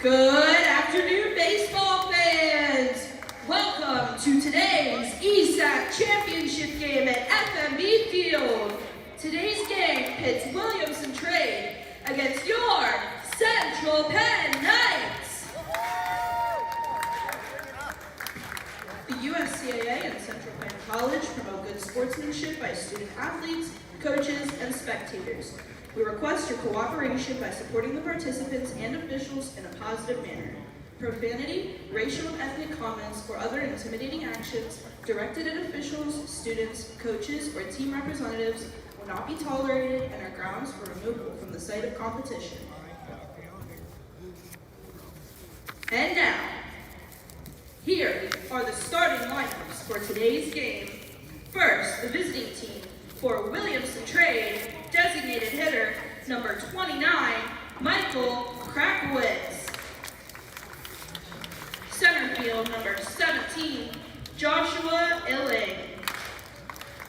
Good afternoon, baseball fans! Welcome to today's ESAC Championship game at FNB Field. Today's game pits Williamson Trade against your Central Penn Knights. The USCAA and Central Penn College promote good sportsmanship by student athletes, coaches, and spectators. We request your cooperation by supporting the participants and officials in a positive manner. Profanity, racial and ethnic comments, or other intimidating actions directed at officials, students, coaches, or team representatives will not be tolerated and are grounds for removal from the site of competition. And now, here are the starting lineups for today's game. First, the visiting team for Williamson Trade, designated hitter number 29, Michael Krakowitz. Center field number 17, Joshua Illing.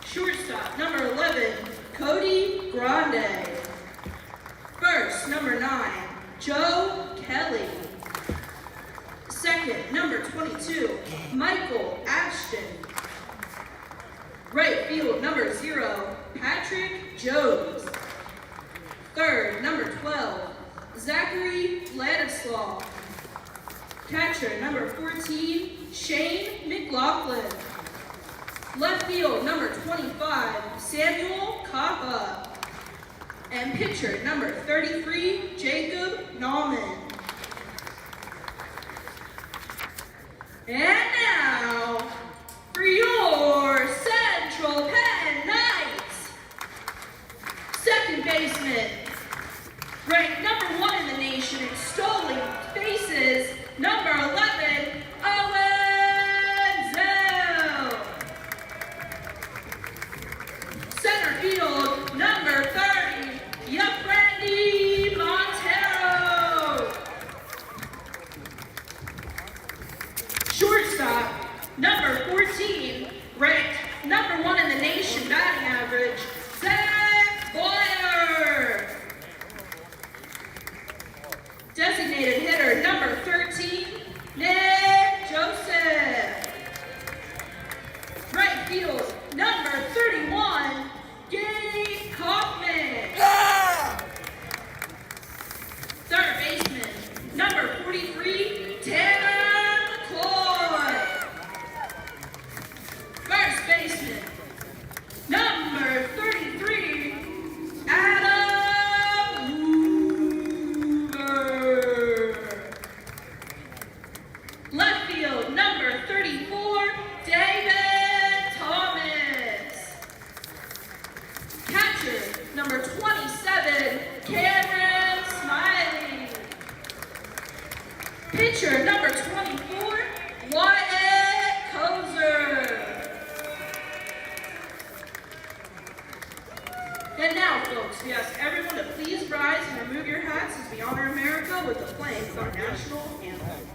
Shortstop number 11, Cody Grande. First, number 9, Joe Kelly. Second, number 22, Michael Ashton. Right field, number 0, Patrick Jones. Third, number 12, Zachary Ladislaw. Catcher, number 14, Shane McLaughlin. Left field, number 25, Samuel Kappa. And pitcher, number 33, Jacob Nauman. And now, for your Central Penn Knights, second baseman, ranked number 1 in the nation in stolen bases, number 11, Owen Zell. Center field, number 30, Yafrendi Montero. Shortstop, number 14, ranked number 1 in the nation batting average, Zach Boyer. Designated hitter, number 13, Nick Joseph. Right field, number 31, Gabe Kaufman. Third baseman, number 43, Tanner McCoy. First baseman, number 33, Adam Hoover. Left field, number 34, David Thomas. Catcher, number 27, Cameron Smiley. Pitcher, number 24, Wyatt Kozer. And now, folks, we ask everyone to please rise and remove your hats as we honor America with the playing of our national anthem.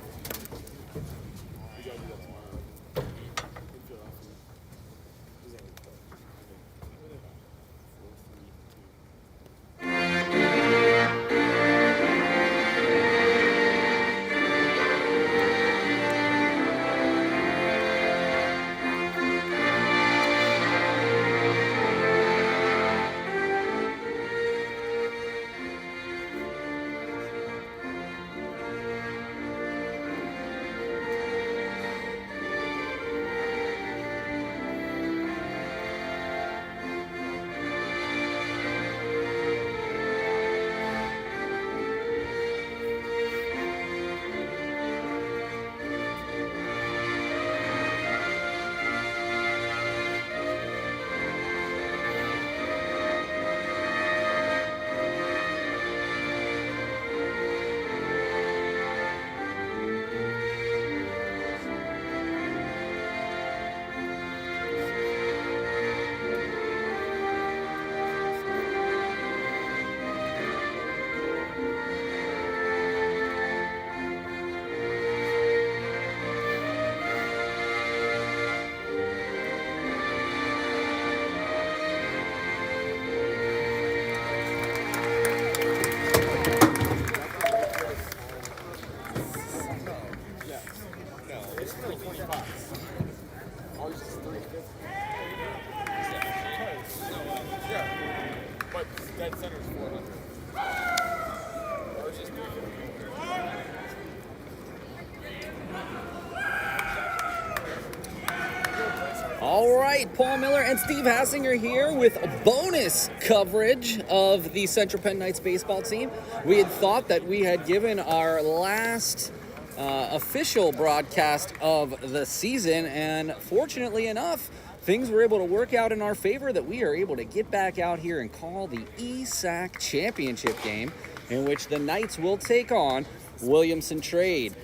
Dead center is 400. Ours is 350. All right, Paul Miller and Steve Hassinger here with a bonus coverage of the Central Penn Knights baseball team. We had thought that we had given our last official broadcast of the season, and fortunately enough, things were able to work out in our favor that we are able to get back out here and call the ESAC Championship game, in which the Knights will take on Williamson Trade.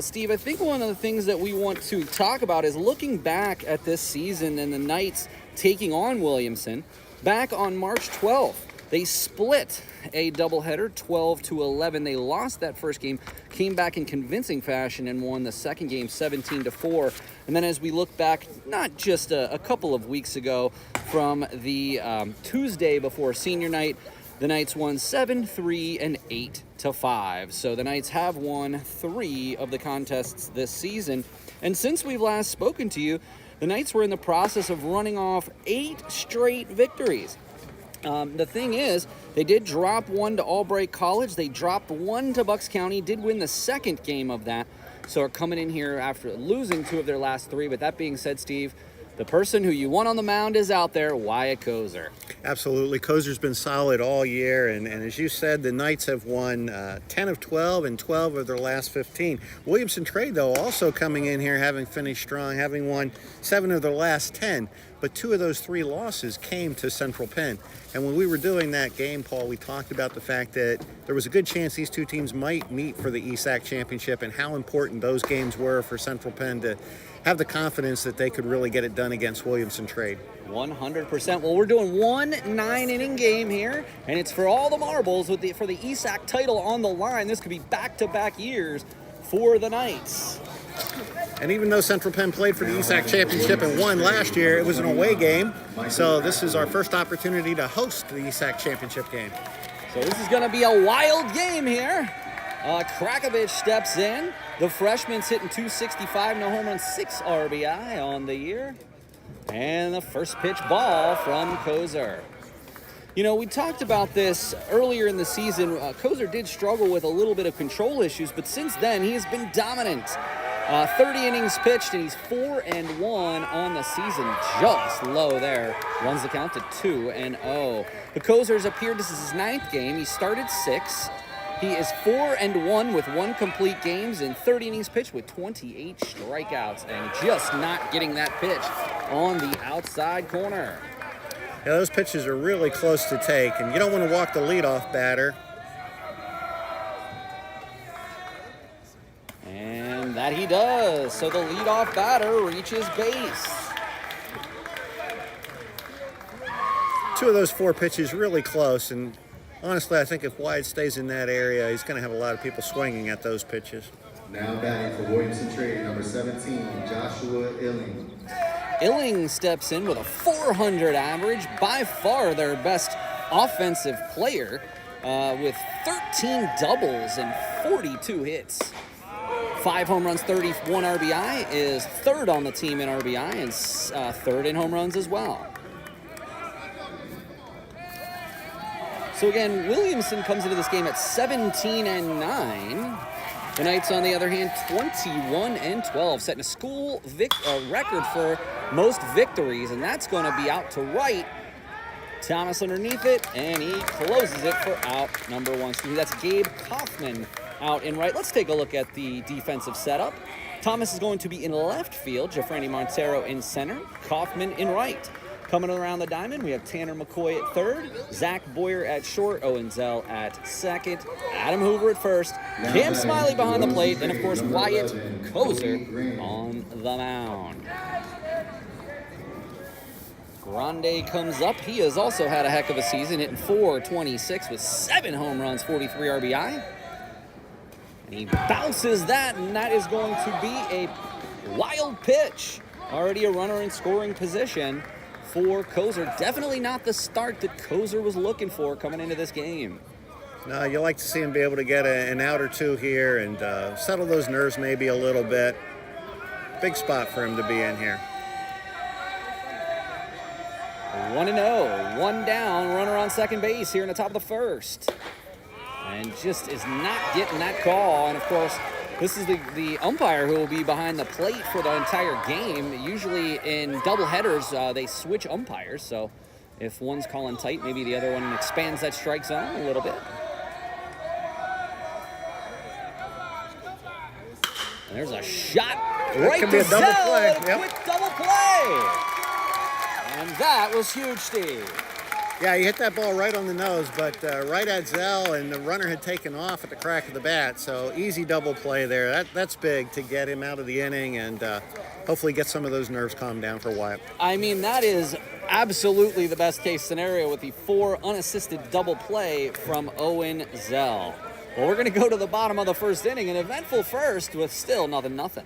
Steve, I think one of the things that we want to talk about is looking back at this season and the Knights taking on Williamson. Back on March 12th, they split a doubleheader, 12-11. They lost that first game, came back in convincing fashion and won the second game 17-4. And then as we look back, not just a couple of weeks ago, from the Tuesday before senior night, the Knights won 7-3 and 8-5. So the Knights have won 3 of the contests this season. And since we've last spoken to you, the Knights were in the process of running off 8 straight victories. The thing is, they did drop one to Albright College. They dropped one to Bucks County, did win the second game of that. So are coming in here after losing 2 of their last 3. But that being said, Steve, the person who you want on the mound is out there, Wyatt Kozer. Absolutely. Kozer's been solid all year, and as you said, the Knights have won 10 of 12 and 12 of their last 15. Williamson Trade, though, also coming in here having finished strong, having won 7 of their last 10, but 2 of those 3 losses came to Central Penn. And when we were doing that game, Paul, we talked about the fact that there was a good chance these 2 teams might meet for the ESAC Championship and how important those games were for Central Penn to have the confidence that they could really get it done against Williamson Trade. 100%. Well, we're doing one 9-inning game here, and it's for all the marbles for the ESAC title on the line. This could be back-to-back years for the Knights. And even though Central Penn played for the ESAC Championship and won last year, it was an away game. So this is our first opportunity to host the ESAC Championship game. So this is going to be a wild game here. Krakovich steps in. The freshman's hitting .265, no home run, 6 RBI on the year. And the first pitch ball from Kozer. You know, we talked about this earlier in the season. Kozer did struggle with a little bit of control issues, but since then he has been dominant. 30 innings pitched, and he's 4-1 on the season. Just low there. Runs the count to 2-0. But Kozer's appeared, this is his 9th game. He started 6. He is 4-1 with 1 complete games and 30 innings pitched with 28 strikeouts, and just not getting that pitch on the outside corner. Yeah, those pitches are really close to take, and you don't want to walk the leadoff batter. And that he does. So the leadoff batter reaches base. 2 of those 4 pitches really close, and honestly, I think if Wyatt stays in that area, he's going to have a lot of people swinging at those pitches. Now batting for Williamson Trade, number 17, Joshua Illing. Illing steps in with a .400 average, by far their best offensive player, with 13 doubles and 42 hits. 5 home runs, 31 RBI, is 3rd on the team in RBI and 3rd in home runs as well. So again, Williamson comes into this game at 17-9. The Knights, on the other hand, 21-12, setting a school record for most victories, and that's going to be out to right. Thomas underneath it, and he closes it for out number 1. So that's Gabe Kaufman out in right. Let's take a look at the defensive setup. Thomas is going to be in left field, Jeffrani Montero in center, Kaufman in right. Coming around the diamond, we have Tanner McCoy at 3rd, Zach Boyer at short, Owen Zell at 2nd, Adam Hoover at 1st, Cam Smiley behind the plate, and of course Wyatt Kozer on the mound. Grande comes up. He has also had a heck of a season, hitting .426 with 7 home runs, 43 RBI. And he bounces that, and that is going to be a wild pitch. Already a runner in scoring position for Kozer. Definitely not the start that Kozer was looking for coming into this game. No, you like to see him be able to get an out or 2 here and settle those nerves maybe a little bit. Big spot for him to be in here. 1-0, one down, runner on second base here in the top of the first. And just is not getting that call. And of course, this is the umpire who will be behind the plate for the entire game. Usually in doubleheaders, they switch umpires. So if one's calling tight, maybe the other one expands that strike zone a little bit. And there's a shot right to Zell, a quick double play. And that was huge, Steve. Yeah, he hit that ball right on the nose, but right at Zell, and the runner had taken off at the crack of the bat. So easy double play there. That's big to get him out of the inning and hopefully get some of those nerves calmed down for Wyatt. I mean, that is absolutely the best case scenario with the 4 unassisted double play from Owen Zell. Well, we're going to go to the bottom of the first inning, an eventful first with still 0-0.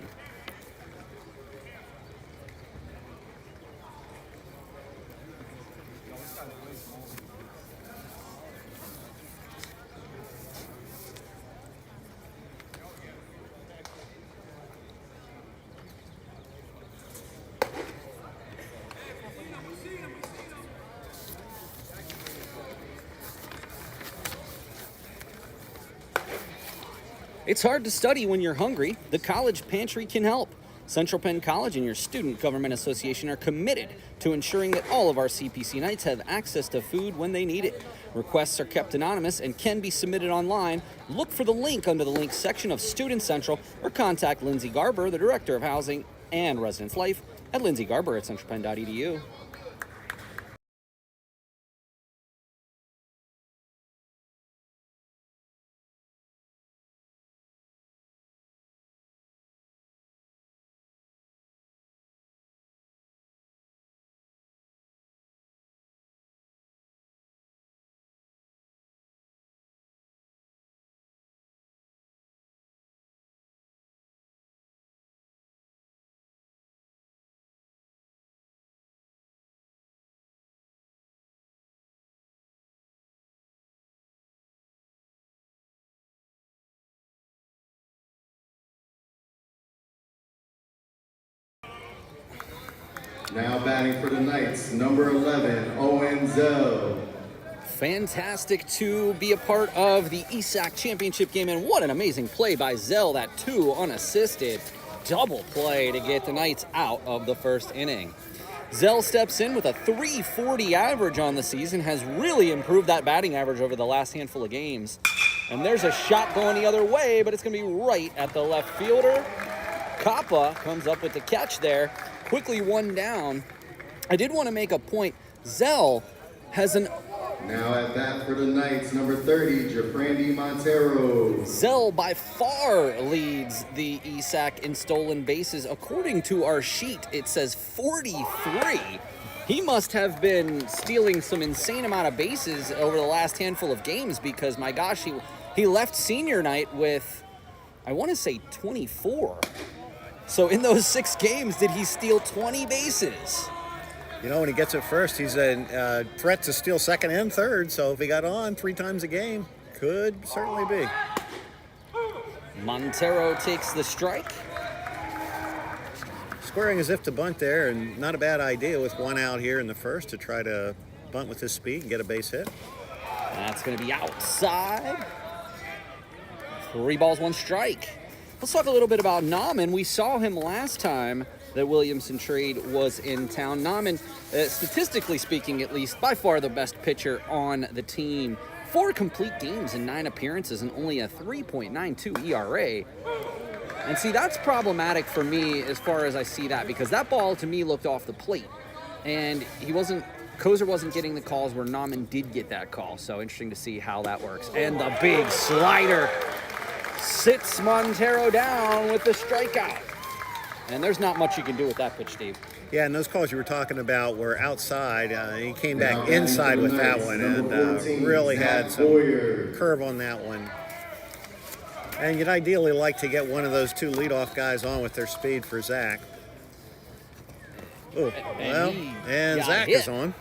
It's hard to study when you're hungry. The college pantry can help. Central Penn College and your Student Government Association are committed to ensuring that all of our CPC Knights have access to food when they need it. Requests are kept anonymous and can be submitted online. Look for the link under the links section of Student Central or contact Lindsay Garber, the Director of Housing and Residence Life, at lindsaygarber@centralpenn.edu. Now batting for the Knights, number 11, Owen Zell. Fantastic to be a part of the ESAC Championship game, and what an amazing play by Zell, that 2 unassisted double play to get the Knights out of the first inning. Zell steps in with a .340 average on the season, has really improved that batting average over the last handful of games. And there's a shot going the other way, but it's going to be right at the left fielder. Kappa comes up with the catch there. Quickly one down. I did want to make a point. Zell has an... Now at bat for the Knights, number 30, Jafrandi Montero. Zell by far leads the ESAC in stolen bases. According to our sheet, it says 43. He must have been stealing some insane amount of bases over the last handful of games because, my gosh, he left senior night with, I want to say 24. So in those 6 games, did he steal 20 bases? You know, when he gets it first, he's a threat to steal second and third. So if he got on 3 times a game, could certainly be. Montero takes the strike. Squaring as if to bunt there, and not a bad idea with 1 out here in the first to try to bunt with his speed and get a base hit. That's going to be outside. 3 balls, 1 strike. Let's talk a little bit about Nauman. We saw him last time that Williamson Trade was in town. Nauman, statistically speaking at least, by far the best pitcher on the team. 4 complete games and 9 appearances and only a 3.92 ERA. And see, that's problematic for me as far as I see that, because that ball to me looked off the plate. And Kozer wasn't getting the calls where Nauman did get that call. So interesting to see how that works. And the big slider sits Montero down with the strikeout. And there's not much you can do with that pitch, Steve. Yeah, and those calls you were talking about were outside. He came back inside with that one and really had some curve on that one. And you'd ideally like to get one of those 2 leadoff guys on with their speed for Zach. Oh, well, and Zach is on.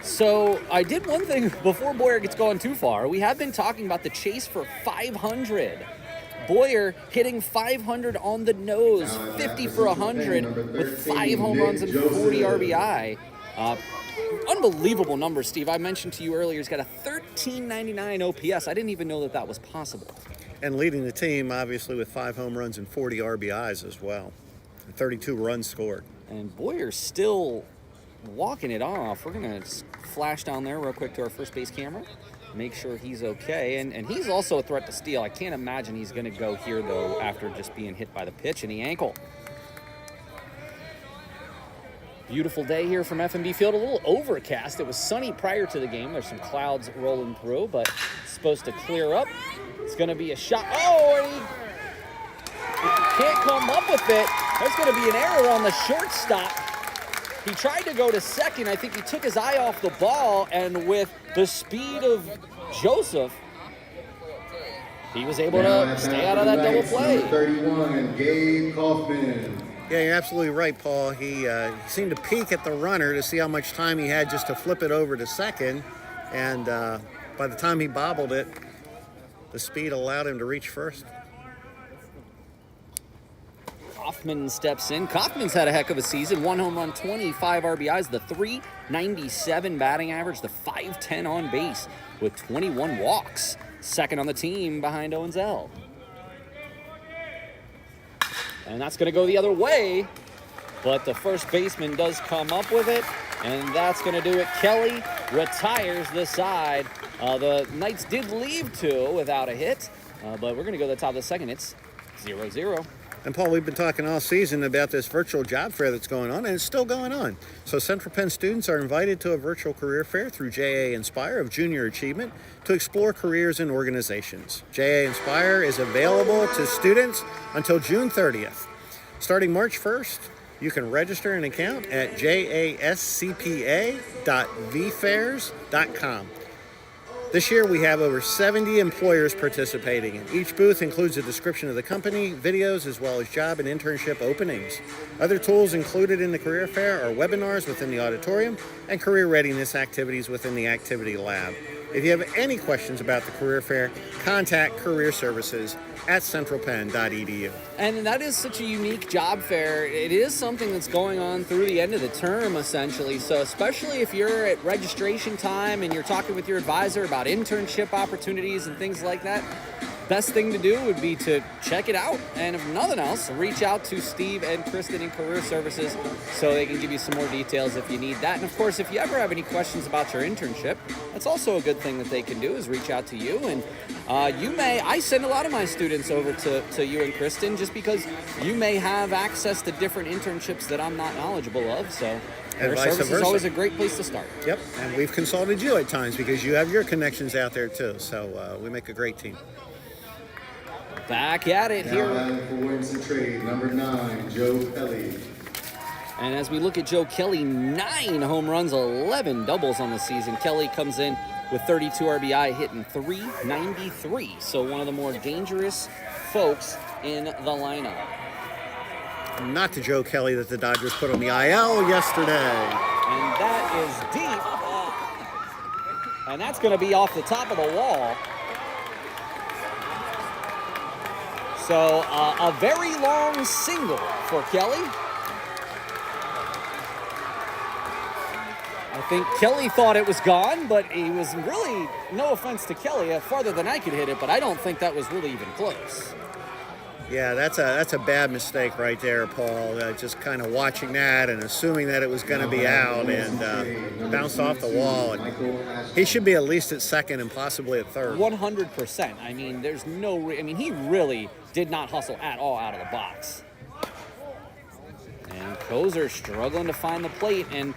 So I did one thing before Boyer gets going too far. We have been talking about the chase for 500. Boyer hitting 500 on the nose, 50 for 100 with 5 home runs and 40 RBI. Unbelievable numbers, Steve. I mentioned to you earlier he's got a 1399 OPS. I didn't even know that was possible. And leading the team, obviously, with 5 home runs and 40 RBIs as well. 32 runs scored. And Boyer's still walking it off. We're going to flash down there real quick to our first base camera. Make sure he's okay. And he's also a threat to steal. I can't imagine he's going to go here, though, after just being hit by the pitch in the ankle. Beautiful day here from FNB Field. A little overcast. It was sunny prior to the game. There's some clouds rolling through, but it's supposed to clear up. It's going to be a shot. Oh, and he can't come up with it. There's going to be an error on the shortstop. He tried to go to second. I think he took his eye off the ball, and with the speed of Joseph, he was able to stay out of that double play. 31, Gabe Kaufman. Yeah, you're absolutely right, Paul. He seemed to peek at the runner to see how much time he had just to flip it over to second. And by the time he bobbled it, the speed allowed him to reach first. Kaufman steps in. Kaufman's had a heck of a season. 1 home run, 25 RBIs, the .397 batting average, the .510 on base with 21 walks. Second on the team behind Owens L. And that's going to go the other way, but the first baseman does come up with it, and that's going to do it. Kelly retires the side. The Knights did leave 2 without a hit, but we're going to go to the top of the second. It's 0-0. And Paul, we've been talking all season about this virtual job fair that's going on, and it's still going on. So Central Penn students are invited to a virtual career fair through JA Inspire of Junior Achievement to explore careers in organizations. JA Inspire is available to students until June 30th. Starting March 1st, you can register an account at jascpa.vfairs.com. This year we have over 70 employers participating, and each booth includes a description of the company, videos, as well as job and internship openings. Other tools included in the career fair are webinars within the auditorium and career readiness activities within the activity lab. If you have any questions about the career fair, contact Career Services at centralpenn.edu. And that is such a unique job fair. It is something that's going on through the end of the term, essentially. So especially if you're at registration time and you're talking with your advisor about internship opportunities and things like that, best thing to do would be to check it out. And if nothing else, reach out to Steve and Kristen in Career Services so they can give you some more details if you need that. And of course, if you ever have any questions about your internship, that's also a good thing that they can do is reach out to you. And I send a lot of my students over to you and Kristen just because you may have access to different internships that I'm not knowledgeable of. So Career Services is always a great place to start. Yep, and we've consulted you at times because you have your connections out there too. So we make a great team. Back at it here. Now for Williamson Trade, number 9, Joe Kelly. And as we look at Joe Kelly, 9 home runs, 11 doubles on the season. Kelly comes in with 32 RBI, hitting .393. So one of the more dangerous folks in the lineup. Not the Joe Kelly that the Dodgers put on the IL yesterday. And that is deep. And that's going to be off the top of the wall. So a very long single for Kelly. I think Kelly thought it was gone, but he was really, no offense to Kelly, farther than I could hit it, but I don't think that was really even close. Yeah, that's a bad mistake right there, Paul. Just kind of watching that and assuming that it was going to be out and bounced off the wall. And he should be at least at second and possibly at third. 100%. I mean, there's no. He really did not hustle at all out of the box. And Kozer struggling to find the plate, and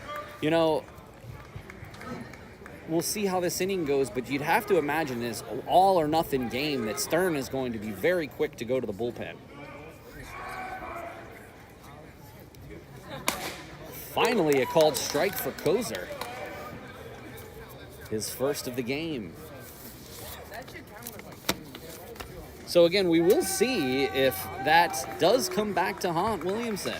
we'll see how this inning goes, but you'd have to imagine this all or nothing game that Stern is going to be very quick to go to the bullpen. Finally, a called strike for Kozer. His first of the game. So again, we will see if that does come back to haunt Williamson.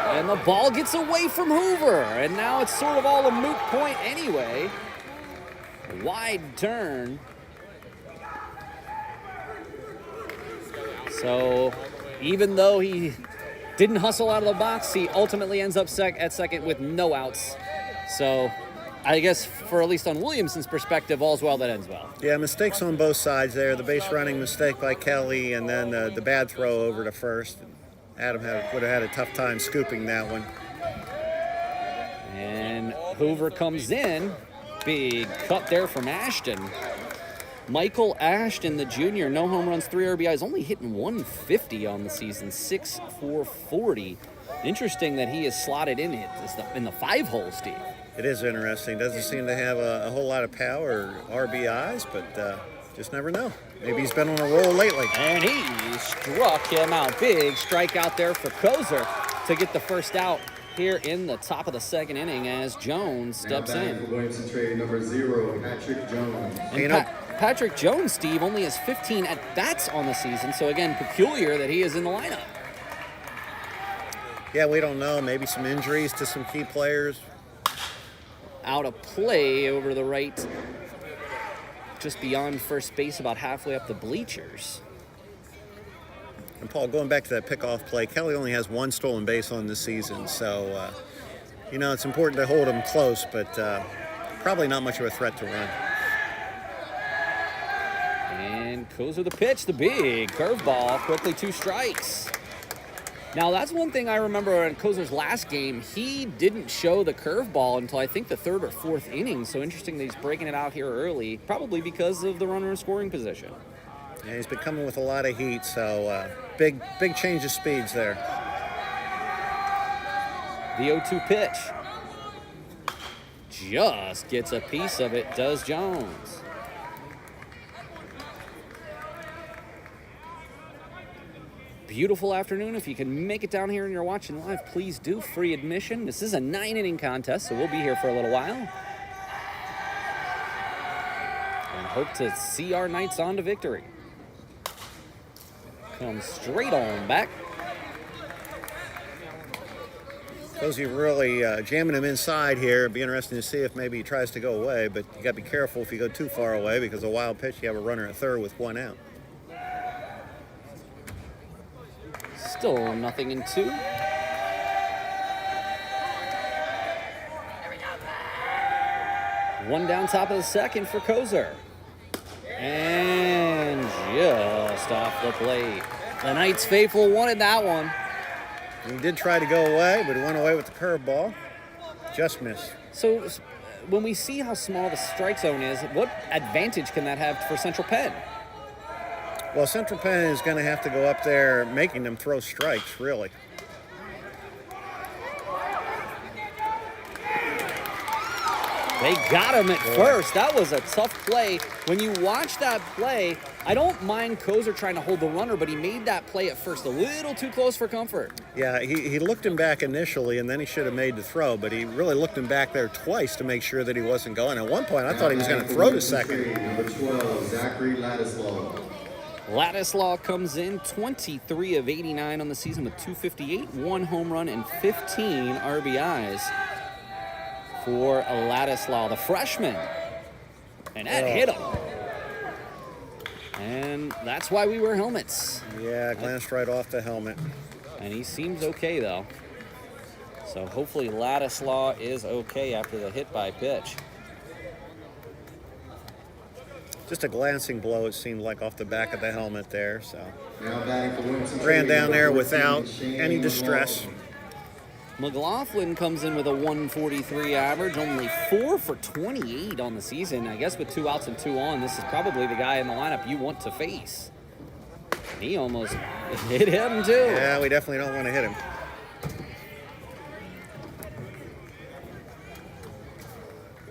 And the ball gets away from Hoover, and now it's sort of all a moot point anyway. wide turn. So even though he didn't hustle out of the box, he ultimately ends up at second with no outs. So I guess for at least on Williamson's perspective, all's well that ends well. Yeah, mistakes on both sides there. The base running mistake by Kelly, and then the bad throw over to first. Adam would have had a tough time scooping that one. And Hoover comes in. Big cut there from Ashton. Michael Ashton, the junior, no home runs, 3 RBIs, only hitting 150 on the season, 6/440. Interesting that he is slotted in the 5-hole, Steve. It is interesting. Doesn't seem to have a whole lot of power or RBIs, but just never know. Maybe he's been on a roll lately. And he struck him out. Big strikeout there for Kozer to get the first out here in the top of the second inning as Jones steps in. For Williamson Trade number 0, Patrick Jones. And Patrick Jones, Steve, only has 15 at-bats on the season, so again, peculiar that he is in the lineup. Yeah, we don't know. Maybe some injuries to some key players. Out of play over to the right, just beyond first base, about halfway up the bleachers. And Paul, going back to that pickoff play, Kelly only has 1 stolen base on the season, so it's important to hold him close, but probably not much of a threat to run. And Kozer the pitch, the big curveball, quickly 2 strikes. Now that's one thing I remember in Kozer's last game, he didn't show the curveball until I think the 3rd or 4th inning, so interesting that he's breaking it out here early, probably because of the runner in scoring position. Yeah, he's been coming with a lot of heat, so big change of speeds there. The 0-2 pitch. Just gets a piece of it, does Jones. Beautiful afternoon. If you can make it down here and you're watching live, please do. Free admission. This is a 9-inning contest, so we'll be here for a little while. And hope to see our Knights on to victory. Comes straight on back. Cozy really jamming him inside here. It'd be interesting to see if maybe he tries to go away, but you got to be careful if you go too far away because a wild pitch, you have a runner at third with 1 out. Still 0-2. One down top of the second for Kozer. And just off the plate. The Knights faithful wanted that one. He did try to go away, but he went away with the curveball. Just missed. So when we see how small the strike zone is, what advantage can that have for Central Penn? Well, Central Penn is going to have to go up there making them throw strikes, really. They got him at first. That was a tough play. When you watch that play, I don't mind Kozer trying to hold the runner, but he made that play at first a little too close for comfort. Yeah, he looked him back initially, and then he should have made the throw, but he really looked him back there twice to make sure that he wasn't going. At one point, I thought he was going to throw to second. Number 12, Zachary Ladislaw. Ladislaw comes in 23 of 89 on the season with 258, 1 home run, and 15 RBIs for Ladislaw, the freshman. And that hit him. And that's why we wear helmets. Yeah, glanced right off the helmet. And he seems okay, though. So hopefully Ladislaw is okay after the hit by pitch. Just a glancing blow, it seemed like, off the back of the helmet there. So Now batting for Williamson ran Trade, down there number without 14, any Shane distress. McCoy. McLaughlin comes in with a 143 average, only 4 for 28 on the season. I guess with 2 outs and 2 on, this is probably the guy in the lineup you want to face. He almost hit him, too. Yeah, we definitely don't want to hit him.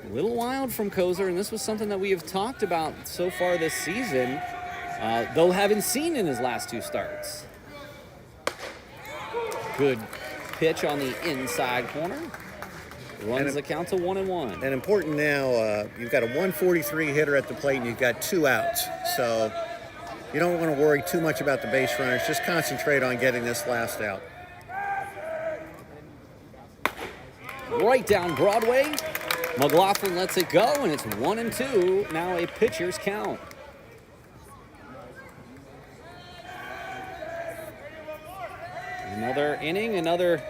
A little wild from Kozer, and this was something that we have talked about so far this season, though haven't seen in his last 2 starts. Good pitch on the inside corner. Runs the count to 1-1. And important now, you've got a 143 hitter at the plate and you've got 2 outs. So you don't want to worry too much about the base runners. Just concentrate on getting this last out. Right down Broadway. McLaughlin lets it go, and it's 1-2. Now a pitcher's count. Another inning, another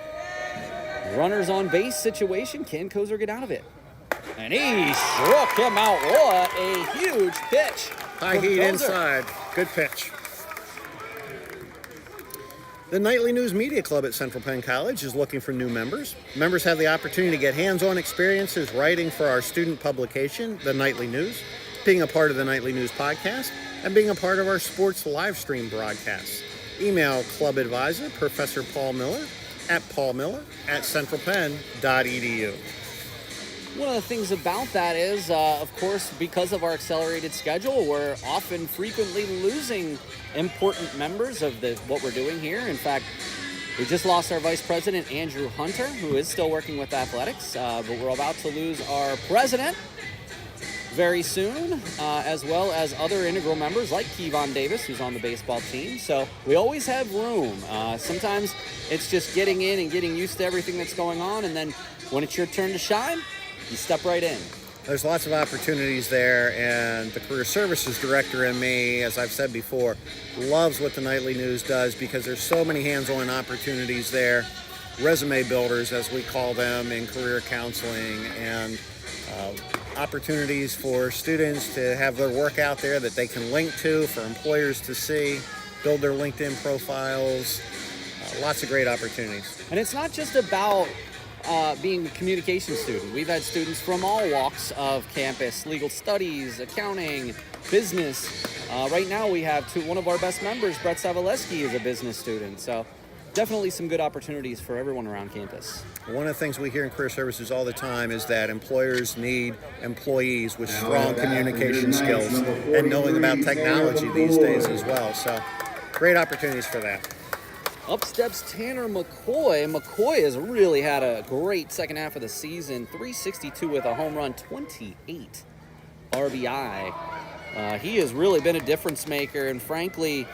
runners on base situation. Can Kozer get out of it? And he struck him out. What a huge pitch. High heat Kozer. inside. Good pitch. The Nightly News Media Club at Central Penn College is looking for new members. Members have the opportunity to get hands-on experiences writing for our student publication, The Nightly News, being a part of the Nightly News podcast, and being a part of our sports live stream broadcasts. Email Club Advisor, Professor Paul Miller, at paulmiller@centralpenn.edu. One of the things about that is, of course, because of our accelerated schedule, we're often frequently losing important members of what we're doing here. In fact, we just lost our vice president, Andrew Hunter, who is still working with athletics, but we're about to lose our president very soon, as well as other integral members like Kevon Davis, who's on the baseball team. So we always have room. Sometimes it's just getting in and getting used to everything that's going on, and then when it's your turn to shine, you step right in. There's lots of opportunities there, and the career services director in me, as I've said before, loves what the Nightly News does because there's so many hands-on opportunities there, resume builders, as we call them, in career counseling, and opportunities for students to have their work out there that they can link to, for employers to see, build their LinkedIn profiles, lots of great opportunities. And it's not just about being a communication student. We've had students from all walks of campus: legal studies, accounting, business. Right now we have one of our best members, Brett Savaleski, is a business student. So definitely some good opportunities for everyone around campus. One of the things we hear in career services all the time is that employers need employees with strong communication skills and knowing about technology these days as well. So great opportunities for that. Up steps Tanner McCoy. McCoy has really had a great second half of the season. 362 with a home run, 28 RBI. He has really been a difference maker, and frankly,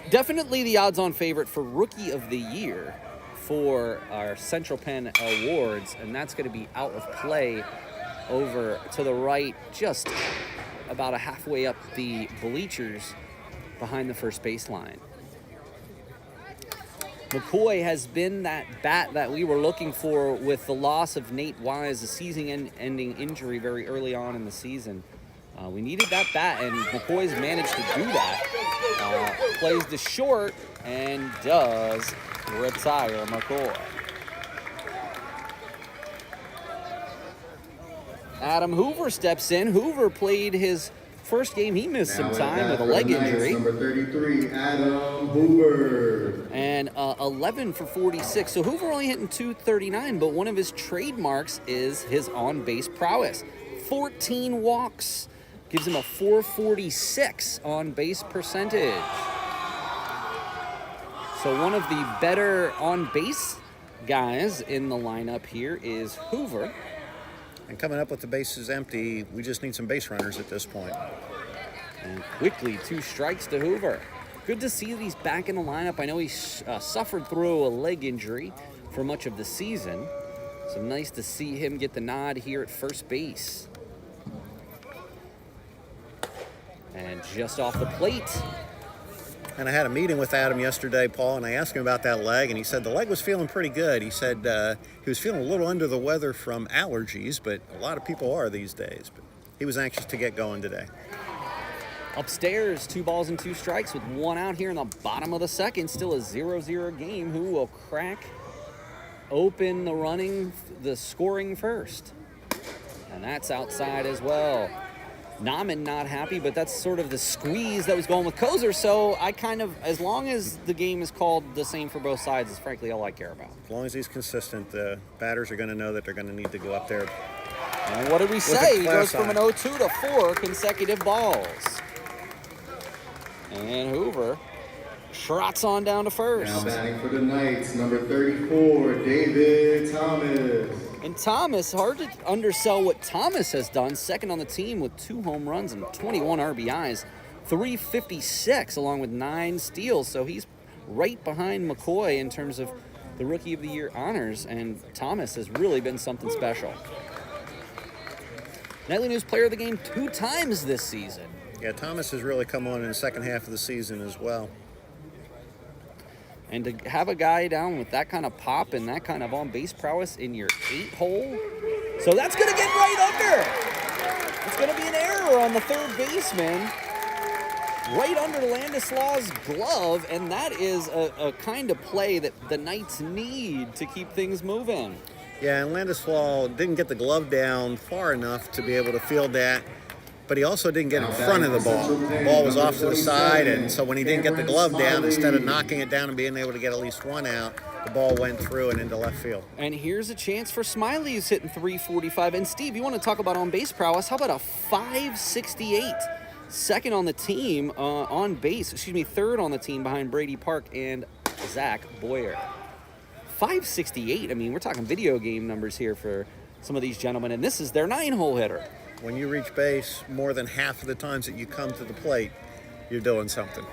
definitely the odds-on favorite for Rookie of the Year for our Central Penn Awards, and that's going to be out of play over to the right, just about a halfway up the bleachers behind the first baseline. McCoy has been that bat that we were looking for with the loss of Nate Wise, a season-ending injury very early on in the season. We needed that bat, and McCoy's managed to do that. Plays to short and does retire McCoy. Adam Hoover steps in. Hoover played his first game. He missed some time with a leg injury. Number 33, Adam Hoover. And 11 for 46. So Hoover only hitting .239, but one of his trademarks is his on-base prowess. 14 walks. Gives him a .446 on-base percentage. So one of the better on-base guys in the lineup here is Hoover. And coming up with the bases empty, we just need some base runners at this point. And quickly, 2 strikes to Hoover. Good to see that he's back in the lineup. I know he suffered through a leg injury for much of the season. So nice to see him get the nod here at first base. And just off the plate. And I had a meeting with Adam yesterday, Paul, and I asked him about that leg, and he said the leg was feeling pretty good. He said he was feeling a little under the weather from allergies, but a lot of people are these days. But he was anxious to get going today. Upstairs, 2 balls and 2 strikes with 1 out here in the bottom of the second. Still a 0-0 game. Who will crack open the scoring first? And that's outside as well. Nauman not happy, but that's sort of the squeeze that was going with Kozer. So I kind of, as long as the game is called the same for both sides, is frankly all I care about. As long as he's consistent, the batters are going to know that they're going to need to go up there. And what did we say? He goes from an 0-2 to 4 consecutive balls. And Hoover trots on down to first. Now batting for the Knights, number 34, David Thomas. And Thomas, hard to undersell what Thomas has done. Second on the team with 2 home runs and 21 RBIs. 356 along with 9 steals. So he's right behind McCoy in terms of the Rookie of the Year honors, and Thomas has really been something special. Nightly News Player of the Game 2 times this season. Yeah, Thomas has really come on in the second half of the season as well. And to have a guy down with that kind of pop and that kind of on-base prowess in your 8-hole. So that's going to get right under. It's going to be an error on the third baseman. Right under Landislaw's glove, and that is a kind of play that the Knights need to keep things moving. Yeah, and Landislaw didn't get the glove down far enough to be able to field that, but he also didn't get in front of the ball. The ball was off to the side, and so when he didn't get the glove down, instead of knocking it down and being able to get at least one out, the ball went through and into left field. And here's a chance for Smiley, who's hitting .345. And Steve, you want to talk about on-base prowess? How about a .568? Second on the team on base, third on the team behind Brady Park and Zach Boyer. .568, I mean, we're talking video game numbers here for some of these gentlemen, and this is their 9-hole hitter. When you reach base, more than half of the times that you come to the plate, you're doing something.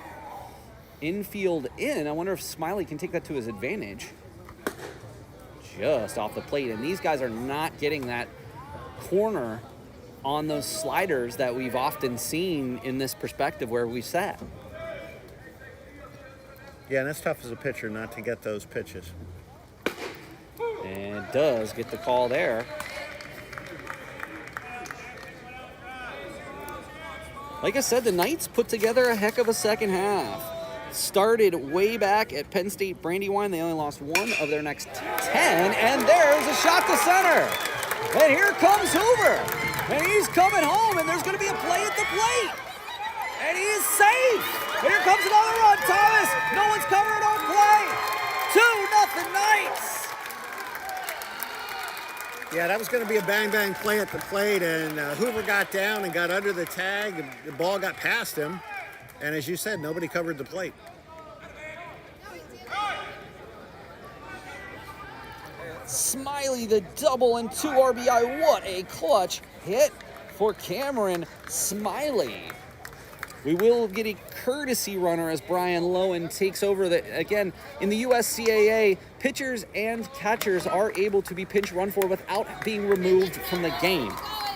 Infield in, I wonder if Smiley can take that to his advantage. Just off the plate, and these guys are not getting that corner on those sliders that we've often seen in this perspective where we sat. Yeah, and it's tough as a pitcher not to get those pitches. And does get the call there. Like I said, the Knights put together a heck of a second half. Started way back at Penn State Brandywine. They only lost one of their next 10, and there's a shot to center. And here comes Hoover, and he's coming home, and there's going to be a play at the plate. And he is safe. And here comes another run. Thomas, no one's covering on play. 2-0 Knights. Yeah, that was going to be a bang-bang play at the plate, and Hoover got down and got under the tag. The ball got past him, and as you said, nobody covered the plate. Smiley, the double and 2 RBI. What a clutch hit for Cameron Smiley. We will get a courtesy runner as Brian Lowen takes over. Again, in the USCAA, pitchers and catchers are able to be pinch run for without being removed from the game.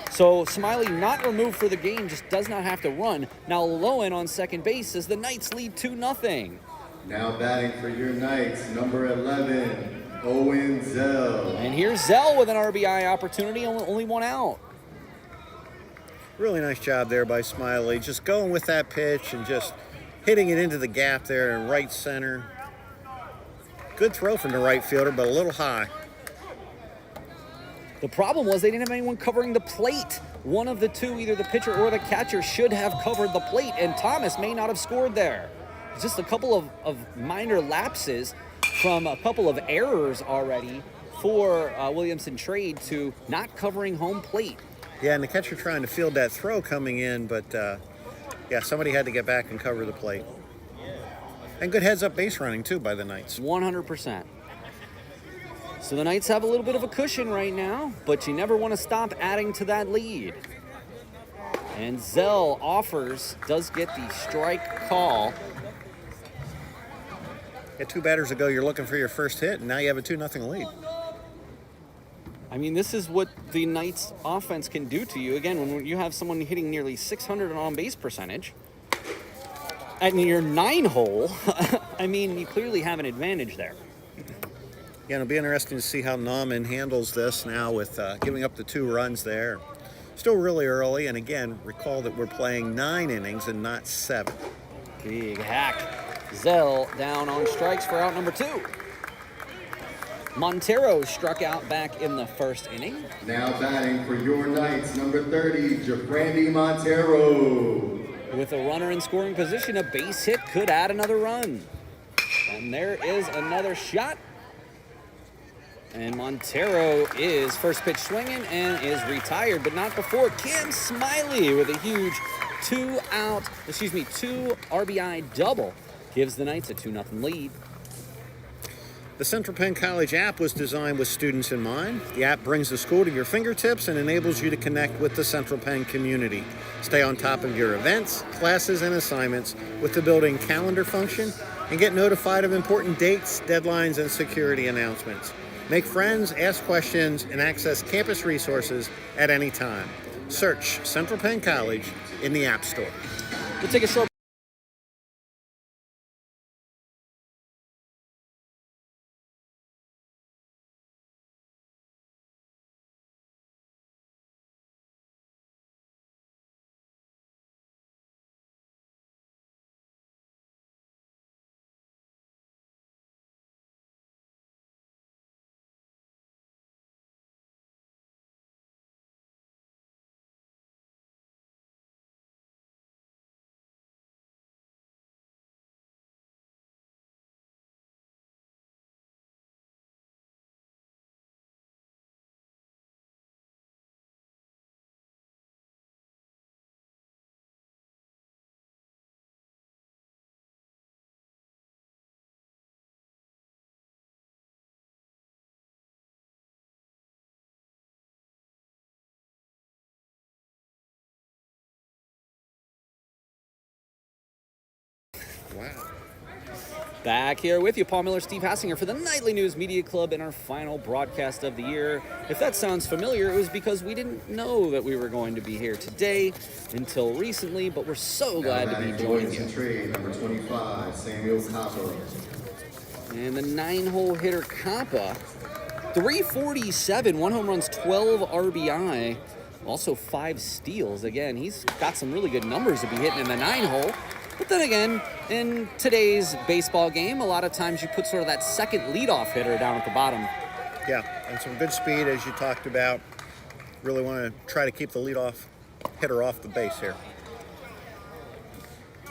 So Smiley not removed for the game, just does not have to run. Now Lowen on second base as the Knights lead 2-0. Now batting for your Knights, number 11, Owen Zell. And here's Zell with an RBI opportunity, only one out. Really nice job there by Smiley, just going with that pitch and just hitting it into the gap there in right center. Good throw from the right fielder, but a little high. The problem was they didn't have anyone covering the plate. One of the two, either the pitcher or the catcher, should have covered the plate, and Thomas may not have scored there. Just a couple of minor lapses from a couple of errors already for Williamson Trade to not covering home plate. Yeah, and the catcher trying to field that throw coming in, but yeah, somebody had to get back and cover the plate. And good heads-up base running, too, by the Knights. 100%. So the Knights have a little bit of a cushion right now, but you never want to stop adding to that lead. And Zell does get the strike call. Yeah, 2 batters ago, you're looking for your first hit, and now you have a 2-0 lead. I mean, this is what the Knights offense can do to you. Again, when you have someone hitting nearly 600 on-base percentage at your 9-hole, I mean, you clearly have an advantage there. Yeah, it'll be interesting to see how Nauman handles this now with giving up the 2 runs there. Still really early, and again, recall that we're playing 9 innings and not 7. Big hack. Zell down on strikes for out number 2. Montero struck out back in the first inning. Now batting for your Knights, number 30, Jafrandi Montero. With a runner in scoring position, a base hit could add another run. And there is another shot. And Montero is first pitch swinging and is retired, but not before Cam Smiley with a huge 2 RBI double gives the Knights a 2-0 lead. The Central Penn College app was designed with students in mind. The app brings the school to your fingertips and enables you to connect with the Central Penn community. Stay on top of your events, classes, and assignments with the built-in calendar function and get notified of important dates, deadlines, and security announcements. Make friends, ask questions, and access campus resources at any time. Search Central Penn College in the App Store. We'll take a short Wow. Back here with you, Paul Miller, Steve Hassinger for the Nightly News Media Club in our final broadcast of the year. If that sounds familiar, it was because we didn't know that we were going to be here today until recently, but we're so glad to be joining Williamson you. Trade, number 25, Samuel Copper. And the 9-hole hitter Kappa, 347, 1 home runs, 12 RBI, also 5 steals. Again, he's got some really good numbers to be hitting in the 9-hole. But then again, in today's baseball game, a lot of times you put sort of that second leadoff hitter down at the bottom. Yeah, and some good speed, as you talked about. Really want to try to keep the leadoff hitter off the base here.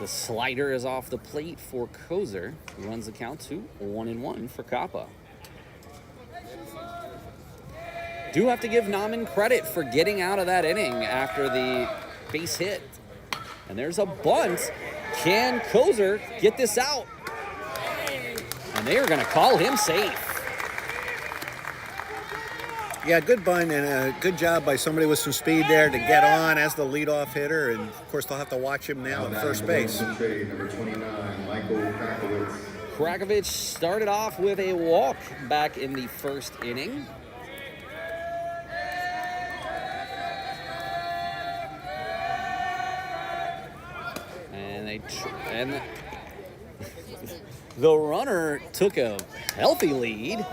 The slider is off the plate for Kozer, who runs the count to 1-1 for Kappa. Do have to give Nauman credit for getting out of that inning after the base hit. And there's a bunt. Can Kozer get this out? And they are going to call him safe. Yeah, good bunt and a good job by somebody with some speed there to get on as the leadoff hitter. And, of course, they'll have to watch him now at first base. Williamson Trade, number 29, Michael Krakowitz. Krakovich started off with a walk back in the first inning. And the runner took a healthy lead,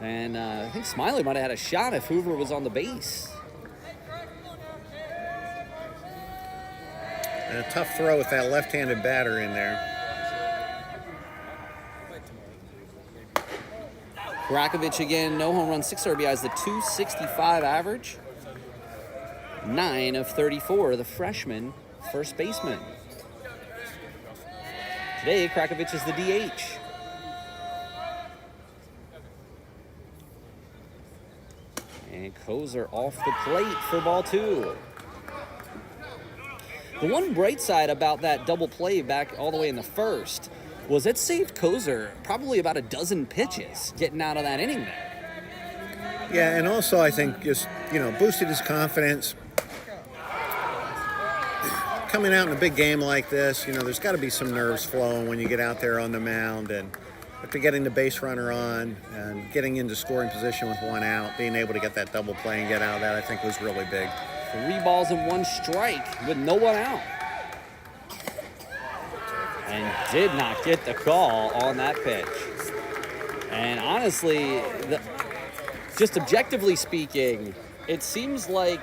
and I think Smiley might have had a shot if Hoover was on the base. And a tough throw with that left-handed batter in there. Krakovich again, no home runs, 6 RBIs, the .265 average. 9 of 34, the freshman first baseman. Today, Krakovich is the DH. And Kozer off the plate for ball 2. The one bright side about that double play back all the way in the first was it saved Kozer probably about a dozen pitches getting out of that inning there. Yeah, and also I think just, boosted his confidence. Coming out in a big game like this, there's got to be some nerves flowing when you get out there on the mound, and after getting the base runner on and getting into scoring position with 1 out, being able to get that double play and get out of that, I think was really big. 3 balls and 1 strike with no one out. And did not get the call on that pitch. And honestly, just objectively speaking, it seems like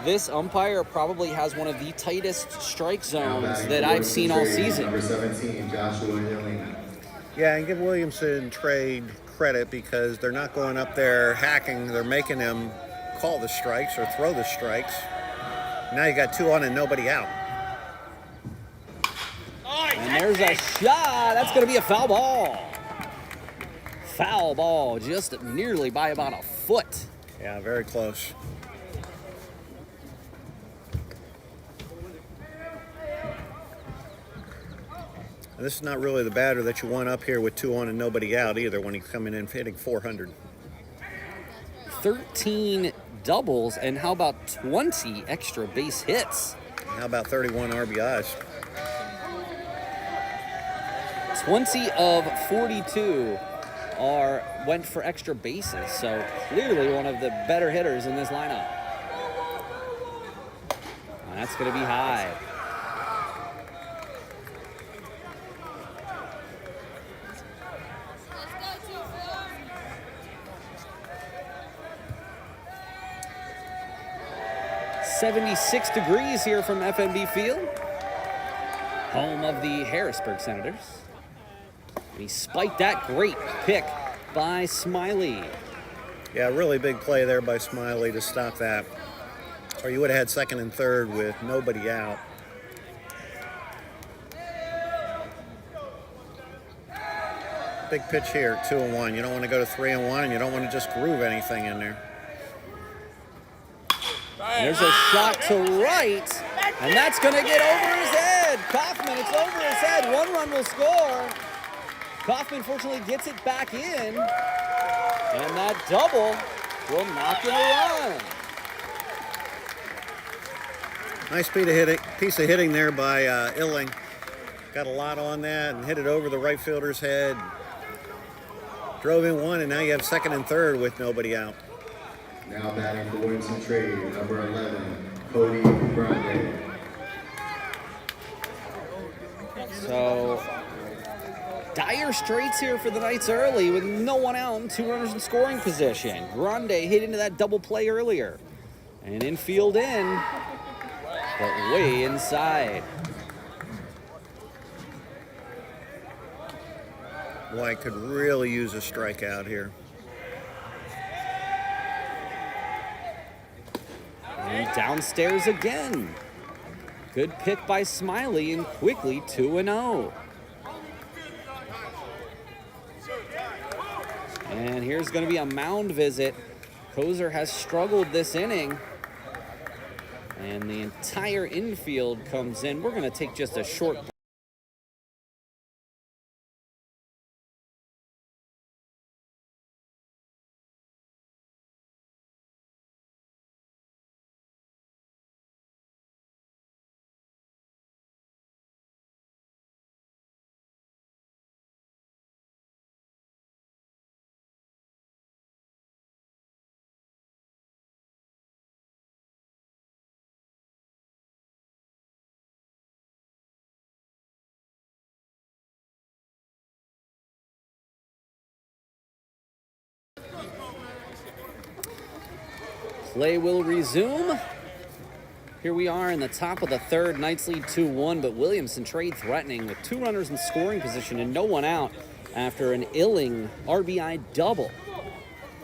this umpire probably has one of the tightest strike zones that I've seen all season. Number 17, Joshua Hilling. Yeah, and give Williamson Trade credit because they're not going up there hacking. They're making them call the strikes or throw the strikes. Now you got 2 on and nobody out. And there's a shot. That's going to be a foul ball. Foul ball, just nearly by about a foot. Yeah, very close. And this is not really the batter that you want up here with 2 on and nobody out either when he's coming in hitting 400. 13 doubles, and how about 20 extra base hits? How about 31 RBIs? 20 of 42 went for extra bases, so clearly one of the better hitters in this lineup. And that's going to be high. .76 degrees here from FNB Field, home of the Harrisburg Senators. And he spiked that great pick by Smiley. Yeah, really big play there by Smiley to stop that. Or you would have had second and third with nobody out. Big pitch here, 2-1. You don't want to go to 3-1, and you don't want to just groove anything in there. There's a shot to right, and that's going to get over his head. Kaufman, it's over his head. One run will score. Kaufman fortunately gets it back in, and that double will knock in a run. Nice piece of hitting there by Illing. Got a lot on that and hit it over the right fielder's head. Drove in one, and now you have second and third with nobody out. Now batting for Williamson Trade, number 11, Cody Grande. So, dire straits here for the Knights early with no one out and 2 runners in scoring position. Grande hit into that double play earlier. And infield in, but way inside. Boy, I could really use a strikeout here. And downstairs again. Good pick by Smiley, and quickly 2-0. And here's going to be a mound visit. Kozer has struggled this inning. And the entire infield comes in. We're going to take just a short play will resume. Here we are in the top of the third. Knights lead 2-1, but Williamson Trade threatening with 2 runners in scoring position and no one out after an Illing RBI double.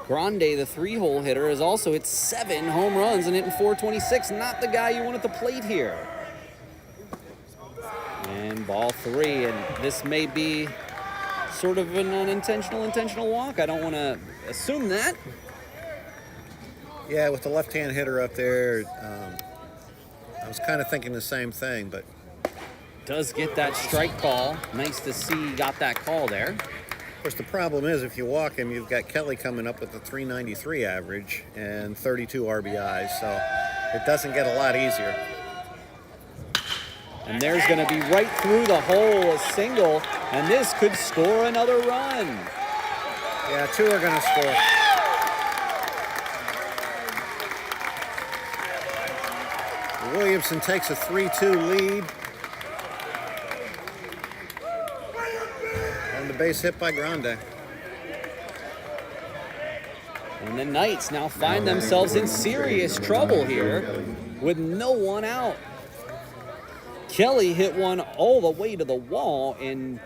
Grande, the 3-hole hitter, has also hit 7 home runs and hitting .426. Not the guy you want at the plate here. And ball 3, and this may be sort of an intentional walk. I don't want to assume that. Yeah, with the left-hand hitter up there, I was kind of thinking the same thing, but does get that strike call. Nice to see he got that call there. of course the problem is if you walk him, you've got Kelly coming up with a .393 average and 32 RBIs, so it doesn't get a lot easier. And there's going to be right through the hole a single, and this could score another run. Yeah, 2 are going to score. Williamson takes a 3-2 lead. And the base hit by Grande. And the Knights now find themselves in serious trouble here with no one out. Kelly hit one all the way to the wall in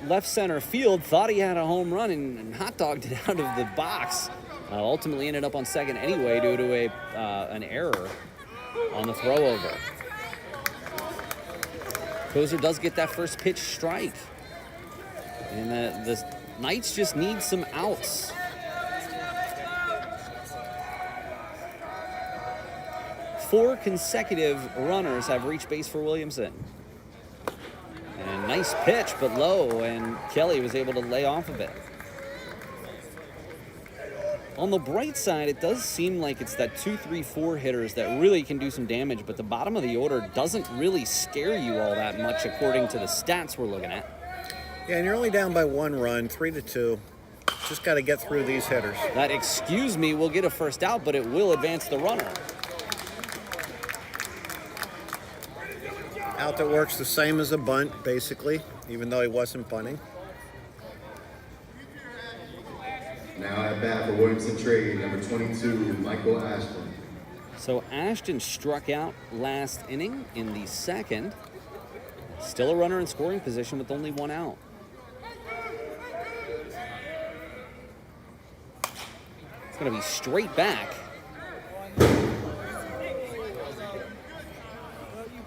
left center field, thought he had a home run and hot dogged it out of the box. Ultimately ended up on second anyway due to an error on the throw over. Kozer does get that first pitch strike. And the Knights just need some outs. Four consecutive runners have reached base for Williamson. And nice pitch, but low, and Kelly was able to lay off of it. On the bright side, it does seem like it's that 2, 3, 4 hitters that really can do some damage, but the bottom of the order doesn't really scare you all that much according to the stats we're looking at. Yeah, and you're only down by 1 run, 3-2. Just got to get through these hitters. That excuse me will get a first out, but it will advance the runner. Out that works the same as a bunt, basically, even though he wasn't bunting. Now at bat for Williamson Trade, number 22, Michael Ashton. So Ashton struck out last inning in the second. Still a runner in scoring position with only 1 out. It's going to be straight back.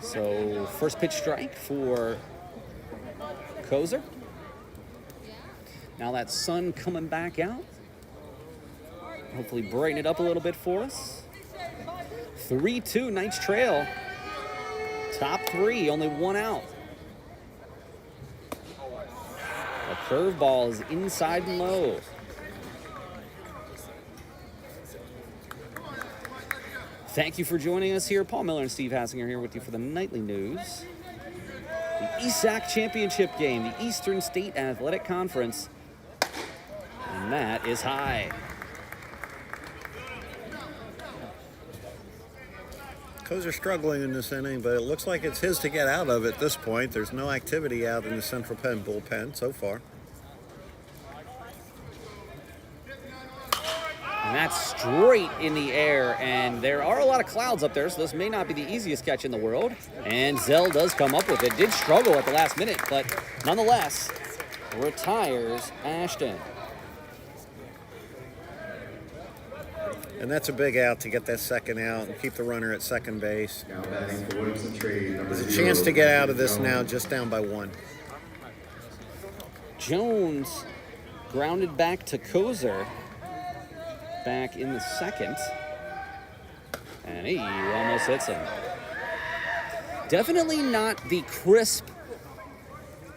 So first pitch strike for Kozer. Now that sun coming back out. Hopefully brighten it up a little bit for us. 3-2, Knights trail. Top 3, only 1 out. A curveball is inside and low. Thank you for joining us here. Paul Miller and Steve Hassinger here with you for the nightly news. The ESAC Championship game, the Eastern State Athletic Conference. And that is high. Kozer struggling in this inning, but it looks like it's his to get out of at this point. There's no activity out in the Central Penn bullpen so far. And that's straight in the air, and there are a lot of clouds up there, so this may not be the easiest catch in the world. And Zell does come up with it. Did struggle at the last minute, but nonetheless, retires Ashton. And that's a big out to get that second out and keep the runner at second base. Now batting for Williamson Trade, number There's a 0, chance to get out of this Jones. now, just down by 1. Jones grounded back to Kozer back in the second. And he almost hits him. Definitely not the crisp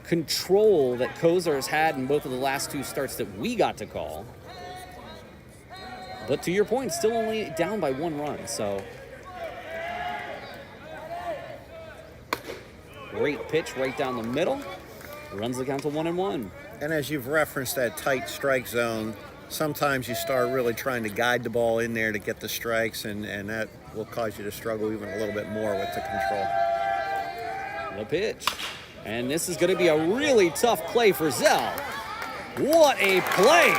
control that Kozer has had in both of the last 2 starts that we got to call. But to your point, still only down by 1 run, so. Great pitch right down the middle. Runs the count to 1-1. And as you've referenced that tight strike zone, sometimes you start really trying to guide the ball in there to get the strikes, and that will cause you to struggle even a little bit more with the control. The pitch. And this is going to be a really tough play for Zell. What a play!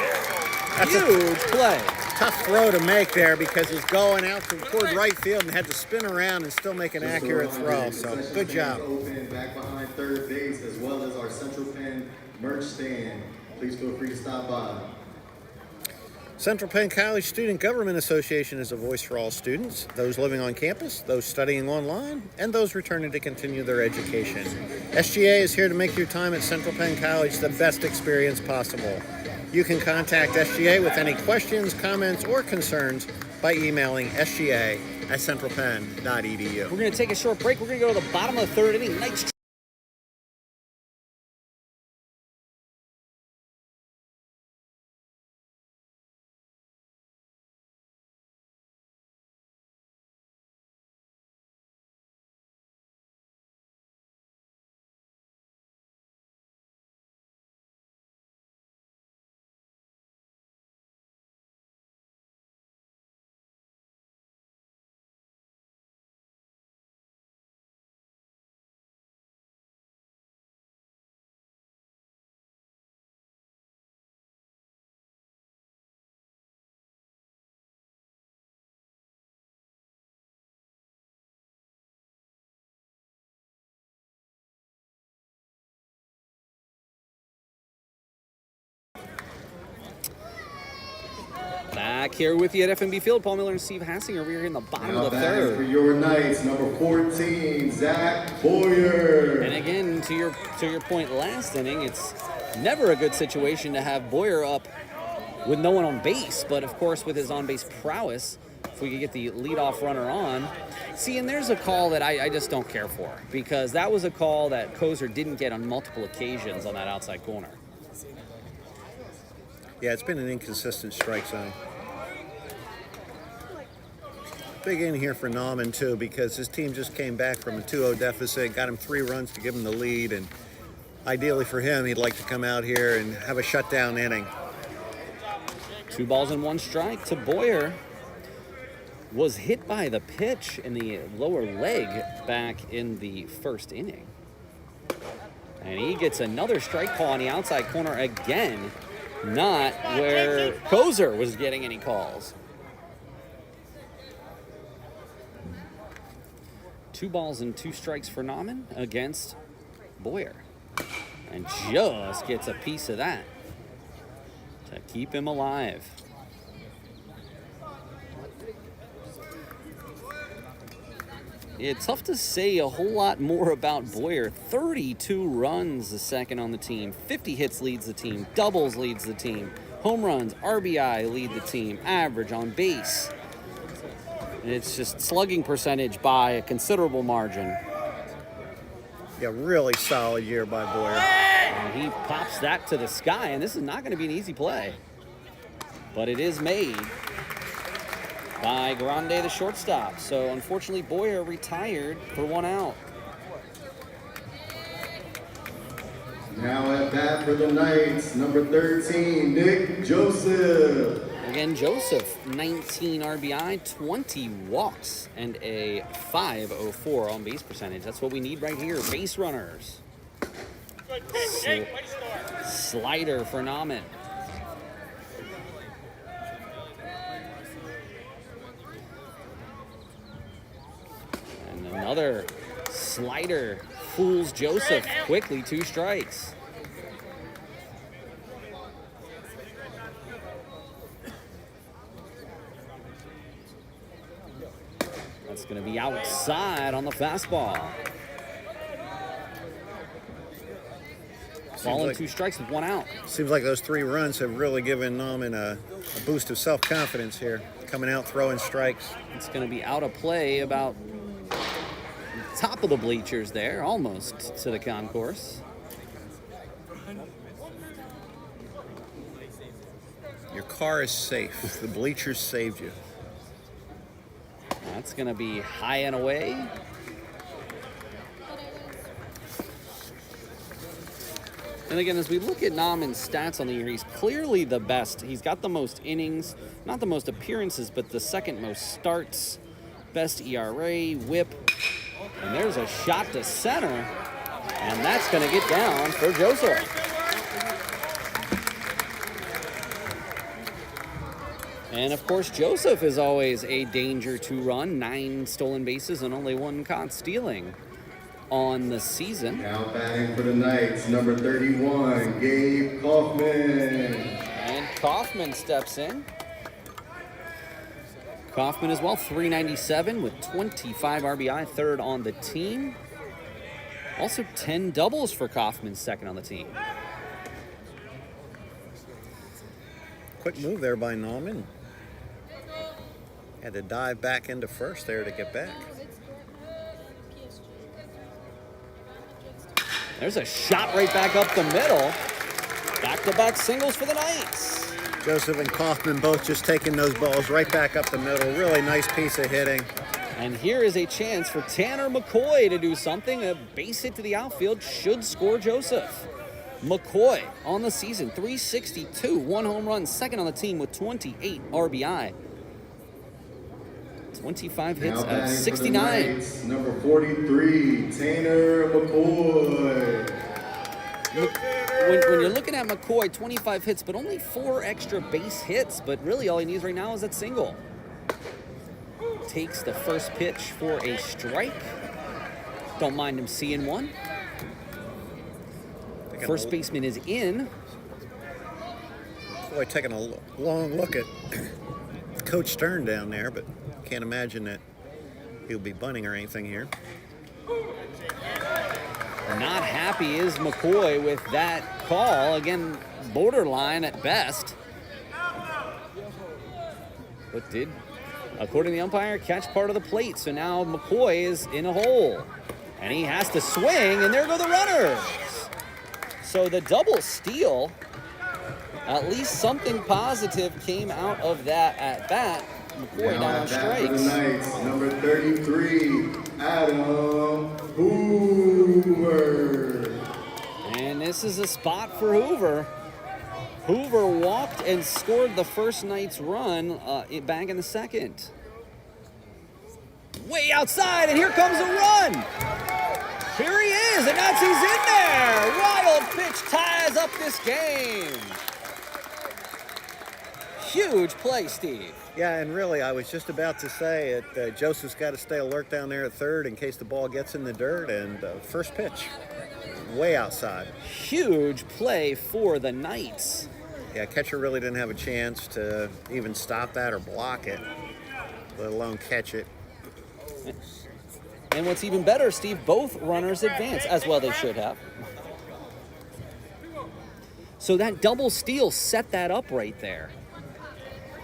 That's a Huge play. tough throw to make there because he's going out toward right field and had to spin around and still make an accurate throw. So good job. Open back behind third base, as well as our Central Penn merch stand. Please feel free to stop by. Central Penn College Student Government Association is a voice for all students, those living on campus, those studying online, and those returning to continue their education. SGA is here to make your time at Central Penn College the best experience possible. You can contact SGA with any questions, comments, or concerns by emailing sga@centralpenn.edu. We're going to take a short break. We're going to go to the bottom of the third inning. Knights back here with you at FNB Field. Paul Miller and Steve Hassinger. We're in the bottom Now of the batting for third. your Knights, number 14, Zach Boyer. And again, to your point last inning, it's never a good situation to have Boyer up with no one on base. But of course, with his on-base prowess, if we could get the leadoff runner on. See, and there's a call that I just don't care for, because that was a call that Kozer didn't get on multiple occasions on that outside corner. Yeah, it's been an inconsistent strike zone. Big in here for Nauman, too, because his team just came back from a 2-0 deficit, got him 3 runs to give him the lead, and ideally for him, he'd like to come out here and have a shutdown inning. 2 balls and 1 strike to Boyer. Was hit by the pitch in the lower leg back in the first inning. And he gets another strike call on the outside corner again, not where Kozer was getting any calls. 2 balls and 2 strikes for Nauman against Boyer. And just gets a piece of that to keep him alive. It's tough to say a whole lot more about Boyer. 32 runs the second on the team. 50 hits leads the team. Doubles leads the team. Home runs, RBI lead the team. Average on base. It's just slugging percentage by a considerable margin. Yeah, really solid year by Boyer. And he pops that to the sky, and this is not going to be an easy play. But it is made by Grande, the shortstop. So unfortunately, Boyer retired for 1 out. Now at bat for the Knights, number 13, Nick Joseph. Again, Joseph, 19 RBI, 20 walks, and a .504 on base percentage. That's what we need right here. Base runners. Slider for Nauman. And another slider fools Joseph quickly. 2 strikes. That's going to be outside on the fastball. Ball and 2 strikes with 1 out. Seems like those 3 runs have really given Nauman a boost of self-confidence here. Coming out, throwing strikes. It's going to be out of play about top of the bleachers there, almost to the concourse. Your car is safe. The bleachers saved you. That's going to be high and away. And again, as we look at Nauman's stats on the year, he's clearly the best. He's got the most innings, not the most appearances, but the second most starts, best ERA, whip. And there's a shot to center, and that's going to get down for Joseph. And of course, Joseph is always a danger to run. 9 stolen bases and only 1 caught stealing on the season. Now batting for the Knights, number 31, Gabe Kaufman. And Kaufman steps in. Kaufman as well, 397 with 25 RBI, 3rd on the team. Also 10 doubles for Kaufman, 2nd on the team. Quick move there by Nauman. Had to dive back into first there to get back. There's a shot right back up the middle. Back-to-back singles for the Knights. Joseph and Kaufman both just taking those balls right back up the middle. Really nice piece of hitting. And here is a chance for Tanner McCoy to do something. A base hit to the outfield should score Joseph. McCoy on the season, 362, 1 home run, 2nd on the team with 28 RBI. 25 hits at 69. Knights, number 43, Tanner McCoy. When you're looking at McCoy, 25 hits, but only 4 extra base hits. But really all he needs right now is that single. Takes the first pitch for a strike. Don't mind him seeing one. First baseman is in. Boy, taking a long look at Coach Stern down there, but can't imagine that he'll be bunting or anything here. Not happy is McCoy with that call. Again, borderline at best. But did, according to the umpire, catch part of the plate. So now McCoy is in a hole. And he has to swing, and there go the runners. So the double steal, at least something positive came out of that at bat. McCoy down on strikes. Knights, number 33, Adam Hoover. And this is a spot for Hoover. Hoover walked and scored the first Knights run back in the second. Way outside, and here comes a run. Here he is, and that's he's in there. Wild pitch ties up this game. Huge play, Steve. Yeah, and really, I was just about to say it. Joseph's got to stay alert down there at third in case the ball gets in the dirt. And first pitch, way outside. Huge play for the Knights. Yeah, catcher really didn't have a chance to even stop that or block it, let alone catch it. And what's even better, Steve, both runners advance, as well they should have. So that double steal set that up right there.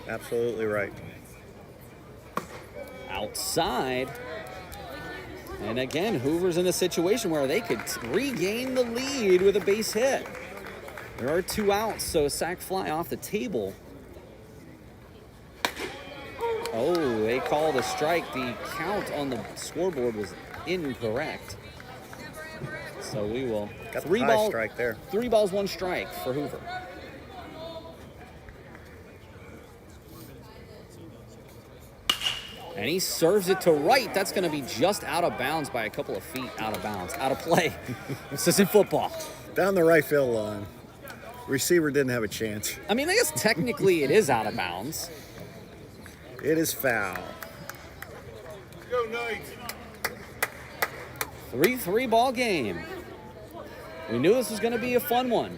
Absolutely right. Outside. And again, Hoover's in a situation where they could regain the lead with a base hit. There are 2 outs, so a sac fly off the table. Oh, they called a strike. The count on the scoreboard was incorrect. So we will. Got the high strike there. 3 balls, 1 strike for Hoover. And he serves it to right. That's going to be just out of bounds by a couple of feet out of bounds. Out of play. This isn't football. Down the right field line. Receiver didn't have a chance. I mean, I guess technically it is out of bounds. It is foul. Go Knights. 3-3 ball game. We knew this was going to be a fun one.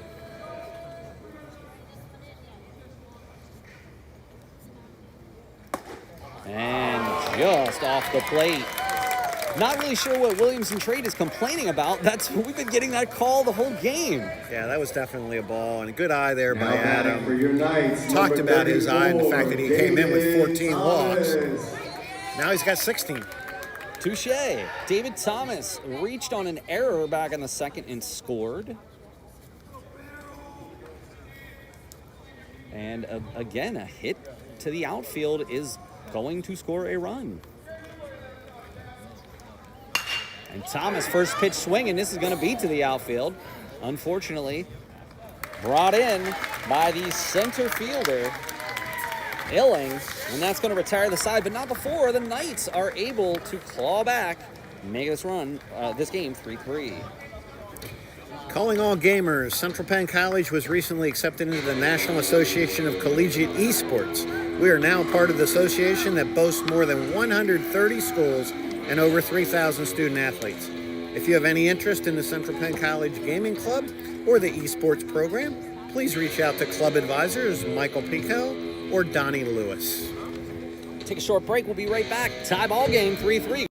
And just off the plate. Not really sure what Williamson Trade is complaining about. We've been getting that call the whole game. Yeah, that was definitely a ball, and a good eye there by Now batting Adam. for your Knights, Talked number about his eye and the fact that he came in with 14 David walks. Thomas. Now he's got 16. Touche. David Thomas reached on an error back in the second and scored. And again, a hit to the outfield is going to score a run. And Thomas, first pitch swing, and this is going to be to the outfield. Unfortunately, brought in by the center fielder, Illing, and that's going to retire the side, but not before the Knights are able to claw back and make this run, this game 3-3. Calling all gamers, Central Penn College was recently accepted into the National Association of Collegiate Esports. We are now part of the association that boasts more than 130 schools and over 3,000 student athletes. If you have any interest in the Central Penn College Gaming Club or the esports program, please reach out to club advisors Michael Pico or Donnie Lewis. Take a short break. We'll be right back. Tie ball game 3-3.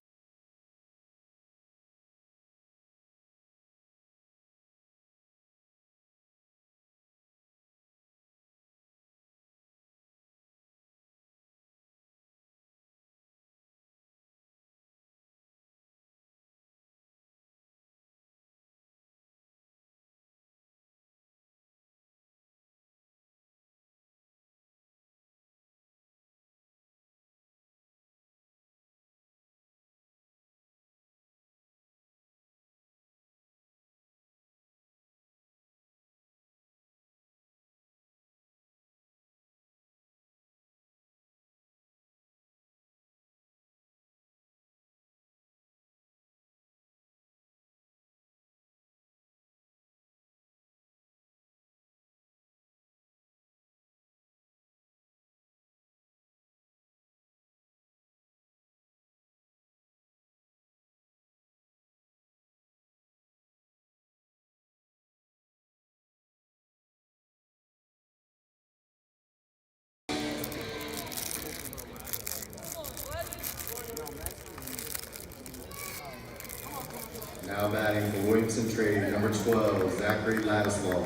Now batting for Williamson Trade, number 12, Zachary Ladislaw.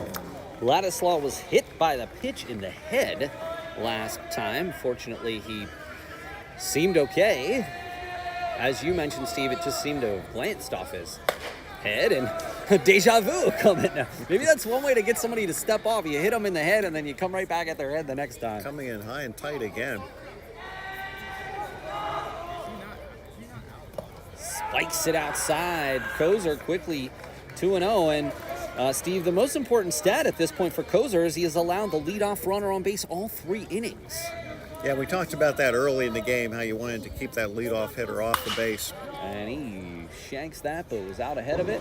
Ladislaw was hit by the pitch in the head last time. Fortunately, he seemed okay. As you mentioned, Steve, it just seemed to have glanced off his head, and deja vu coming now. Maybe that's one way to get somebody to step off. You hit them in the head, and then you come right back at their head the next time. Coming in high and tight again. Spikes it outside. Kozer quickly 2-0, and Steve, the most important stat at this point for Kozer is he has allowed the leadoff runner on base all 3 innings. Yeah, we talked about that early in the game, how you wanted to keep that leadoff hitter off the base. And he shanks that, but was out ahead of it.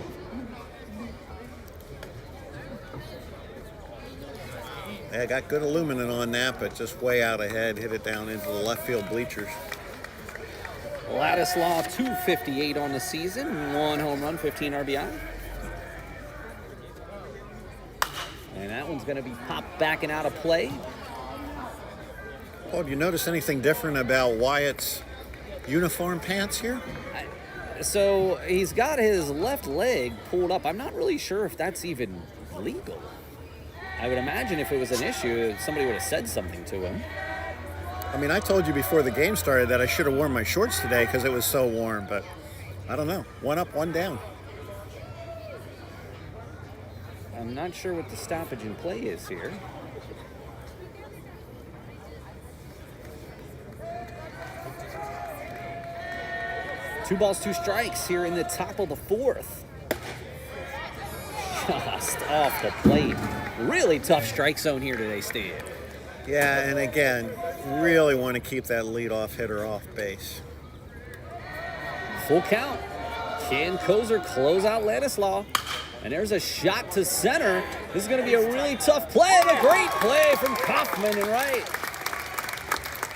Yeah, got good aluminum on that, but just way out ahead, hit it down into the left field bleachers. Ladislaw, 258 on the season, 1 home run, 15 RBI. And that one's going to be popped back and out of play. Oh, do you notice anything different about Wyatt's uniform pants here? So he's got his left leg pulled up. I'm not really sure if that's even legal. I would imagine if it was an issue, somebody would have said something to him. I mean, I told you before the game started that I should have worn my shorts today because it was so warm, but I don't know. 1 up, 1 down. I'm not sure what the stoppage in play is here. Two balls, 2 strikes here in the top of the 4th. Just off the plate. Really tough strike zone here today, Steve. Yeah, and again, really want to keep that leadoff hitter off base. Full count. Can Kozer close out Ladislaw? And there's a shot to center. This is going to be a really tough play. And a great play from Kaufman and right.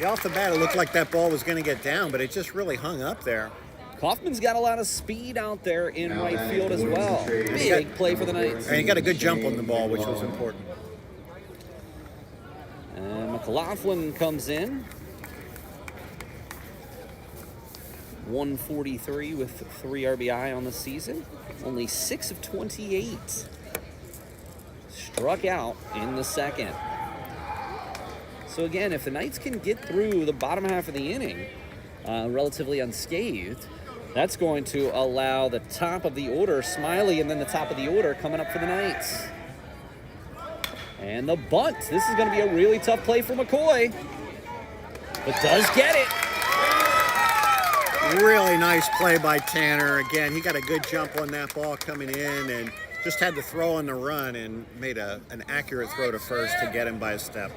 Yeah, off the bat, it looked like that ball was going to get down, but it just really hung up there. Kaufman's got a lot of speed out there in right field as well. Big play for the Knights. And he got a good jump on the ball, which was important. And McLaughlin comes in. 143 with 3 RBI on the season. Only 6 of 28. Struck out in the 2nd. So again, if the Knights can get through the bottom half of the inning relatively unscathed, that's going to allow the top of the order, Smiley, and then the top of the order coming up for the Knights. And the bunt. This is going to be a really tough play for McCoy. But does get it. Really nice play by Tanner. Again, he got a good jump on that ball coming in and just had to throw on the run and made an accurate throw to first to get him by a step.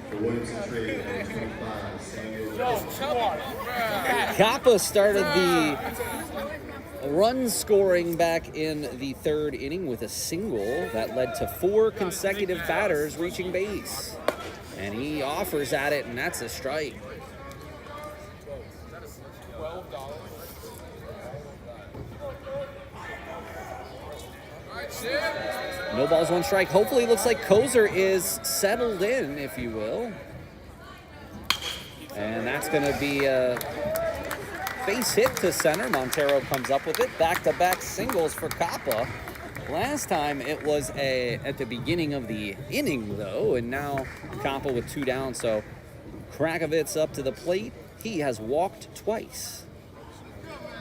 The Williamson Trade, 25, Samuel. Kappa started the run scoring back in the 3rd inning with a single that led to 4 consecutive batters reaching base. And he offers at it, and that's a strike. No balls, 1 strike. Hopefully it looks like Kozer is settled in, if you will. And that's going to be a base hit to center. Montero comes up with it. Back-to-back singles for Kappa. Last time it was at the beginning of the inning, though, and now Kappa with 2 down. So Krakovitz up to the plate. He has walked twice.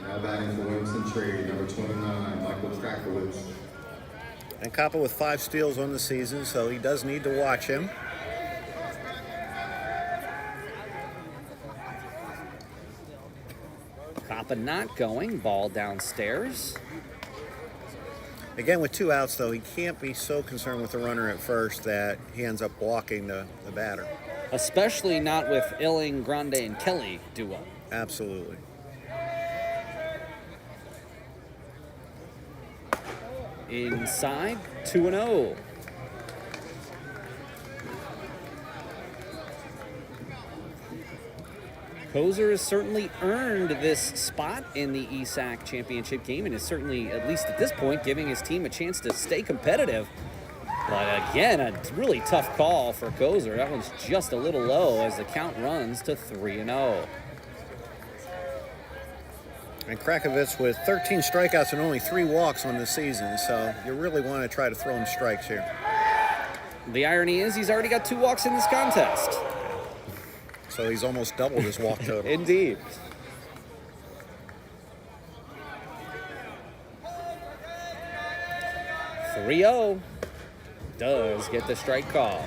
Now batting for Williamson Trade, number 29, Michael Krakovitz. And Kappa with 5 steals on the season, so he does need to watch him. Kappa not going. Ball downstairs. Again, with 2 outs, though, he can't be so concerned with the runner at first that he ends up walking the batter. Especially not with Illing, Grande, and Kelly duo. Absolutely. Inside, 2-0. Kozer has certainly earned this spot in the ESAC Championship game and is certainly, at least at this point, giving his team a chance to stay competitive. But again, a really tough call for Kozer. That one's just a little low as the count runs to 3-0. And Krakovitz with 13 strikeouts and only 3 walks on the season, so you really want to try to throw him strikes here. The irony is he's already got 2 walks in this contest. So he's almost doubled his walk total. Indeed. (3-0) does get the strike call.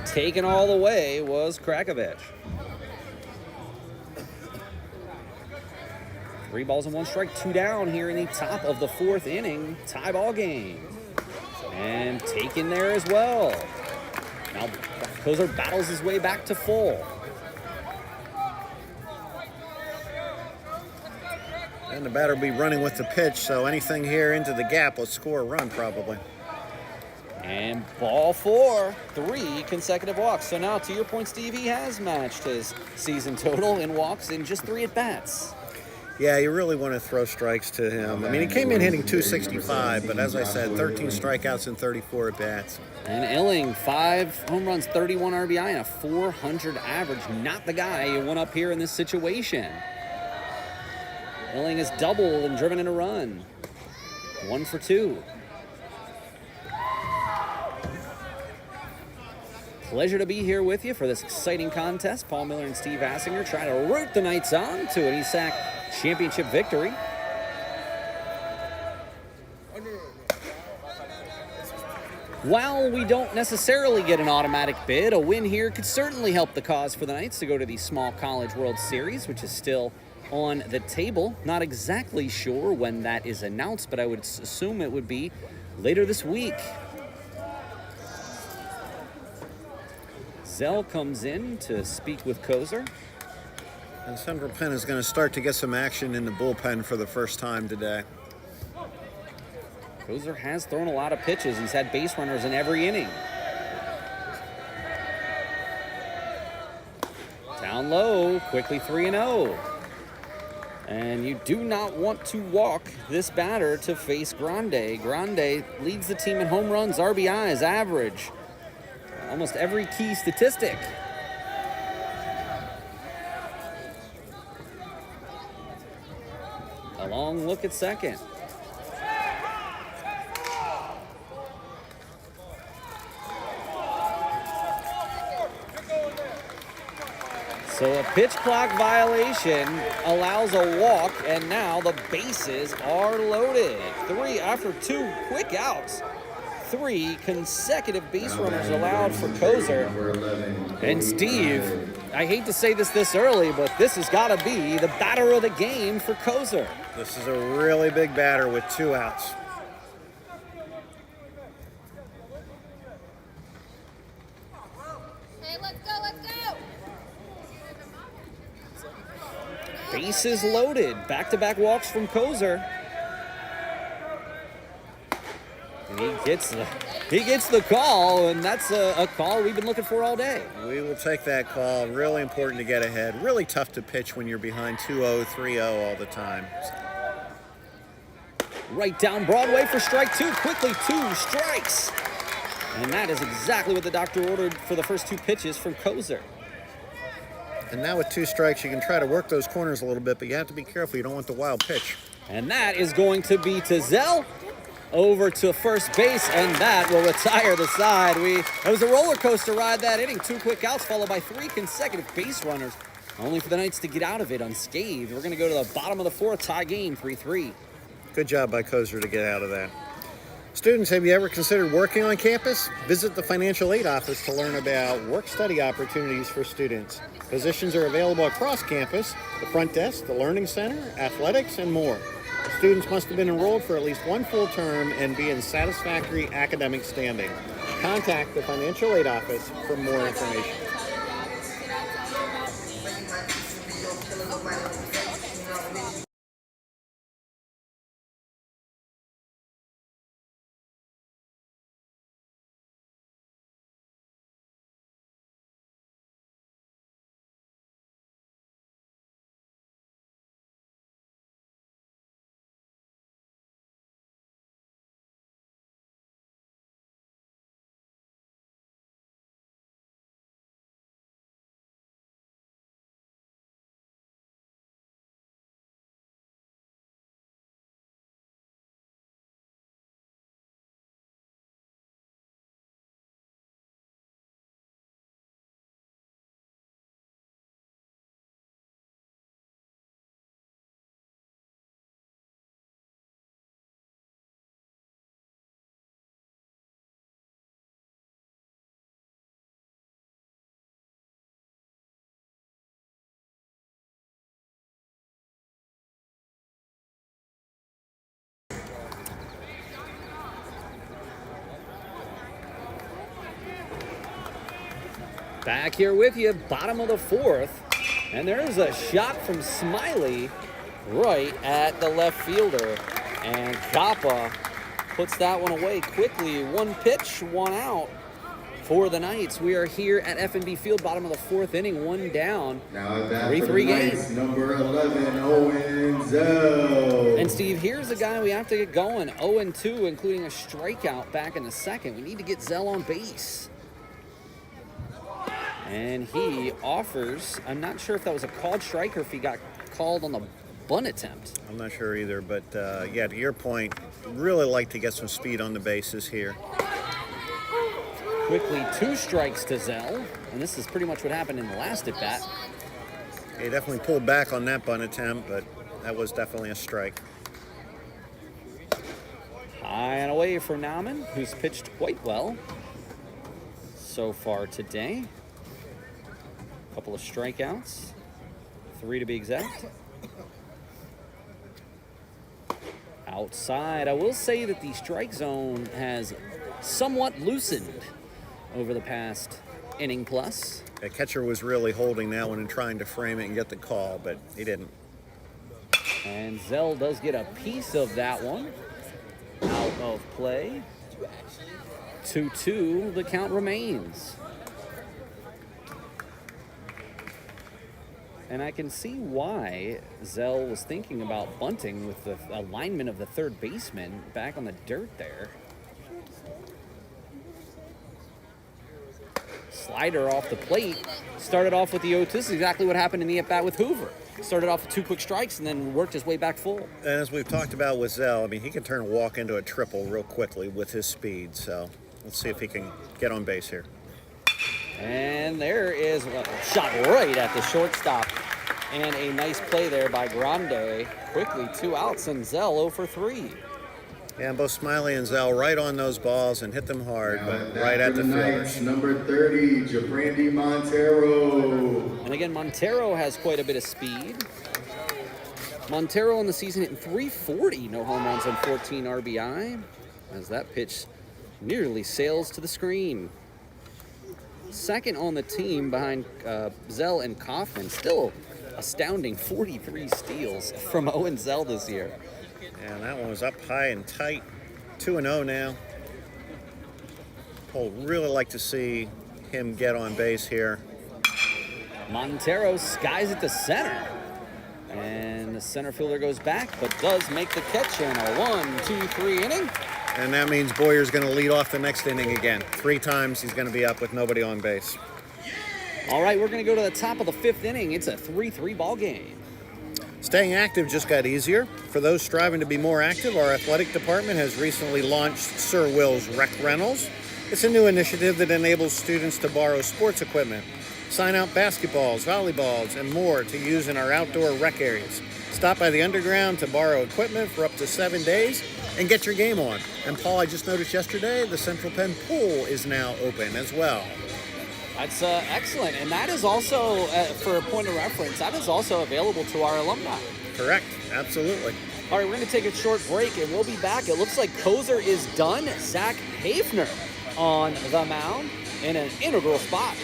Taken all the way was Krakovitz. 3 balls and 1 strike, 2 down here in the top of the 4th inning. Tie ball game. And taken there as well. Now Kozer battles his way back to full. And the batter will be running with the pitch, so anything here into the gap will score a run probably. And ball 4, 3 consecutive walks. So now, to your point, Steve, he has matched his season total in walks in just 3 at-bats. Yeah, you really want to throw strikes to him. I mean, he came in hitting .265, but as I said, 13 strikeouts and 34 at-bats. And Illing, 5 home runs, 31 RBI, and a .400 average. Not the guy you want up here in this situation. Illing has doubled and driven in a run. 1 for 2. Pleasure to be here with you for this exciting contest. Paul Miller and Steve Hassinger trying to root the Knights on to an ESAC Championship victory. While we don't necessarily get an automatic bid, a win here could certainly help the cause for the Knights to go to the Small College World Series, which is still on the table. Not exactly sure when that is announced, but I would assume it would be later this week. Zell comes in to speak with Kozer. And Central Penn is going to start to get some action in the bullpen for the first time today. Kozer has thrown a lot of pitches. He's had base runners in every inning. Down low, quickly 3-0. And you do not want to walk this batter to face Grande. Grande leads the team in home runs, RBIs, average. Almost every key statistic. A long look at second. So a pitch clock violation allows a walk, and now the bases are loaded. 3 after 2 quick outs. 3 consecutive base runners allowed for Kozer. And Steve, I hate to say this early, but this has got to be the batter of the game for Kozer. This is a really big batter with 2 outs. Hey, let's go, let's go! Bases loaded. Back-to-back walks from Kozer. And he gets the call, and that's a call we've been looking for all day. We will take that call. Really important to get ahead. Really tough to pitch when you're behind 2-0, 3-0 all the time. Right down Broadway for strike 2. Quickly 2 strikes. And that is exactly what the doctor ordered for the first 2 pitches from Kozer. And now with 2 strikes, you can try to work those corners a little bit, but you have to be careful. You don't want the wild pitch. And that is going to be to Zell. Over to first base, and that will retire the side. It was a roller coaster ride that inning. 2 quick outs followed by 3 consecutive base runners, only for the Knights to get out of it unscathed. We're going to go to the bottom of the 4th, tie game 3-3. Good job by Kozer to get out of that. Students, have you ever considered working on campus? Visit the financial aid office to learn about work-study opportunities for students. Positions are available across campus, the front desk, the learning center, athletics, and more. Students must have been enrolled for at least 1 full term and be in satisfactory academic standing. Contact the financial aid office for more information. Back here with you, bottom of the fourth. And there's a shot from Smiley right at the left fielder. And Kappa puts that one away quickly. One pitch, one out for the Knights. We are here at FNB Field, bottom of the fourth inning, one down. Now at that 3-3 for the game. Knights, number 11, Owen Zell. And Steve, here's the guy we have to get going. 0-2, including a strikeout back in the second. We need to get Zell on base. And he offers, I'm not sure if that was a called strike or if he got called on the bunt attempt. I'm not sure either, but yeah, to your point, really like to get some speed on the bases here. Quickly, 2 strikes to Zell, and this is pretty much what happened in the last at bat. He definitely pulled back on that bunt attempt, but that was definitely a strike. High and away for Nauman, who's pitched quite well so far today. Couple of strikeouts, 3 to be exact. Outside, I will say that the strike zone has somewhat loosened over the past inning plus. The catcher was really holding that one and trying to frame it and get the call, but he didn't. And Zell does get a piece of that one out of play. 2-2, the count remains. And I can see why Zell was thinking about bunting with the alignment of the third baseman back on the dirt there. Slider off the plate. Started off with the 0-2. This is exactly what happened in the at-bat with Hoover. Started off with 2 quick strikes and then worked his way back full. And as we've talked about with Zell, I mean, he can turn a walk into a triple real quickly with his speed. So let's see if he can get on base here. And there is a shot right at the shortstop. And a nice play there by Grande. Quickly 2 outs and Zell 0 for 3. Yeah, and both Smiley and Zell right on those balls and hit them hard, Now but that right at for the Knights, fielders. number 30, Jabrandy Montero. And again, Montero has quite a bit of speed. Montero in the season hitting .340, no home runs and 14 RBI, as that pitch nearly sails to the screen. Second on the team behind Zell and Kaufman. Still astounding 43 steals from Owen Zell this year. And that one was up high and tight. 2-0 now. I'll really like to see him get on base here. Montero skies it to center. And the center fielder goes back, but does make the catch in a 1-2-3 inning. And that means Boyer's going to lead off the next inning again. 3 times he's going to be up with nobody on base. All right, we're going to go to the top of the 5th inning. It's a 3-3 ball game. Staying active just got easier. For those striving to be more active, our athletic department has recently launched Sir Will's Rec Rentals. It's a new initiative that enables students to borrow sports equipment, sign out basketballs, volleyballs, and more to use in our outdoor rec areas. Stop by the underground to borrow equipment for up to 7 days and get your game on. And Paul, I just noticed yesterday the Central Penn pool is now open as well. That's excellent. And that is also, for a point of reference, that is also available to our alumni. Correct, absolutely. All right, we're going to take a short break, and we'll be back. It looks like Kozer is done. Zach Hafner on the mound in an integral spot.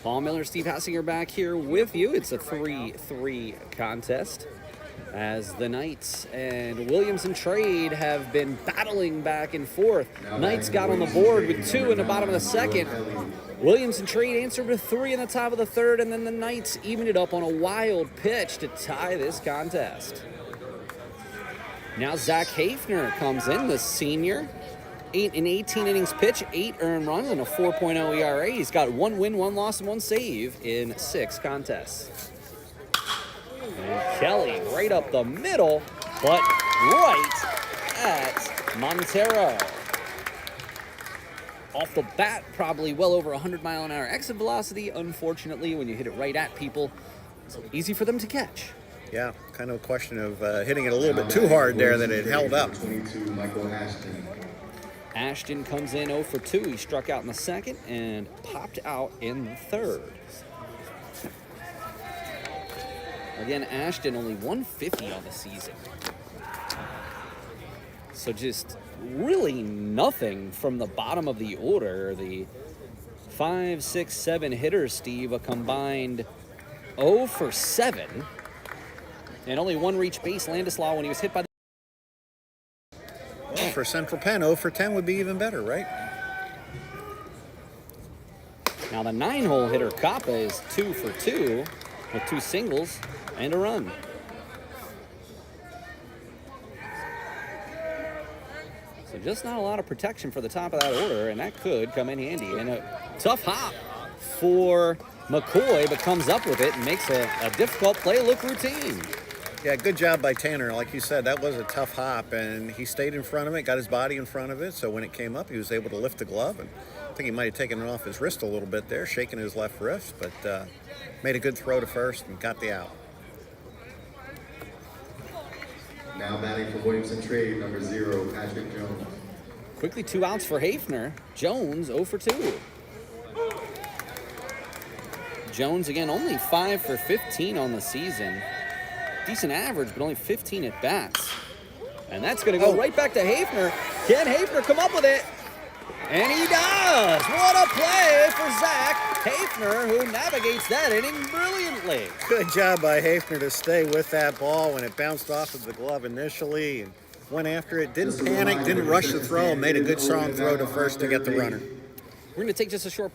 Paul Miller, Steve Hassinger back here with you. It's a 3-3 contest as the Knights and Williamson Trade have been battling back and forth. Knights got on the board with 2 in the bottom of the second. Williamson Trade answered with 3 in the top of the third, and then the Knights evened it up on a wild pitch to tie this contest. Now Zach Hafner comes in, the senior. 8 in 18 innings pitch, 8 earned runs, and a 4.0 ERA. He's got 1 win, 1 loss, and 1 save in 6 contests. And Kelly right up the middle, but right at Montero. Off the bat, probably well over 100-mile-an-hour exit velocity. Unfortunately, when you hit it right at people, it's easy for them to catch. Yeah, kind of a question of hitting it a little bit too hard there that it held up. 22, Michael Ashton. Ashton comes in 0 for 2. He struck out in the second and popped out in the third. Again, Ashton only 150 on the season. So just really nothing from the bottom of the order. The 5, 6, 7 hitters, Steve, a combined 0 for 7. And only 1 reached base, Landislaw, when he was hit by the... Well, for Central Penn, 0 for 10 would be even better, right? Now the 9-hole hitter, Kappa, is 2 for 2 with 2 singles and a run. So just not a lot of protection for the top of that order, and that could come in handy. And a tough hop for McCoy, but comes up with it and makes a difficult play look routine. Yeah, good job by Tanner. Like you said, that was a tough hop, and he stayed in front of it, got his body in front of it, so when it came up, he was able to lift the glove, and I think he might have taken it off his wrist a little bit there, shaking his left wrist, but made a good throw to first and got the out. Now batting for Williamson Trade, number 0, Patrick Jones. Quickly 2 outs for Hafner. Jones 0 for 2. Jones, again, only 5 for 15 on the season. Decent average, but only 15 at bats. And that's going to go right back to Hafner. Can Hafner come up with it? And he does! What a play for Zach Hafner, who navigates that inning brilliantly. Good job by Hafner to stay with that ball when it bounced off of the glove initially and went after it. Didn't panic, didn't rush the throw, and made a good strong throw to first to get the runner. We're going to take just a short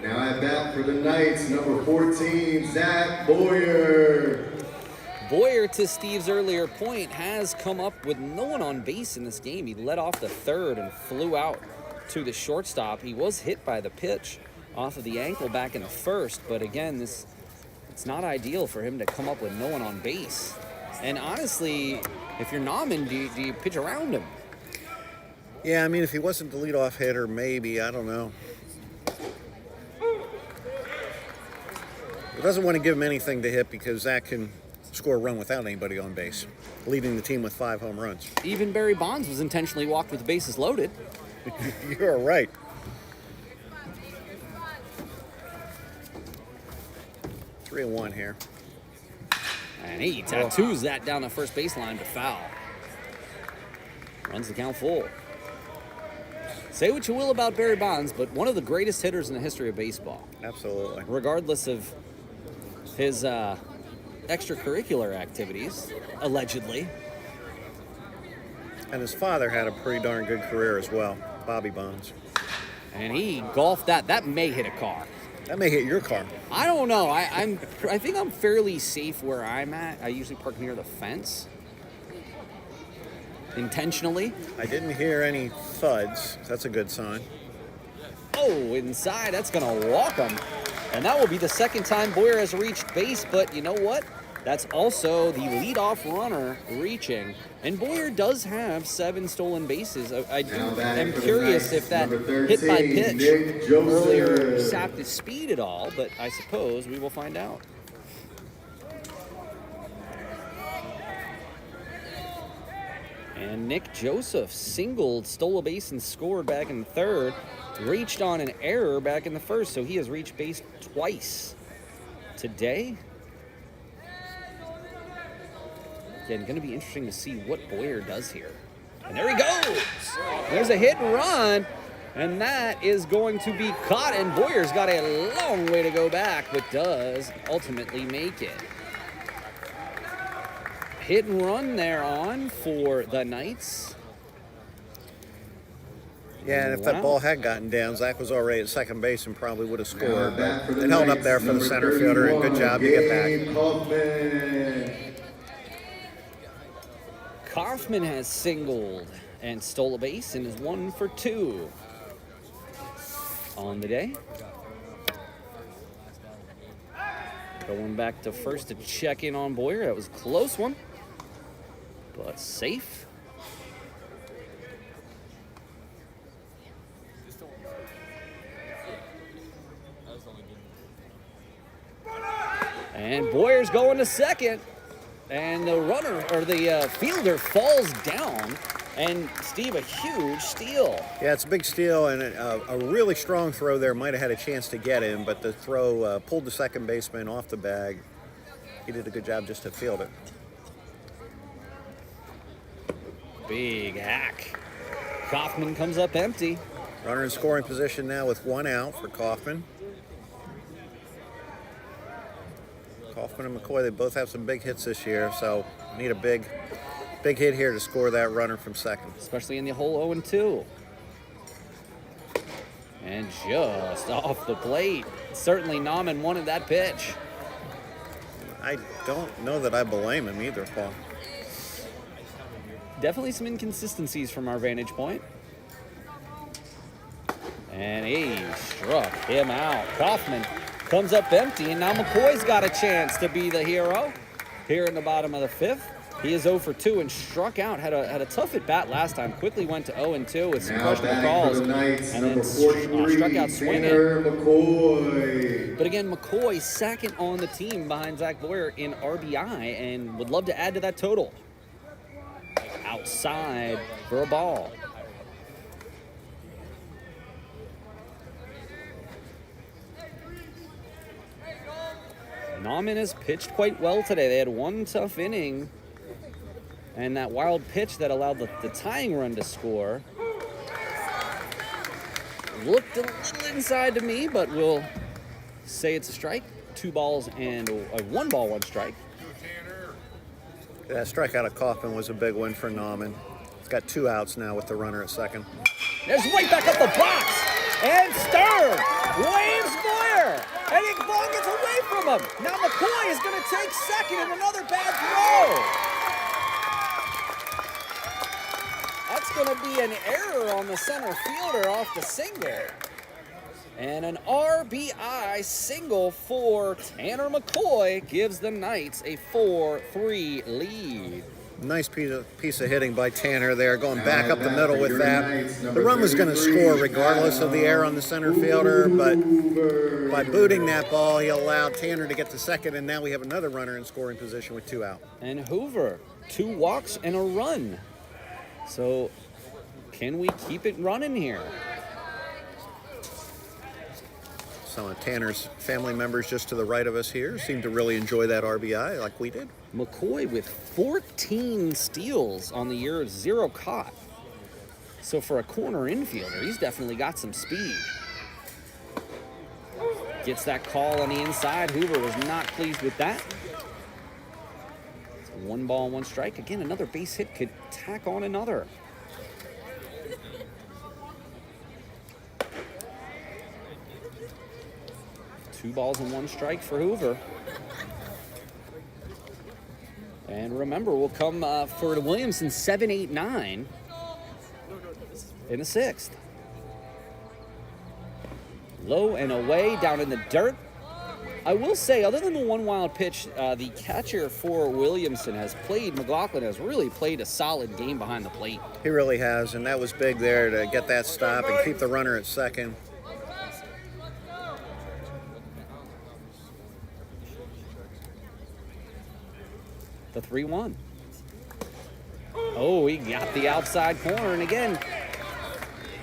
Now at bat for the Knights, number 14, Zach Boyer. Boyer, to Steve's earlier point, has come up with no one on base in this game. He led off the third and flew out to the shortstop. He was hit by the pitch off of the ankle back in the first, but again, it's not ideal for him to come up with no one on base. And honestly, if you're Nauman, do you pitch around him? Yeah, I mean, if he wasn't the leadoff hitter, maybe, I don't know. He doesn't want to give him anything to hit because Zach can score a run without anybody on base, leading the team with 5 home runs. Even Barry Bonds was intentionally walked with the bases loaded. You're right. Three and 1 here. And he tattoos that down the first baseline to foul. Runs the count full. Say what you will about Barry Bonds, but one of the greatest hitters in the history of baseball. Absolutely. Regardless of his extracurricular activities, allegedly. And his father had a pretty darn good career as well, Bobby Bonds. And he golfed that. That may hit a car. That may hit your car. I don't know. I think I'm fairly safe where I'm at. I usually park near the fence. Intentionally. I didn't hear any thuds. That's a good sign. Oh, inside. That's going to walk him. And that will be the second time Boyer has reached base. But you know what? That's also the leadoff runner reaching. And Boyer does have 7 stolen bases. I am curious if that hit by pitch earlier sapped his speed at all, but I suppose we will find out. And Nick Joseph singled, stole a base, and scored back in the third. Reached on an error back in the first, so he has reached base twice today. Again, going to be interesting to see what Boyer does here. And there he goes! There's a hit and run, and that is going to be caught, and Boyer's got a long way to go back, but does ultimately make it. Hit and run there on for the Knights. Yeah, and if that ball had gotten down, Zach was already at second base and probably would have scored. But it held up there for the center fielder, and good job to get back. Kaufman has singled and stole a base and is 1 for 2 on the day. Going back to first to check in on Boyer. That was a close one, but safe. And Boyer's going to second. And the runner, or the fielder, falls down. And, Steve, a huge steal. Yeah, it's a big steal, and a really strong throw there. Might have had a chance to get him, but the throw pulled the second baseman off the bag. He did a good job just to field it. Big hack. Kaufman comes up empty. Runner in scoring position now with 1 out for Kaufman. Kaufman and McCoy, they both have some big hits this year, so need a big hit here to score that runner from second. Especially in the hole 0-2. And just off the plate. Certainly Nauman wanted that pitch. I don't know that I blame him either, Paul. Definitely some inconsistencies from our vantage point. And he struck him out. Kaufman comes up empty, and now McCoy's got a chance to be the hero here in the bottom of the 5th. He is 0 for 2 and struck out. Had a tough at bat last time. Quickly went to 0-2 with some questionable calls, and then struck out swinging. McCoy. But again, McCoy second on the team behind Zach Boyer in RBI, and would love to add to that total. Outside for a ball. Nauman has pitched quite well today. They had one tough inning, and that wild pitch that allowed the tying run to score looked a little inside to me, but we'll say it's a strike. 2 balls and a 1 ball, 1 strike. That strikeout of Kaufman was a big win for Nauman. He's got 2 outs now with the runner at second. There's right back up the box, and Stern waves Boyer, and the ball gets away from him. Now McCoy is going to take second, and another bad throw. That's going to be an error on the center fielder off the single. And an RBI single for Tanner McCoy gives the Knights a 4-3 lead. Nice piece of hitting by Tanner there, going back up the middle with that. The run was going to score regardless of the error on the center fielder, but by booting that ball, he allowed Tanner to get to second, and now we have another runner in scoring position with 2 out. And Hoover, 2 walks and a run. So can we keep it running here? Some of Tanner's family members just to the right of us here seem to really enjoy that RBI like we did. McCoy with 14 steals on the year, 0 caught. So for a corner infielder, he's definitely got some speed. Gets that call on the inside. Hoover was not pleased with that. It's 1 ball, 1 strike. Again, another base hit could tack on another. Two balls and 1 strike for Hoover. And remember, we'll come for the Williamson 7, 8, 9 in the 6th. Low and away, down in the dirt. I will say, other than the 1 wild pitch, the catcher for Williamson McLaughlin has really played a solid game behind the plate. He really has, and that was big there to get that stop and keep the runner at second. The 3-1. Oh, he got the outside corner, and again,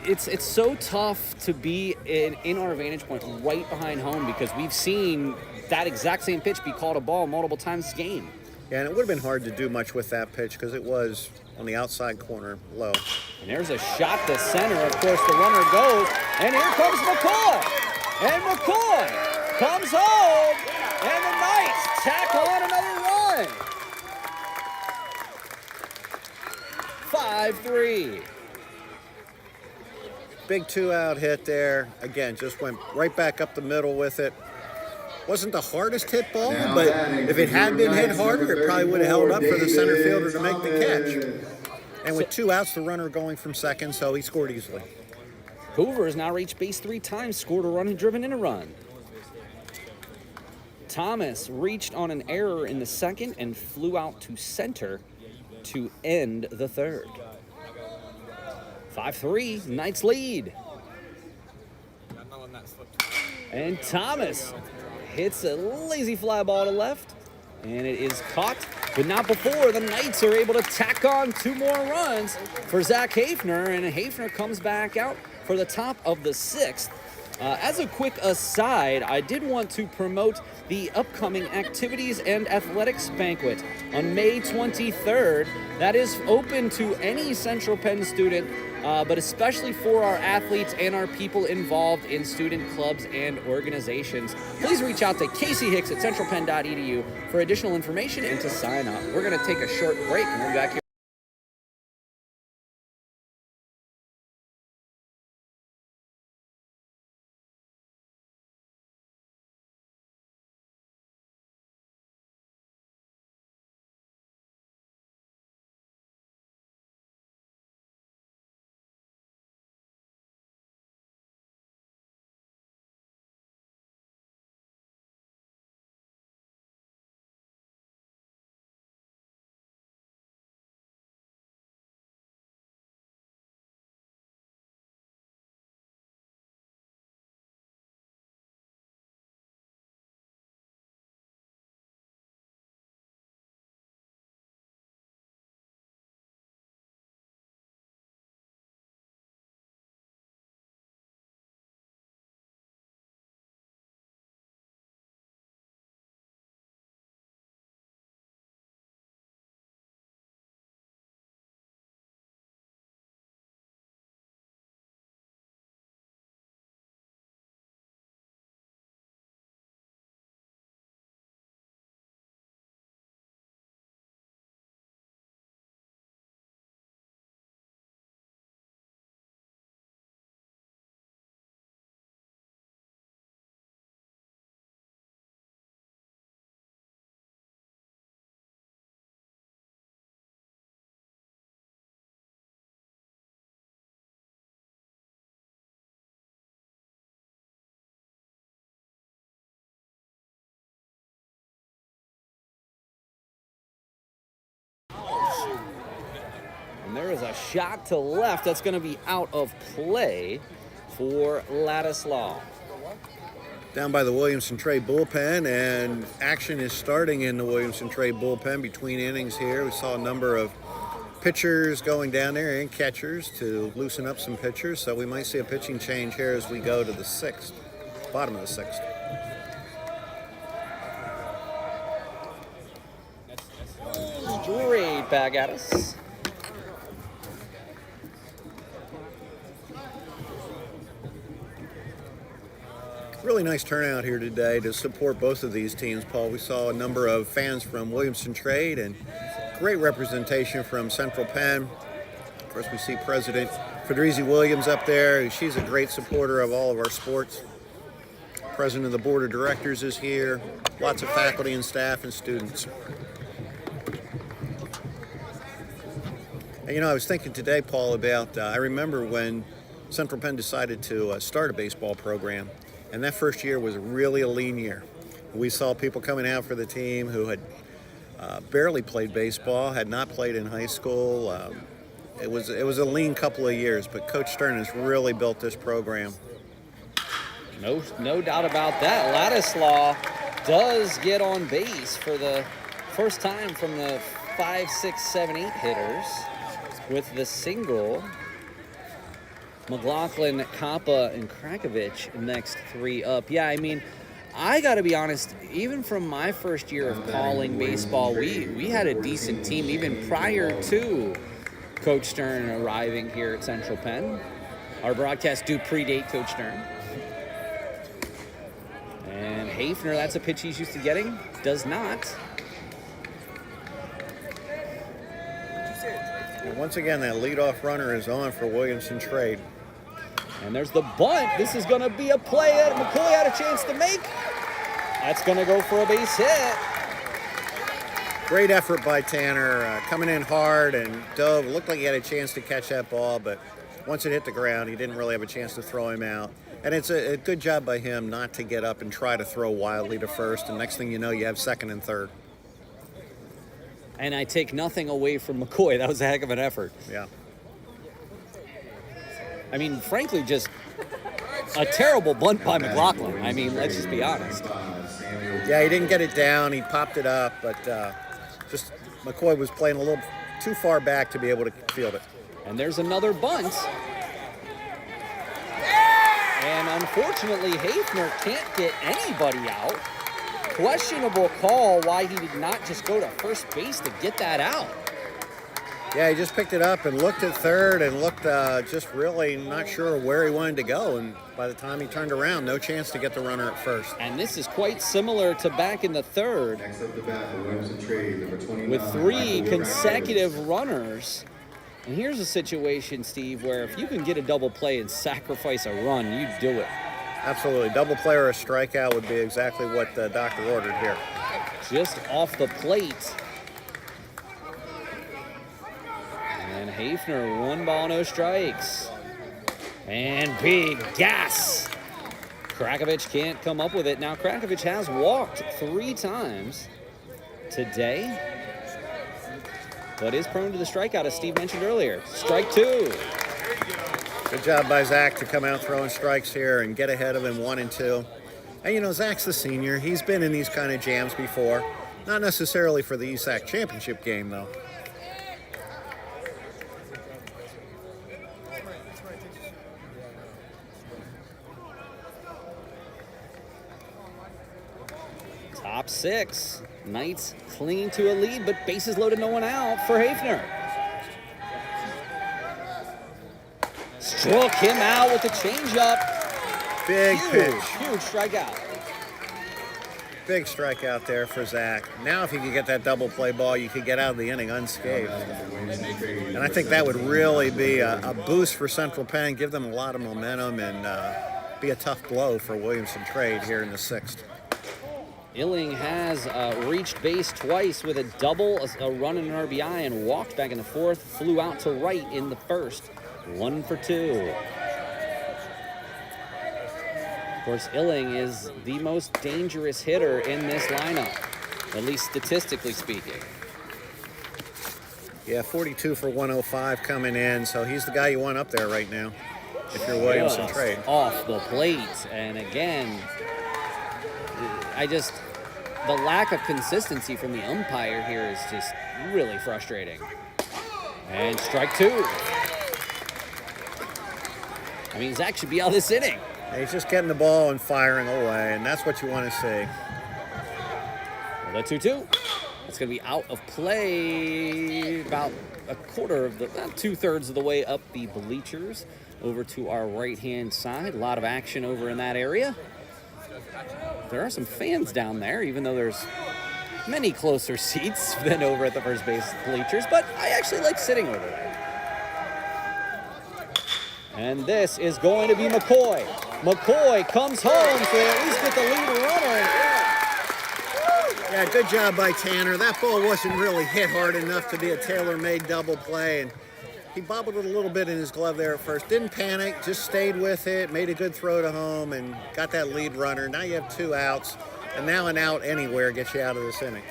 it's so tough to be in our vantage point right behind home because we've seen that exact same pitch be called a ball multiple times this game. Yeah, and it would have been hard to do much with that pitch because it was on the outside corner, low. And there's a shot to center. Of course, the runner goes, and here comes McCoy. And McCoy comes home, and the Knights tack on another run. 5-3. Big 2-out hit there. Again, just went right back up the middle with it. Wasn't the hardest hit ball, but if it had been hit harder, it probably would have held up for the center fielder to make the catch. And with 2 outs, the runner going from second, so he scored easily. Hoover has now reached base 3 times, scored a run and driven in a run. Thomas reached on an error in the 2nd and flew out to center to end the 3rd. 5-3, Knights lead. And Thomas hits a lazy fly ball to left, and it is caught, but not before the Knights are able to tack on 2 more runs for Zach Hafner, and Hafner comes back out for the top of the 6th. As a quick aside, I did want to promote the upcoming Activities and Athletics Banquet on May 23rd. That is open to any Central Penn student, but especially for our athletes and our people involved in student clubs and organizations. Please reach out to Casey Hicks at centralpenn.edu for additional information and to sign up. We're going to take a short break and we'll be back here. And there is a shot to left that's going to be out of play for Ladislaw. Down by the Williamson Trade bullpen, and action is starting in the Williamson Trade bullpen between innings here. We saw a number of pitchers going down there and catchers to loosen up some pitchers, so we might see a pitching change here as we go to the 6th, bottom of the 6th. Straight back at us. Really nice turnout here today to support both of these teams, Paul. We saw a number of fans from Williamson Trade and great representation from Central Penn. Of course, we see President Fedrizi Williams up there. She's a great supporter of all of our sports. President of the Board of Directors is here. Lots of faculty and staff and students. And, I was thinking today, Paul, about I remember when Central Penn decided to start a baseball program. And that first year was really a lean year. We saw people coming out for the team who had barely played baseball, had not played in high school. It was a lean couple of years, but Coach Stern has really built this program. No doubt about that. Ladislaw does get on base for the first time from the 5, 6, 7, 8 hitters with the single. McLaughlin, Kappa, and Krakovich next 3 up. Yeah, I mean, I got to be honest, even from my first year of calling baseball, we had a decent team even prior to Coach Stern arriving here at Central Penn. Our broadcasts do predate Coach Stern. And Hafner, that's a pitch he's used to getting, does not. And once again, that leadoff runner is on for Williamson Trade. And there's the bunt. This is going to be a play that McCoy had a chance to make. That's going to go for a base hit. Great effort by Tanner, coming in hard and dove. Looked like he had a chance to catch that ball, but once it hit the ground, he didn't really have a chance to throw him out. And it's a good job by him not to get up and try to throw wildly to first. And next thing you know, you have second and third. And I take nothing away from McCoy. That was a heck of an effort. Yeah. I mean, frankly, just a terrible bunt by McLaughlin. I mean, let's just be honest. Yeah, he didn't get it down. He popped it up, but just McCoy was playing a little too far back to be able to field it. And there's another bunt. And unfortunately, Hafner can't get anybody out. Questionable call why he did not just go to first base to get that out. Yeah, he just picked it up and looked at third and looked just really not sure where he wanted to go. And by the time he turned around, no chance to get the runner at first. And this is quite similar to back in the third. Next up the bat for Williamson Trade, number 29. With 3 consecutive runners. And here's a situation, Steve, where if you can get a double play and sacrifice a run, you do it. Absolutely. Double play or a strikeout would be exactly what the doctor ordered here. Just off the plate. And Hafner, 1 ball, no strikes. And big gas. Krakovich can't come up with it. Now, Krakovich has walked 3 times today, but is prone to the strikeout, as Steve mentioned earlier. Strike 2. Good job by Zach to come out throwing strikes here and get ahead of him 1 and 2. And, Zach's the senior. He's been in these kind of jams before. Not necessarily for the ESAC Championship game, though. Top 6. Knights clinging to a lead, but bases loaded, no one out for Hafner. Struck him out with a changeup. Big pitch. Huge strikeout. Big strikeout there for Zach. Now if he could get that double play ball, you could get out of the inning unscathed. And I think that would really be a boost for Central Penn, give them a lot of momentum, and be a tough blow for Williamson Trade here in the 6th. Illing has reached base twice with a double, a run and an RBI, and walked back in the 4th. Flew out to right in the 1st. 1 for 2. Of course, Illing is the most dangerous hitter in this lineup, at least statistically speaking. Yeah, 42 for 105 coming in, so he's the guy you want up there right now if you're Williamson Trade. Off the plate, and again, the lack of consistency from the umpire here is just really frustrating. And strike 2. I mean, Zach should be out this inning. He's just getting the ball and firing away, and that's what you want to see. Well, the 2-2. It's going to be out of play about a quarter of about 2/3 of the way up the bleachers over to our right-hand side. A lot of action over in that area. There are some fans down there, even though there's many closer seats than over at the first base bleachers, but I actually like sitting over there. And this is going to be McCoy. McCoy comes home, so they at least get the lead runner. Yeah, good job by Tanner. That ball wasn't really hit hard enough to be a tailor-made double play, and he bobbled it a little bit in his glove there at first. Didn't panic, just stayed with it, made a good throw to home, and got that lead runner. Now you have 2 outs, and now an out anywhere gets you out of this inning.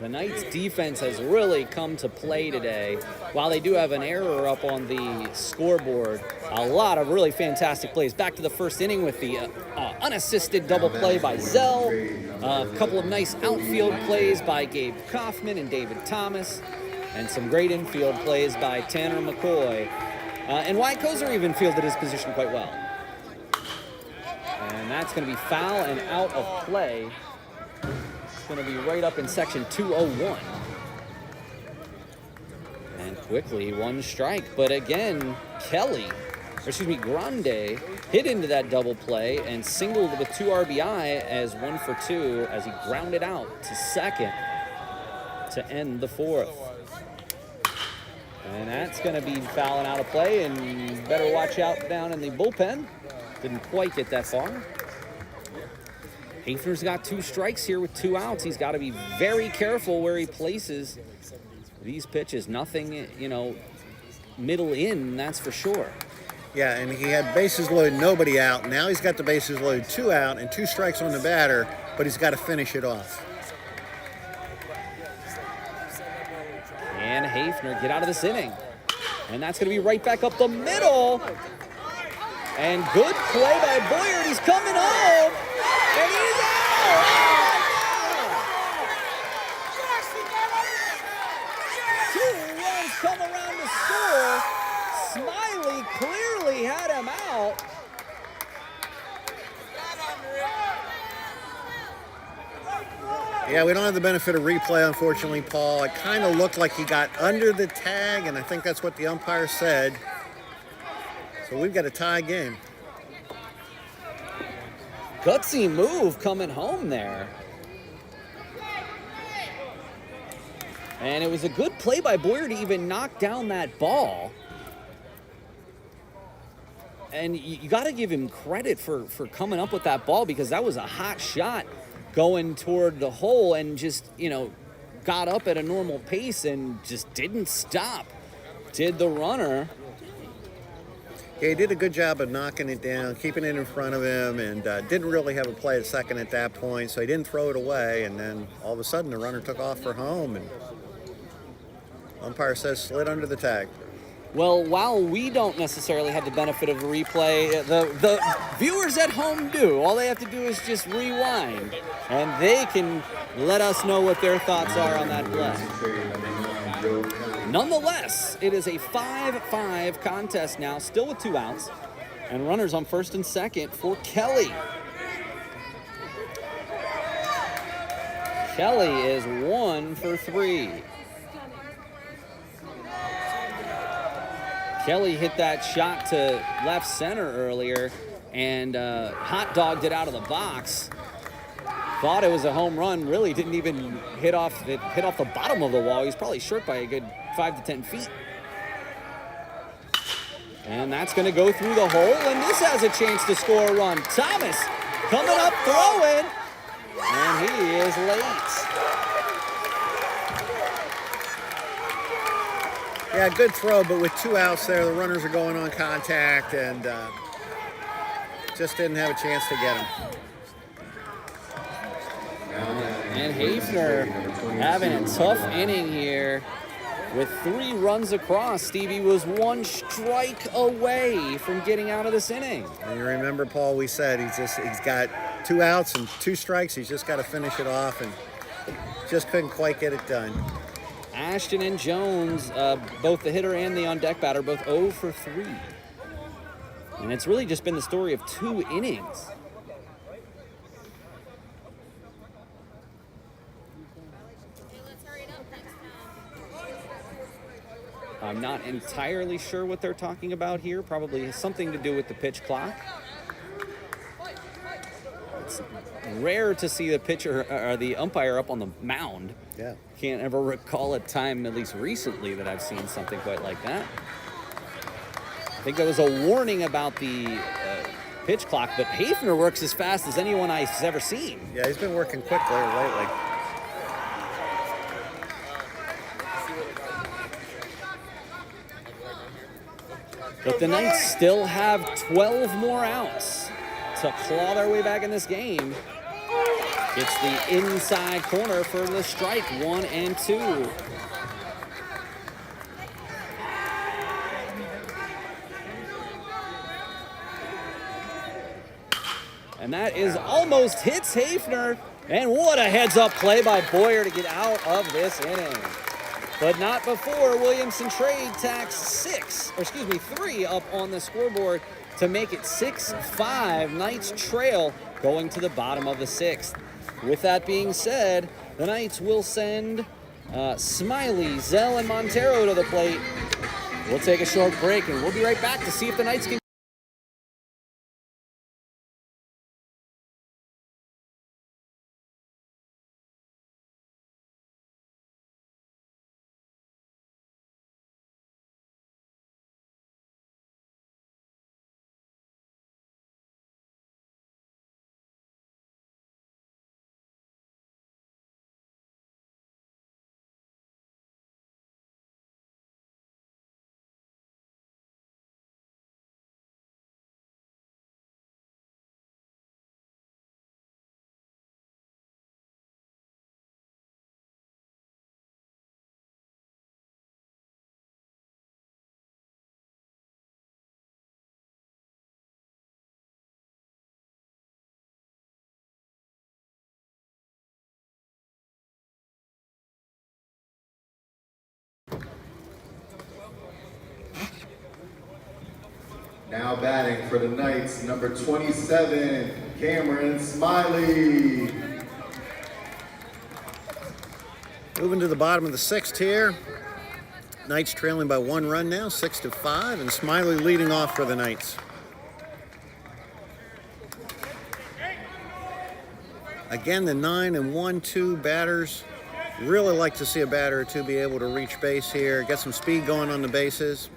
The Knights defense has really come to play today. While they do have an error up on the scoreboard, a lot of really fantastic plays. Back to the first inning with the unassisted double play by Zell. A couple of nice outfield plays by Gabe Kaufman and David Thomas. And some great infield plays by Tanner McCoy. And Wyatt Kozer even fielded his position quite well. And that's going to be foul and out of play. Going to be right up in section 201. And quickly, 1 strike. But again, Grande hit into that double play and singled with 2 RBI as 1 for 2 as he grounded out to second to end the 4th. And that's going to be fouling out of play, and better watch out down in the bullpen. Didn't quite get that far. Hafner's got 2 strikes here with 2 outs. He's got to be very careful where he places these pitches. Nothing, middle in, that's for sure. Yeah, and he had bases loaded, nobody out. Now he's got the bases loaded, 2 out and 2 strikes on the batter, but he's got to finish it off. And Hafner get out of this inning. And that's going to be right back up the middle. And good play by Boyer. He's coming home. And he's out! 2 runs come around to score. Smiley clearly had him out. Yeah, we don't have the benefit of replay, unfortunately, Paul. It kind of looked like he got under the tag, and I think that's what the umpire said. So we've got a tie game. Gutsy move coming home there. And it was a good play by Boyer to even knock down that ball. And you got to give him credit for coming up with that ball, because that was a hot shot going toward the hole, and just, got up at a normal pace and just didn't stop. Did the runner. Yeah, he did a good job of knocking it down, keeping it in front of him, and didn't really have a play at second at that point, so he didn't throw it away, and then all of a sudden the runner took off for home, and umpire says slid under the tag. Well, while we don't necessarily have the benefit of a replay, the viewers at home do. All they have to do is just rewind, and they can let us know what their thoughts are on that play. Nonetheless, it is a 5-5 contest now, still with 2 outs, and runners on first and second for Kelly. Kelly is 1 for 3. Kelly hit that shot to left center earlier and hot dogged it out of the box. Thought it was a home run. Really didn't even hit off the bottom of the wall. He was probably short by a good 5 to 10 feet. And that's going to go through the hole, and this has a chance to score a run. Thomas coming up throwing, and he is late. Yeah, good throw, but with 2 outs there, the runners are going on contact, and just didn't have a chance to get him. And Hafner having a tough inning here with 3 runs across. Stevie was 1 strike away from getting out of this inning. And you remember, Paul, we said he's got 2 outs and 2 strikes. He's just got to finish it off, and just couldn't quite get it done. Ashton and Jones, both the hitter and the on-deck batter, both 0 for 3. And it's really just been the story of 2 innings. I'm not entirely sure what they're talking about here. Probably something to do with the pitch clock. It's rare to see the pitcher or the umpire up on the mound. Yeah. Can't ever recall a time, at least recently, that I've seen something quite like that. I think there was a warning about the pitch clock, but Hafner works as fast as anyone I've ever seen. Yeah, he's been working quickly lately. But the Knights still have 12 more outs to claw their way back in this game. It's the inside corner for the strike, 1 and 2. And that is almost hits Hafner. And what a heads-up play by Boyer to get out of this inning. But not before Williamson Trade tacks 3 up on the scoreboard to make it 6-5. Knights trail going to the bottom of the 6th. With that being said, the Knights will send Smiley, Zell, and Montero to the plate. We'll take a short break, and we'll be right back to see if the Knights can. Now batting for the Knights, number 27, Cameron Smiley. Moving to the bottom of the 6th here. Knights trailing by 1 run now, 6-5, and Smiley leading off for the Knights. Again, the 9 and 1-2 batters. Really like to see a batter or two be able to reach base here, get some speed going on the bases.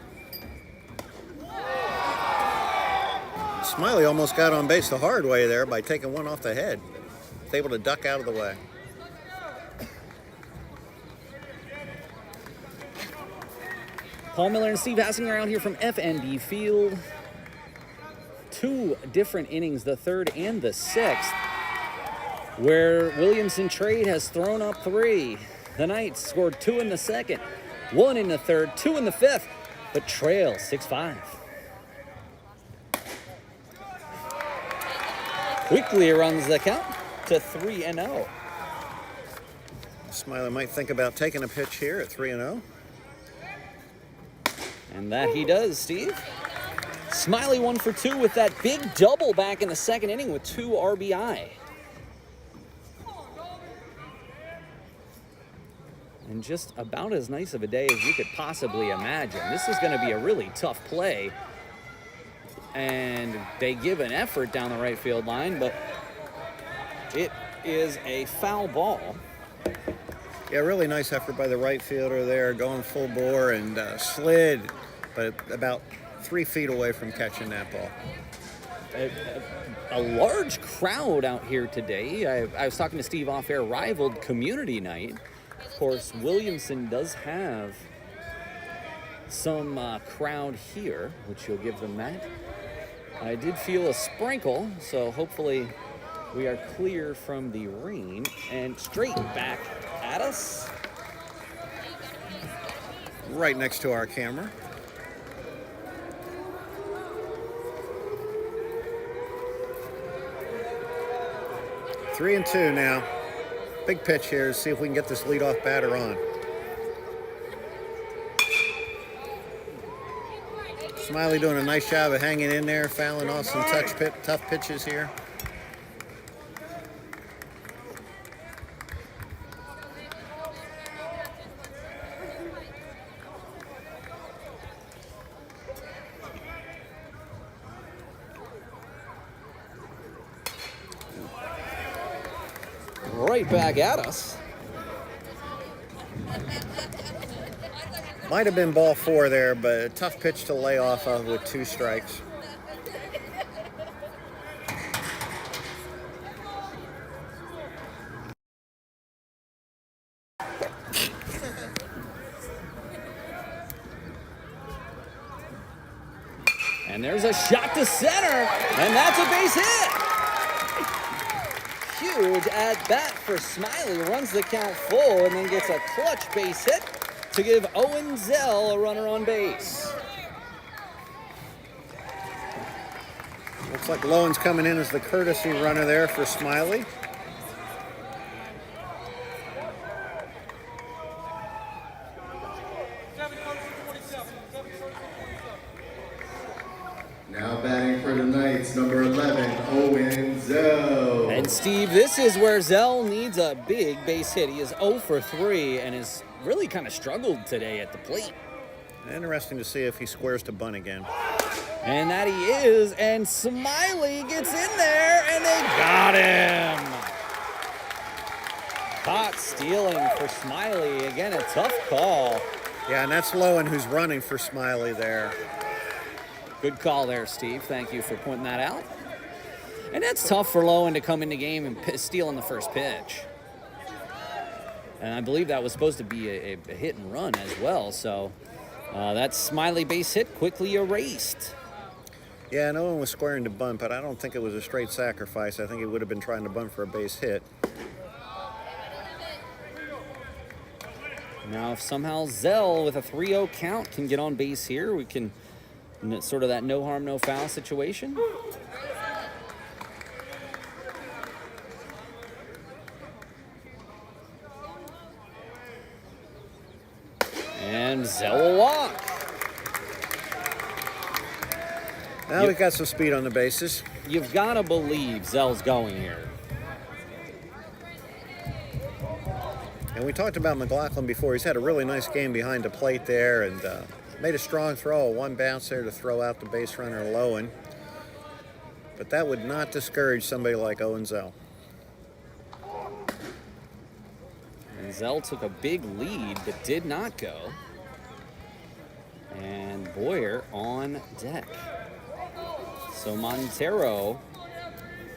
Smiley almost got on base the hard way there by taking one off the head. Was able to duck out of the way. Paul Miller and Steve Hassinger out here from FNB Field. 2 different innings, the 3rd and the 6th, where Williamson Trade has thrown up 3. The Knights scored 2 in the 2nd, 1 in the 3rd, 2 in the 5th, but trail 6-5. Quickly runs the count to 3-0. Smiley might think about taking a pitch here at 3-0. And that he does, Steve. Smiley 1 for 2 with that big double back in the 2nd inning with 2 RBI. And just about as nice of a day as you could possibly imagine. This is going to be a really tough play. And they give an effort down the right field line, but it is a foul ball. Yeah, really nice effort by the right fielder there, going full bore and slid, but about 3 feet away from catching that ball. A large crowd out here today. I was talking to Steve off-air, rivaled community night. Of course, Williamson does have some crowd here, which you'll give them that. I did feel a sprinkle, so hopefully we are clear from the rain. And straight back at us. Right next to our camera. Three and 2 now. Big pitch here to see if we can get this leadoff batter on. Smiley doing a nice job of hanging in there, fouling off some tough pitches here. right back at us. Might have been ball 4 there, but a tough pitch to lay off of with 2 strikes. And there's a shot to center, and that's a base hit. Huge at bat for Smiley, runs the count full and then gets a clutch base hit to give Owen Zell a runner on base. Looks like Lowen's coming in as the courtesy runner there for Smiley. Now batting for the Knights, number 11, Owen Zell. And Steve, this is where Zell needs a big base hit. He is 0 for 3 and has really kind of struggled today at the plate. Interesting to see if he squares to bunt again. And that he is, and Smiley gets in there, and they got him. Caught stealing for Smiley. Again, a tough call. Yeah, and that's Lowen who's running for Smiley there. Good call there, Steve. Thank you for pointing that out. And that's tough for Lowen to come in the game and steal in the first pitch. And I believe that was supposed to be a hit and run as well. So that Smiley base hit quickly erased. Yeah, no one was squaring to bunt, but I don't think it was a straight sacrifice. I think he would have been trying to bunt for a base hit. Now, if somehow Zell with a 3-0 count can get on base here, we can sort of that no harm, no foul situation. And Zell will walk. Now we've got some speed on the bases. You've got to believe Zell's going here. And we talked about McLaughlin before. He's had a really nice game behind the plate there and made a strong throw, one bounce there to throw out the base runner Lowen. But that would not discourage somebody like Owen Zell. And Zell took a big lead but did not go. And Boyer on deck. So Montero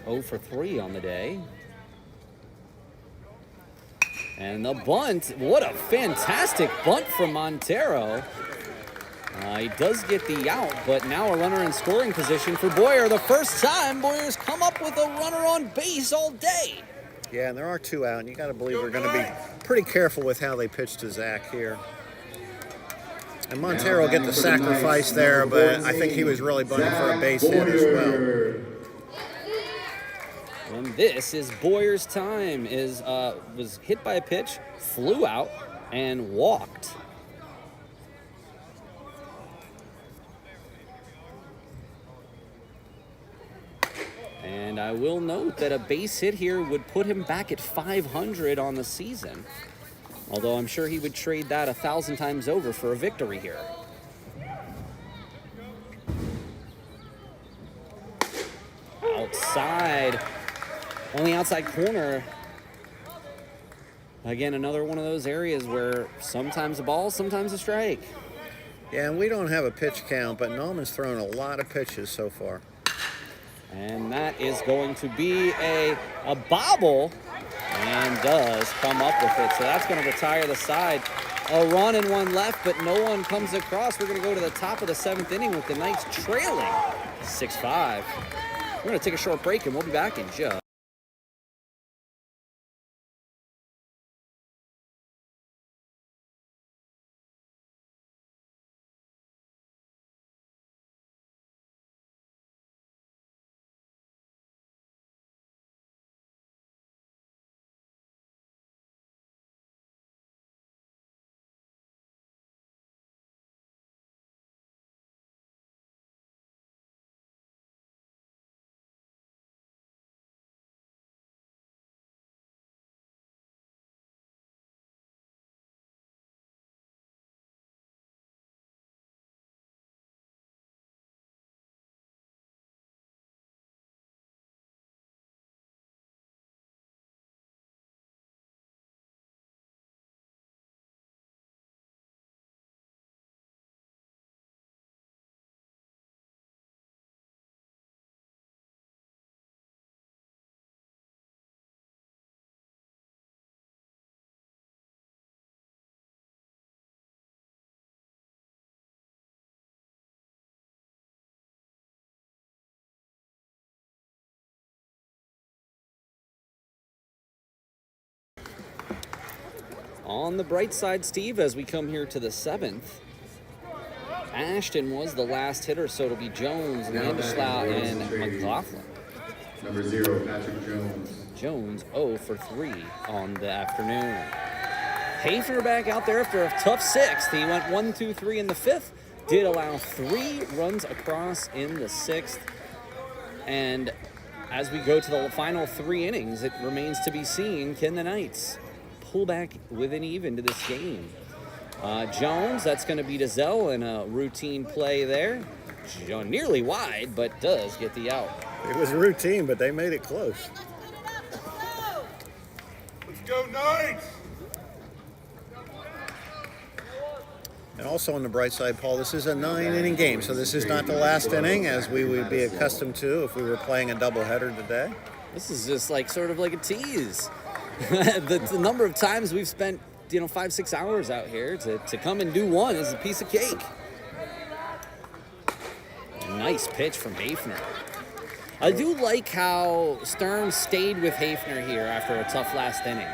0 for 3 on the day. And the bunt, what a fantastic bunt from Montero. He does get the out, but now a runner in scoring position for Boyer. The first time Boyer's come up with a runner on base all day. Yeah, and there are 2 out, and you got to believe we're going to be pretty careful with how they pitch to Zach here. And Montero will get the sacrifice there, but I think he was really bunting for a base hit as well. And this is Boyer's time. Was hit by a pitch, flew out, and walked. And I will note that a base hit here would put him back at 500 on the season. Although I'm sure he would trade that 1,000 times over for a victory here. Outside, on the outside corner. Again, another one of those areas where sometimes a ball, sometimes a strike. Yeah, and we don't have a pitch count, but Nauman's thrown a lot of pitches so far. And that is going to be a bobble, and does come up with it. So that's going to retire the side. A run and one left, but no one comes across. We're going to go to the top of the 7th inning with the Knights trailing 6-5. We're going to take a short break, and we'll be back in just On the bright side, Steve, as we come here to the 7th, Ashton was the last hitter, so it'll be Jones, Landislau, and McLaughlin. Number 0, Patrick Jones. Jones 0 for 3 on the afternoon. Haefner back out there after a tough 6th. He went 1, 2, 3 in the 5th. Did allow 3 runs across in the 6th. And as we go to the final 3 innings, it remains to be seen, can the Knights pull back with an even to this game? Jones, that's going to be to Zell in a routine play there. Nearly wide, but does get the out. It was routine, but they made it close. Let's go Knights! And also on the bright side, Paul, this is a 9-inning game, so this is not the last inning as we would be accustomed to if we were playing a doubleheader today. This is just like sort of like a tease. the number of times we've spent 5-6 hours out here to come and do one is a piece of cake. Nice pitch from Haefner. I do like how Stern stayed with Haefner here after a tough last inning.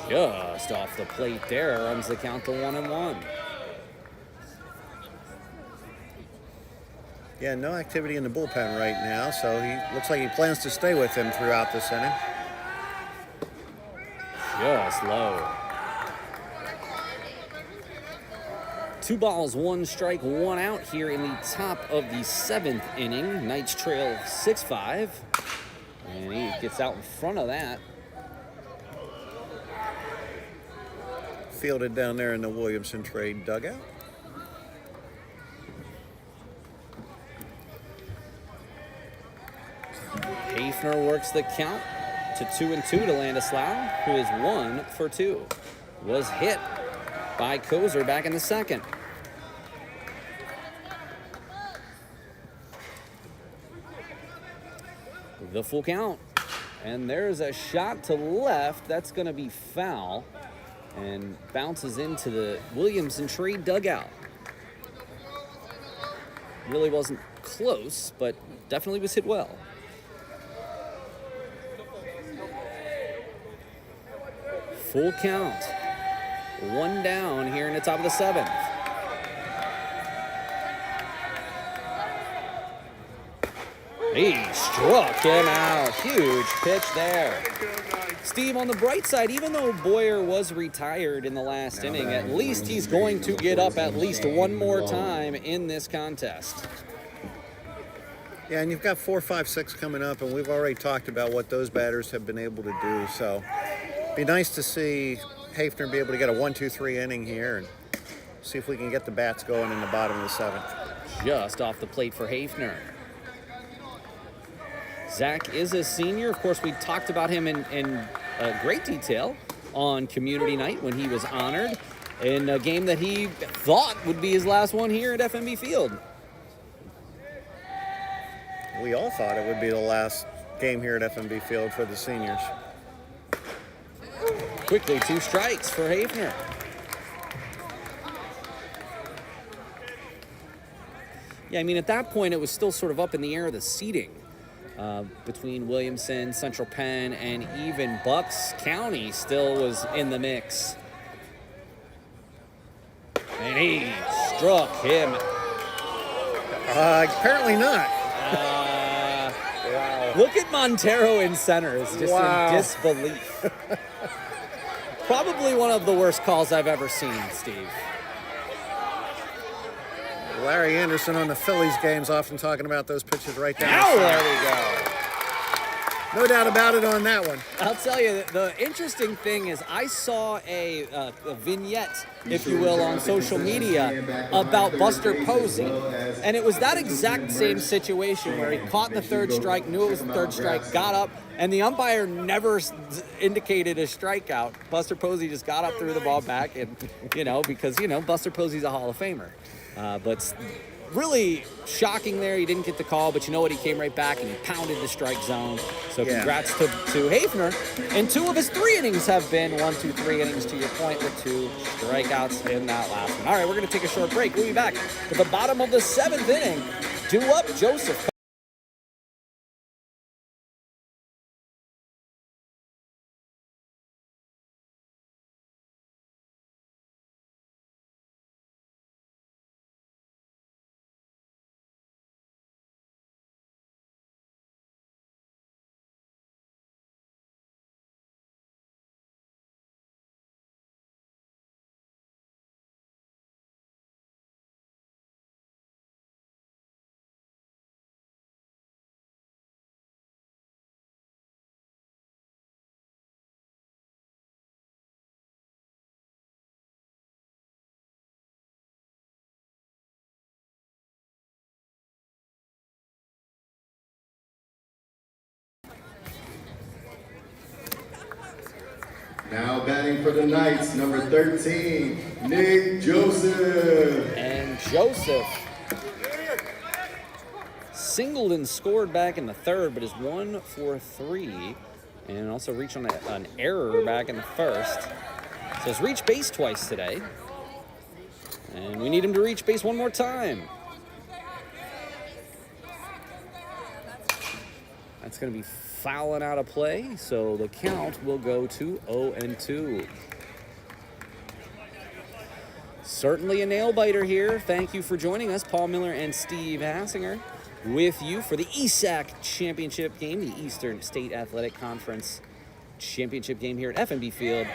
Just off the plate there, runs the count to 1-1. Yeah, no activity in the bullpen right now, so he looks like he plans to stay with him throughout this inning. Just low. 2 balls, 1 strike, 1 out here in the top of the 7th inning. Knights trail 6-5. And he gets out in front of that. Fielded down there in the Williamson Trade dugout. Haefner works the count to 2-2 to Landislau, who is 1 for 2. Was hit by Kozer back in the 2nd. The full count. And there's a shot to left. That's going to be foul. And bounces into the Williamson Trade dugout. Really wasn't close, but definitely was hit well. Full count. 1 down here in the top of the 7th. He struck him out. Huge pitch there. Steve, on the bright side, even though Boyer was retired in the last inning, at least he's going to get up at least one more time in this contest. Yeah, and you've got 4, 5, 6 coming up, and we've already talked about what those batters have been able to do. So it'd be nice to see Haefner be able to get a 1, 2, 3 inning here and see if we can get the bats going in the bottom of the 7th. Just off the plate for Haefner. Zach is a senior. Of course, we talked about him in great detail on community night when he was honored in a game that he thought would be his last one here at FNB Field. We all thought it would be the last game here at FNB Field for the seniors. Quickly, 2 strikes for Haefner. Yeah, I mean, at that point, it was still sort of up in the air, the seeding. Between Williamson, Central Penn, and even Bucks County still was in the mix. And he struck him. Apparently not. Wow. Look at Montero in center. It's just in disbelief. Probably one of the worst calls I've ever seen, Steve. Larry Anderson on the Phillies games often talking about those pitches right down. Now there we go. No doubt about it on that one. I'll tell you, the interesting thing is I saw a vignette, if you will, on social media about Buster Posey, and it was that exact same situation where he caught the 3rd strike, knew it was the 3rd strike, got up, and the umpire never indicated a strikeout. Buster Posey just got up, threw the ball back, and, because, Buster Posey's a Hall of Famer. But really shocking there. He didn't get the call, but you know what? He came right back and he pounded the strike zone. So congrats to Haefner. And 2 of his 3 innings have been 1, 2, 3 innings, to your point, with 2 strikeouts in that last one. All right, we're going to take a short break. We'll be back to the bottom of the 7th inning. Do up, Joseph. Now batting for the Knights, number 13, Nick Joseph. And Joseph singled and scored back in the third, but is 1 for 3, and also reached on an error back in the first. So he's reached base twice today, and we need him to reach base one more time. That's going to be fouling out of play, so the count will go to 0-2. Certainly a nail-biter here. Thank you for joining us. Paul Miller and Steve Hassinger with you for the ESAC Championship game, the Eastern State Athletic Conference Championship game here at FNB Field.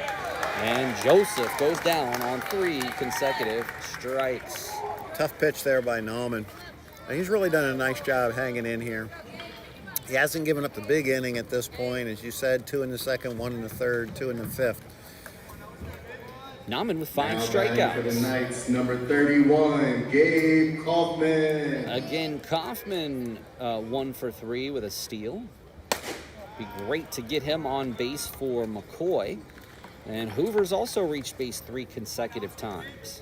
And Joseph goes down on 3 consecutive strikes. Tough pitch there by Nauman. He's really done a nice job hanging in here. He hasn't given up the big inning at this point. As you said, 2 in the second, 1 in the third, 2 in the fifth. Nauman with 5 Now strikeouts. batting for the Knights, number 31, Gabe Kaufman. Again, Kaufman 1 for 3 with a steal. Be great to get him on base for McCoy. And Hoover's also reached base 3 consecutive times.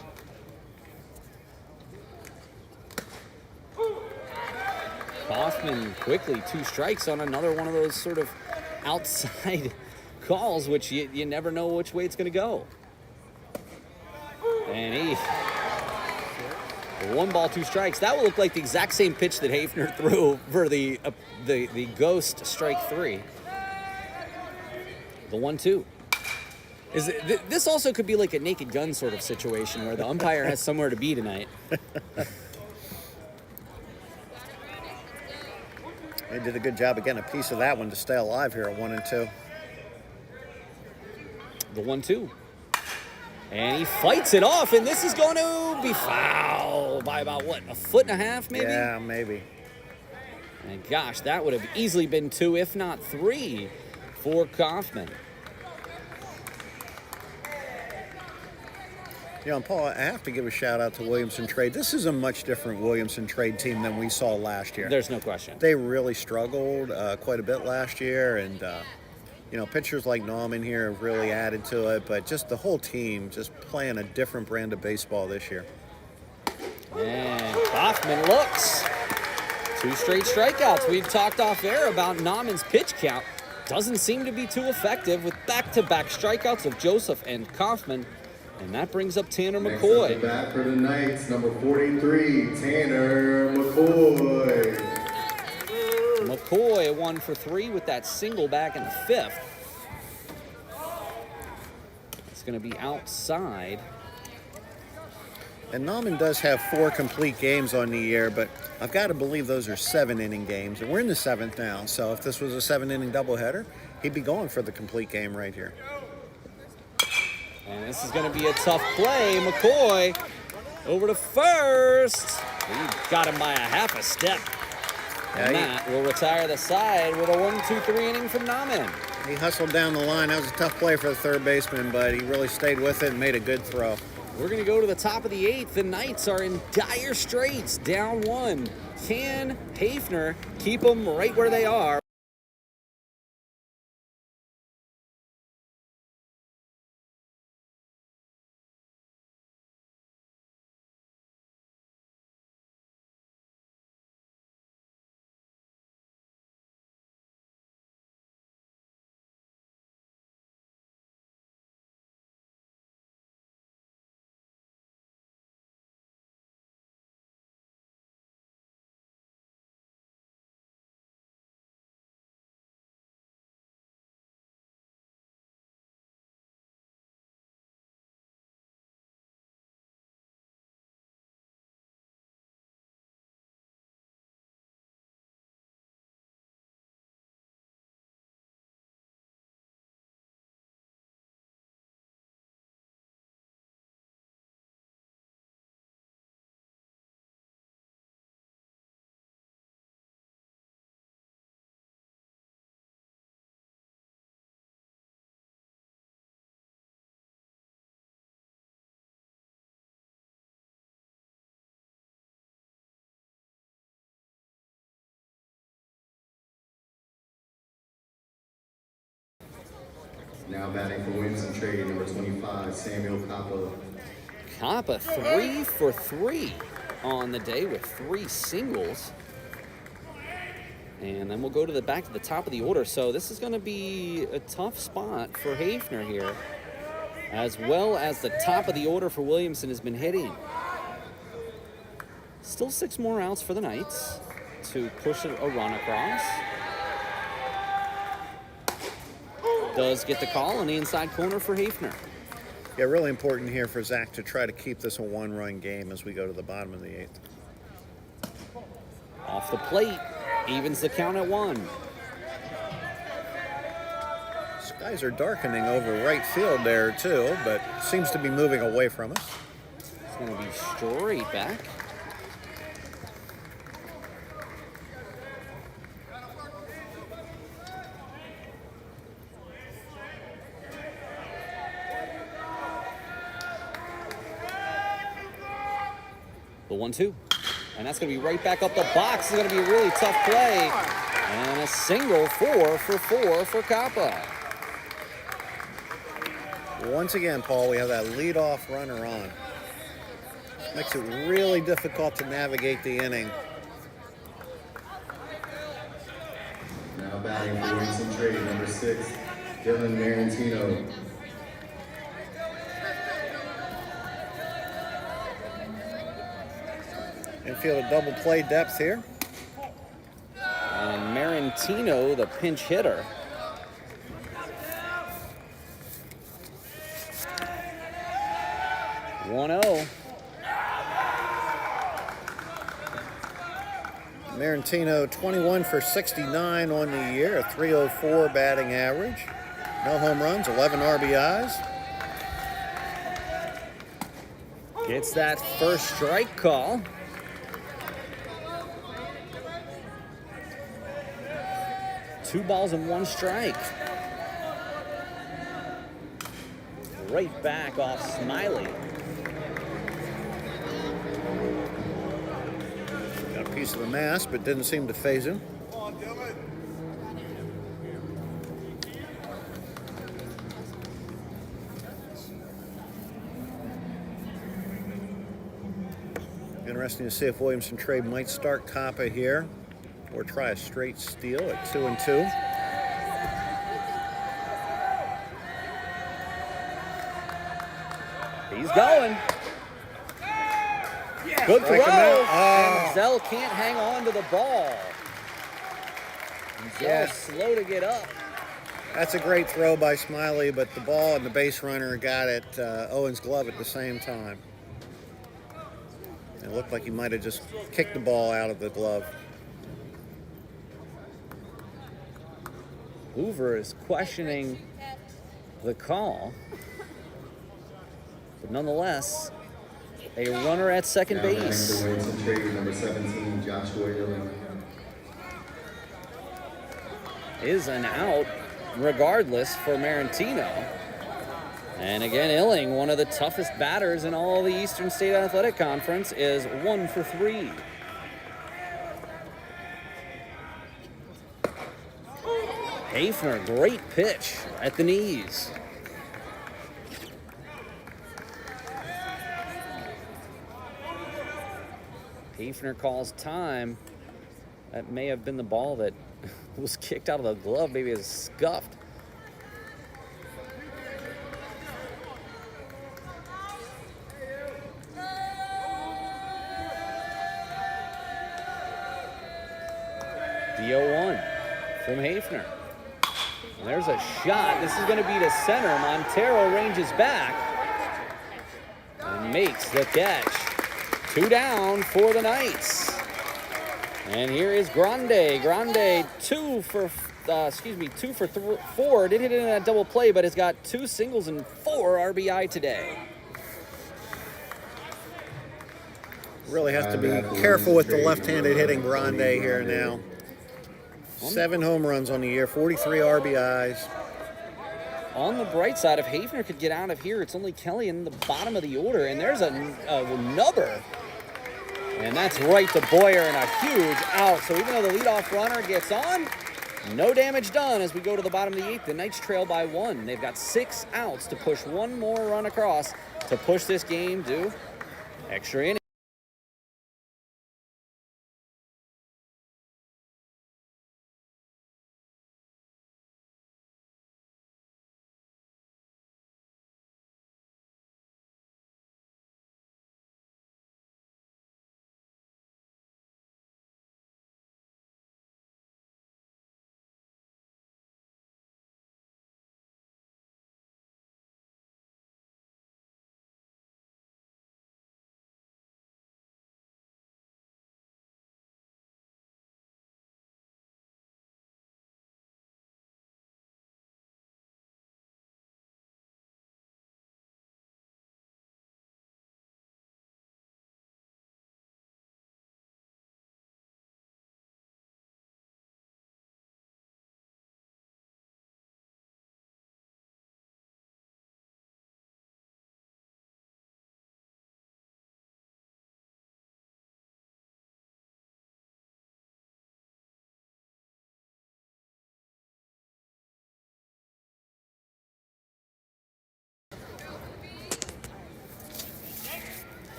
Kaufman quickly 2 strikes on another one of those sort of outside calls, which you never know which way it's going to go. And he, 1 ball, 2 strikes. That will look like the exact same pitch that Hafner threw for the ghost strike 3. The 1-2. This also could be like a Naked Gun sort of situation where the umpire has somewhere to be tonight. They did a good job of getting a piece of that one to stay alive here at 1-2. The 1-2. And he fights it off, and this is going to be foul by about, what, a foot and a half, maybe? Yeah, maybe. And gosh, that would have easily been 2, if not 3, for Kaufman. You know, Paul, I have to give a shout out to Williamson Trade. This is a much different Williamson Trade team than we saw last year. There's no question. They really struggled quite a bit last year, and you know, pitchers like Nauman here have really added to it, but just the whole team just playing a different brand of baseball this year. And Kaufman looks. 2 straight strikeouts. We've talked off air about Nauman's pitch count. Doesn't seem to be too effective with back-to-back strikeouts of Joseph and Kaufman. And that brings up Tanner Next McCoy. up, the bat for the Knights, number 43, Tanner McCoy. McCoy 1 for 3 with that single back in the 5th. It's going to be outside. And Nauman does have 4 complete games on the year, but I've got to believe those are 7-inning games. And we're in the 7th now, so if this was a 7-inning doubleheader, he'd be going for the complete game right here. And this is going to be a tough play. McCoy over to first. He got him by a half a step. And that will retire the side with a 1-2-3 inning from Nauman. He hustled down the line. That was a tough play for the third baseman, but he really stayed with it and made a good throw. We're going to go to the top of the 8th. The Knights are in dire straits, down 1. Can Hafner keep them right where they are? Now batting for Williamson Trade, number 25, Samuel Coppa. Coppa 3 for 3 on the day with 3 singles. And then we'll go to the back to the top of the order. So this is going to be a tough spot for Haefner here, as well as the top of the order for Williamson has been hitting. Still 6 more outs for the Knights to push a run across. Does get the call on the inside corner for Haefner. Yeah, really important here for Zach to try to keep this a 1-run game as we go to the bottom of the 8th. Off the plate, evens the count at 1. Skies are darkening over right field there too, but seems to be moving away from us. It's going to be straight back. The 1-2. And that's going to be right back up the box. It's going to be a really tough play. And a single 4 for 4 for Coppa. Once again, Paul, we have that leadoff runner on. Makes it really difficult to navigate the inning. Now batting for Williamson Trade, number 6, Dylan Marantino. Infield a double play depth here. And Marantino, the pinch hitter. (1-0). Marantino 21 for 69 on the year, a .304 batting average. No home runs, 11 RBIs. Gets that first strike call. Two balls and 1 strike. Right back off Smiley. Got a piece of the mask, but didn't seem to phase him. Come on, Dylan. Interesting to see if Williamson Trade might start Coppa here or try a straight steal at 2-2. He's going. Good throw. Strike him out. And Zell can't hang on to the ball. Zell's Yeah. slow to get up. That's a great throw by Smiley, but the ball and the base runner got at Owen's glove at the same time. It looked like he might have just kicked the ball out of the glove. Hoover is questioning the call. But nonetheless, a runner at second Now batting base. for Williamson Trade, number 17, Joshua Illing. Is an out regardless for Marantino. And again, Illing, one of the toughest batters in all of the Eastern State Athletic Conference, is 1 for 3. Haefner, great pitch at the knees. Haefner calls time. That may have been the ball that was kicked out of the glove, maybe it was scuffed. The 0-1 from Haefner. And there's a shot. This is going to be to center. Montero ranges back and makes the catch. 2 down for the Knights. And here is Grande. Grande 2 for 4. Didn't hit it in that double play, but has got 2 singles and 4 RBI today. Really has to be careful with the left-handed hitting Grande here now. 7 home runs on the year, 43 RBIs. On the bright side, if Haefner could get out of here, it's only Kelly in the bottom of the order, and there's a nubber. And that's right to Boyer and a huge out. So even though the leadoff runner gets on, No damage done as we go to the bottom of the 8th. The Knights trail by 1. They've got 6 outs to push one more run across to push this game to extra innings.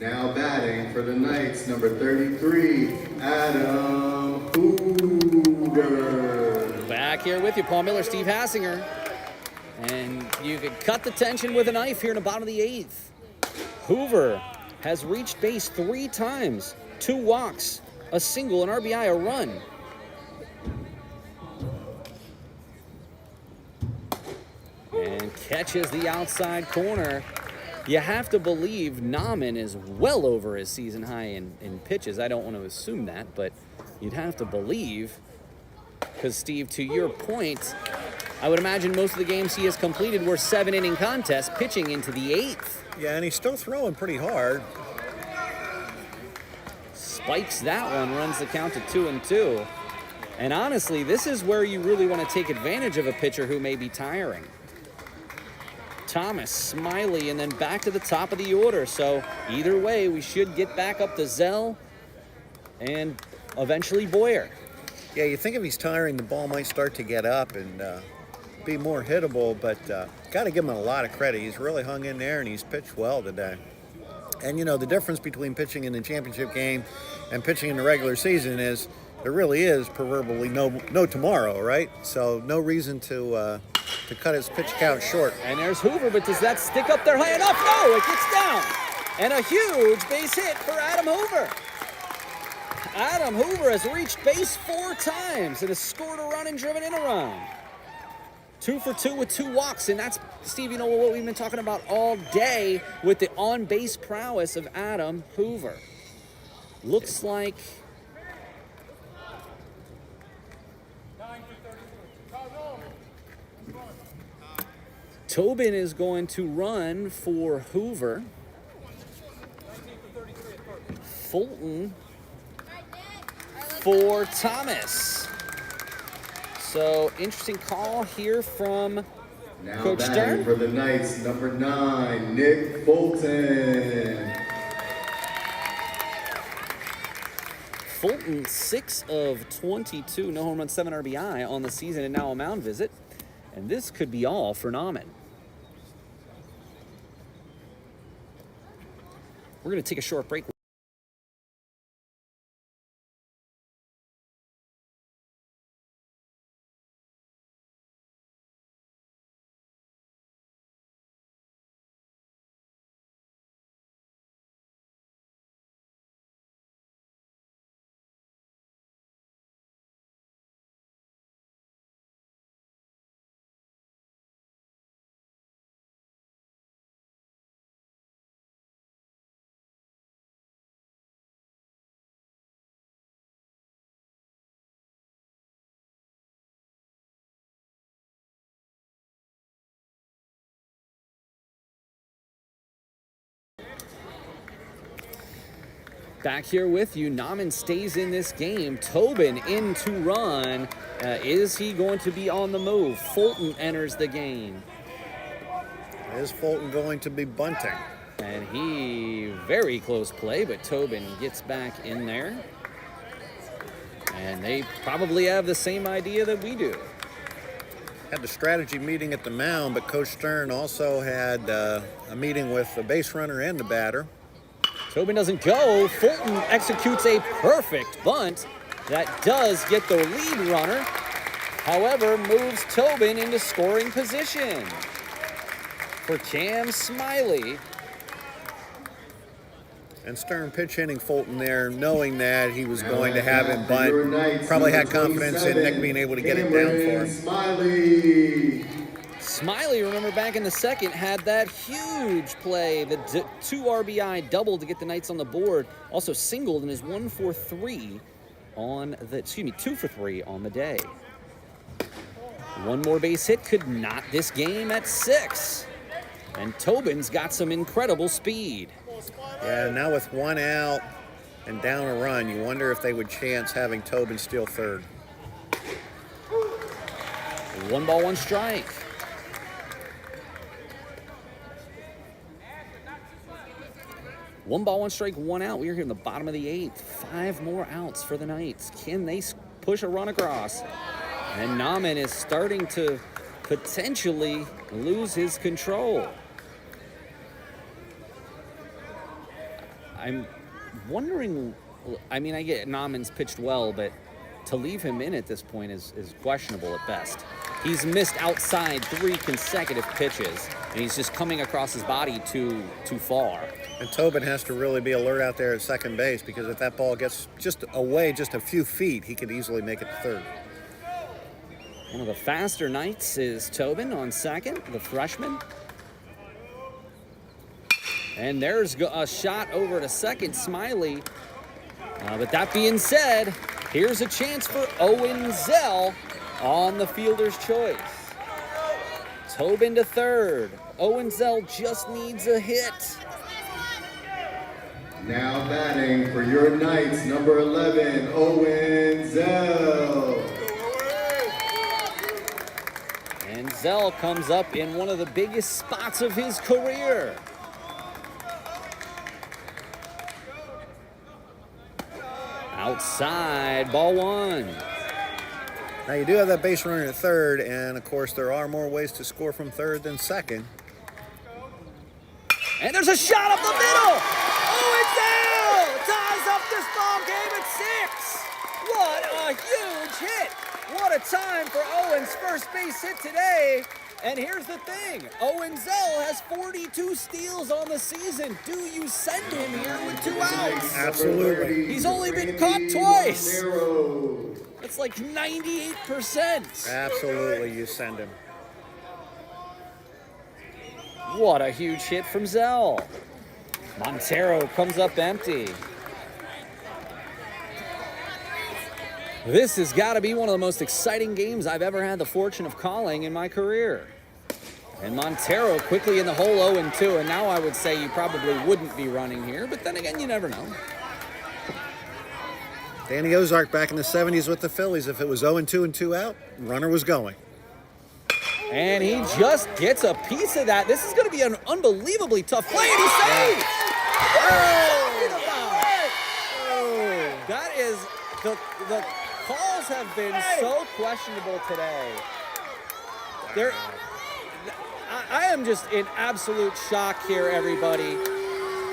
Now batting for the Knights, number 33, Adam Hoover. Back here with you, Paul Miller, Steve Hassinger. And you could cut the tension with a knife here in the bottom of the 8th. Hoover has reached base 3 times. 2 walks, a single, an RBI, a run. And catches the outside corner. You have to believe Nauman is well over his season high in pitches. I don't want to assume that, but you'd have to believe. Because, Steve, to your point, I would imagine most of the games he has completed were 7-inning contests, pitching into the 8th. Yeah, and he's still throwing pretty hard. Spikes that one, runs the count to 2-2. And honestly, this is where you really want to take advantage of a pitcher who may be tiring. Thomas, Smiley, and then back to the top of the order. So either way, we should get back up to Zell and eventually Boyer. Yeah, you think if he's tiring, the ball might start to get up and be more hittable, but got to give him a lot of credit. He's really hung in there, and he's pitched well today. And, you know, the difference between pitching in the championship game and pitching in the regular season is there really is proverbially no tomorrow, right? So no reason to cut his pitch count short. And there's Hoover, but does that stick up there high enough? No, it gets down. And a huge base hit for Adam Hoover. Adam Hoover has reached base 4 times and has scored a run and driven in a run. 2 for 2 with 2 walks, and that's, Steve, you know what we've been talking about all day with the on-base prowess of Adam Hoover. Looks like Tobin is going to run for Hoover. Fulton for Thomas. So, interesting call here from Now Coach batting Stern. for the Knights, number 9, Nick Fulton. Fulton, 6 of 22, no home run, 7 RBI on the season, and now a mound visit. And this could be all for Nauman. We're going to take a short break. Back here with you. Nauman stays in this game. Tobin in to run. Is he going to be on the move? Fulton enters the game. Is Fulton going to be bunting? And he, very close play, but Tobin gets back in there. And they probably have the same idea that we do. Had the strategy meeting at the mound, but Coach Stern also had a meeting with the base runner and the batter. Tobin doesn't go. Fulton executes a perfect bunt that does get the lead runner. However, moves Tobin into scoring position for Cam Smiley. And Stern pitch hitting Fulton there, knowing that he was going to have him bunt. Probably had confidence in Nick being able to get it down for him. Smiley, remember back in the second, had that huge play, the 2 RBI double to get the Knights on the board. Also singled and is 1 for 3 on the, 2 for 3 on the day. One more base hit could knot this game at 6. And Tobin's got some incredible speed. Yeah, now with 1 out and down a run, you wonder if they would chance having Tobin steal third. 1 ball, 1 strike. One ball, 1 strike, 1 out. We're here in the bottom of the 8th. 5 more outs for the Knights. Can they push a run across? And Nauman is starting to potentially lose his control. I'm wondering, I mean, I get Nauman's pitched well, but to leave him in at this point is questionable at best. He's missed outside 3 consecutive pitches, and he's just coming across his body too far. And Tobin has to really be alert out there at second base, because if that ball gets just away just a few feet, he could easily make it to third. One of the faster Knights is Tobin on second, the freshman. And there's a shot over to second, Smiley. But that being said, here's a chance for Owen Zell on the fielder's choice. Tobin to third. Owen Zell just needs a hit. Now batting for your Knights, number 11, Owen Zell. And Zell comes up in one of the biggest spots of his career. Outside, ball 1. Now you do have that base runner at third, and of course there are more ways to score from third than second. And there's a shot up the middle! Owen Zell ties up this ball game at 6! What a huge hit! What a time for Owen's first base hit today. And here's the thing, Owen Zell has 42 steals on the season. Do you send him here with 2 outs? Absolutely. He's only been caught twice. That's like 98%. Absolutely, you send him. What a huge hit from Zell. Montero comes up empty. This has got to be one of the most exciting games I've ever had the fortune of calling in my career. And Montero quickly in the hole 0-2, and now I would say you probably wouldn't be running here, but then again, you never know. Danny Ozark back in the 70s with the Phillies. If it was 0-2 and 2 out, runner was going. And he just gets a piece of that. This is going to be an unbelievably tough play, and he saves! Oh, that is, the calls have been so questionable today. I am just in absolute shock here, everybody.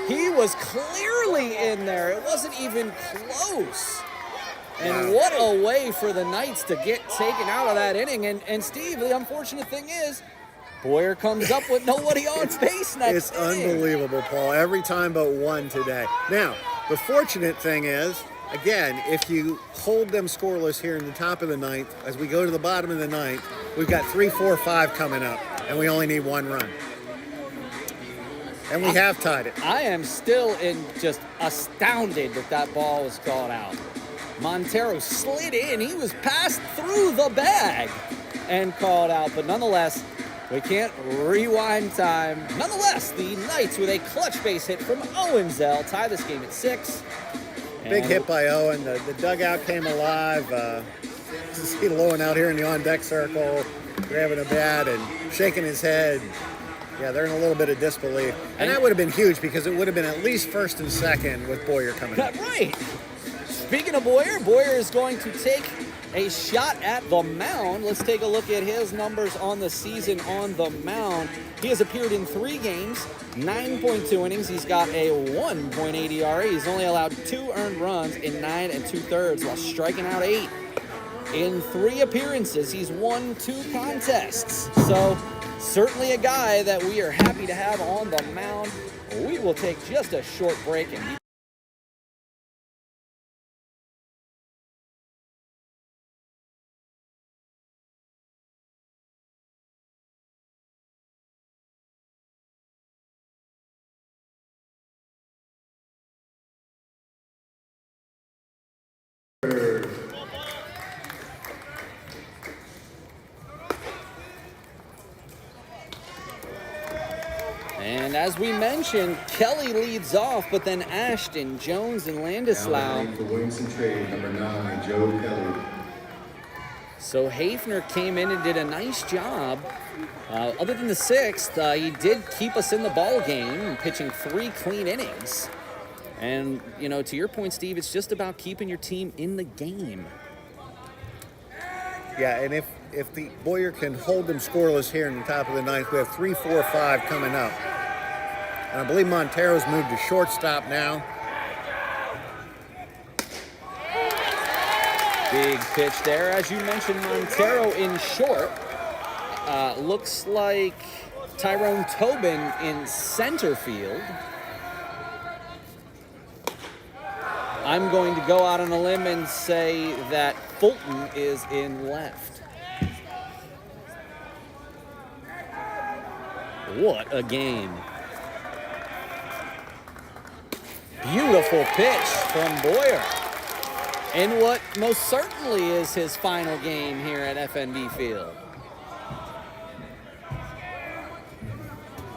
He was clearly in there. It wasn't even close. And what a way for the Knights to get taken out of that inning. And Steve, the unfortunate thing is, Boyer comes up with nobody on base next inning. It's unbelievable, Paul. Every time but one today. Now, the fortunate thing is, again, if you hold them scoreless here in the top of the 9th, as we go to the bottom of the 9th, we've got 3, 4, 5 coming up, and we only need 1 run. And we have tied it. I am still just astounded that ball was caught out. Montero slid in. He was passed through the bag and called out. But nonetheless, we can't rewind time. Nonetheless, the Knights with a clutch base hit from Owen Zell tie this game at 6. Big hit by Owen. The dugout came alive. To see Lowen out here in the on-deck circle, grabbing a bat and shaking his head. Yeah, they're in a little bit of disbelief. And that would have been huge because it would have been at least first and second with Boyer coming up. Right. Speaking of Boyer, Boyer is going to take a shot at the mound. Let's take a look at his numbers on the season on the mound. He has appeared in 3 games, 9.2 innings. He's got a 1.8 ERA. He's only allowed 2 earned runs in 9 2/3 while striking out 8. In 3 appearances, he's won 2 contests. So certainly a guy that we are happy to have on the mound. We will take just a short break and And as we mentioned, Kelly leads off, but then Ashton, Jones, and Landislau. For Williamson Trade, number 9, Joe Kelly. So Hafner came in and did a nice job. Other than the 6th, he did keep us in the ball game, pitching 3 clean innings. And, you know, to your point, Steve, it's just about keeping your team in the game. Yeah, and if the Boyer can hold them scoreless here in the top of the 9th, we have 3, 4, 5 coming up. And I believe Montero's moved to shortstop now. Big pitch there. As you mentioned, Montero in short. Looks like Tyrone Tobin in center field. I'm going to go out on a limb and say that Fulton is in left. What a game. Beautiful pitch from Boyer. In what most certainly is his final game here at FNB Field.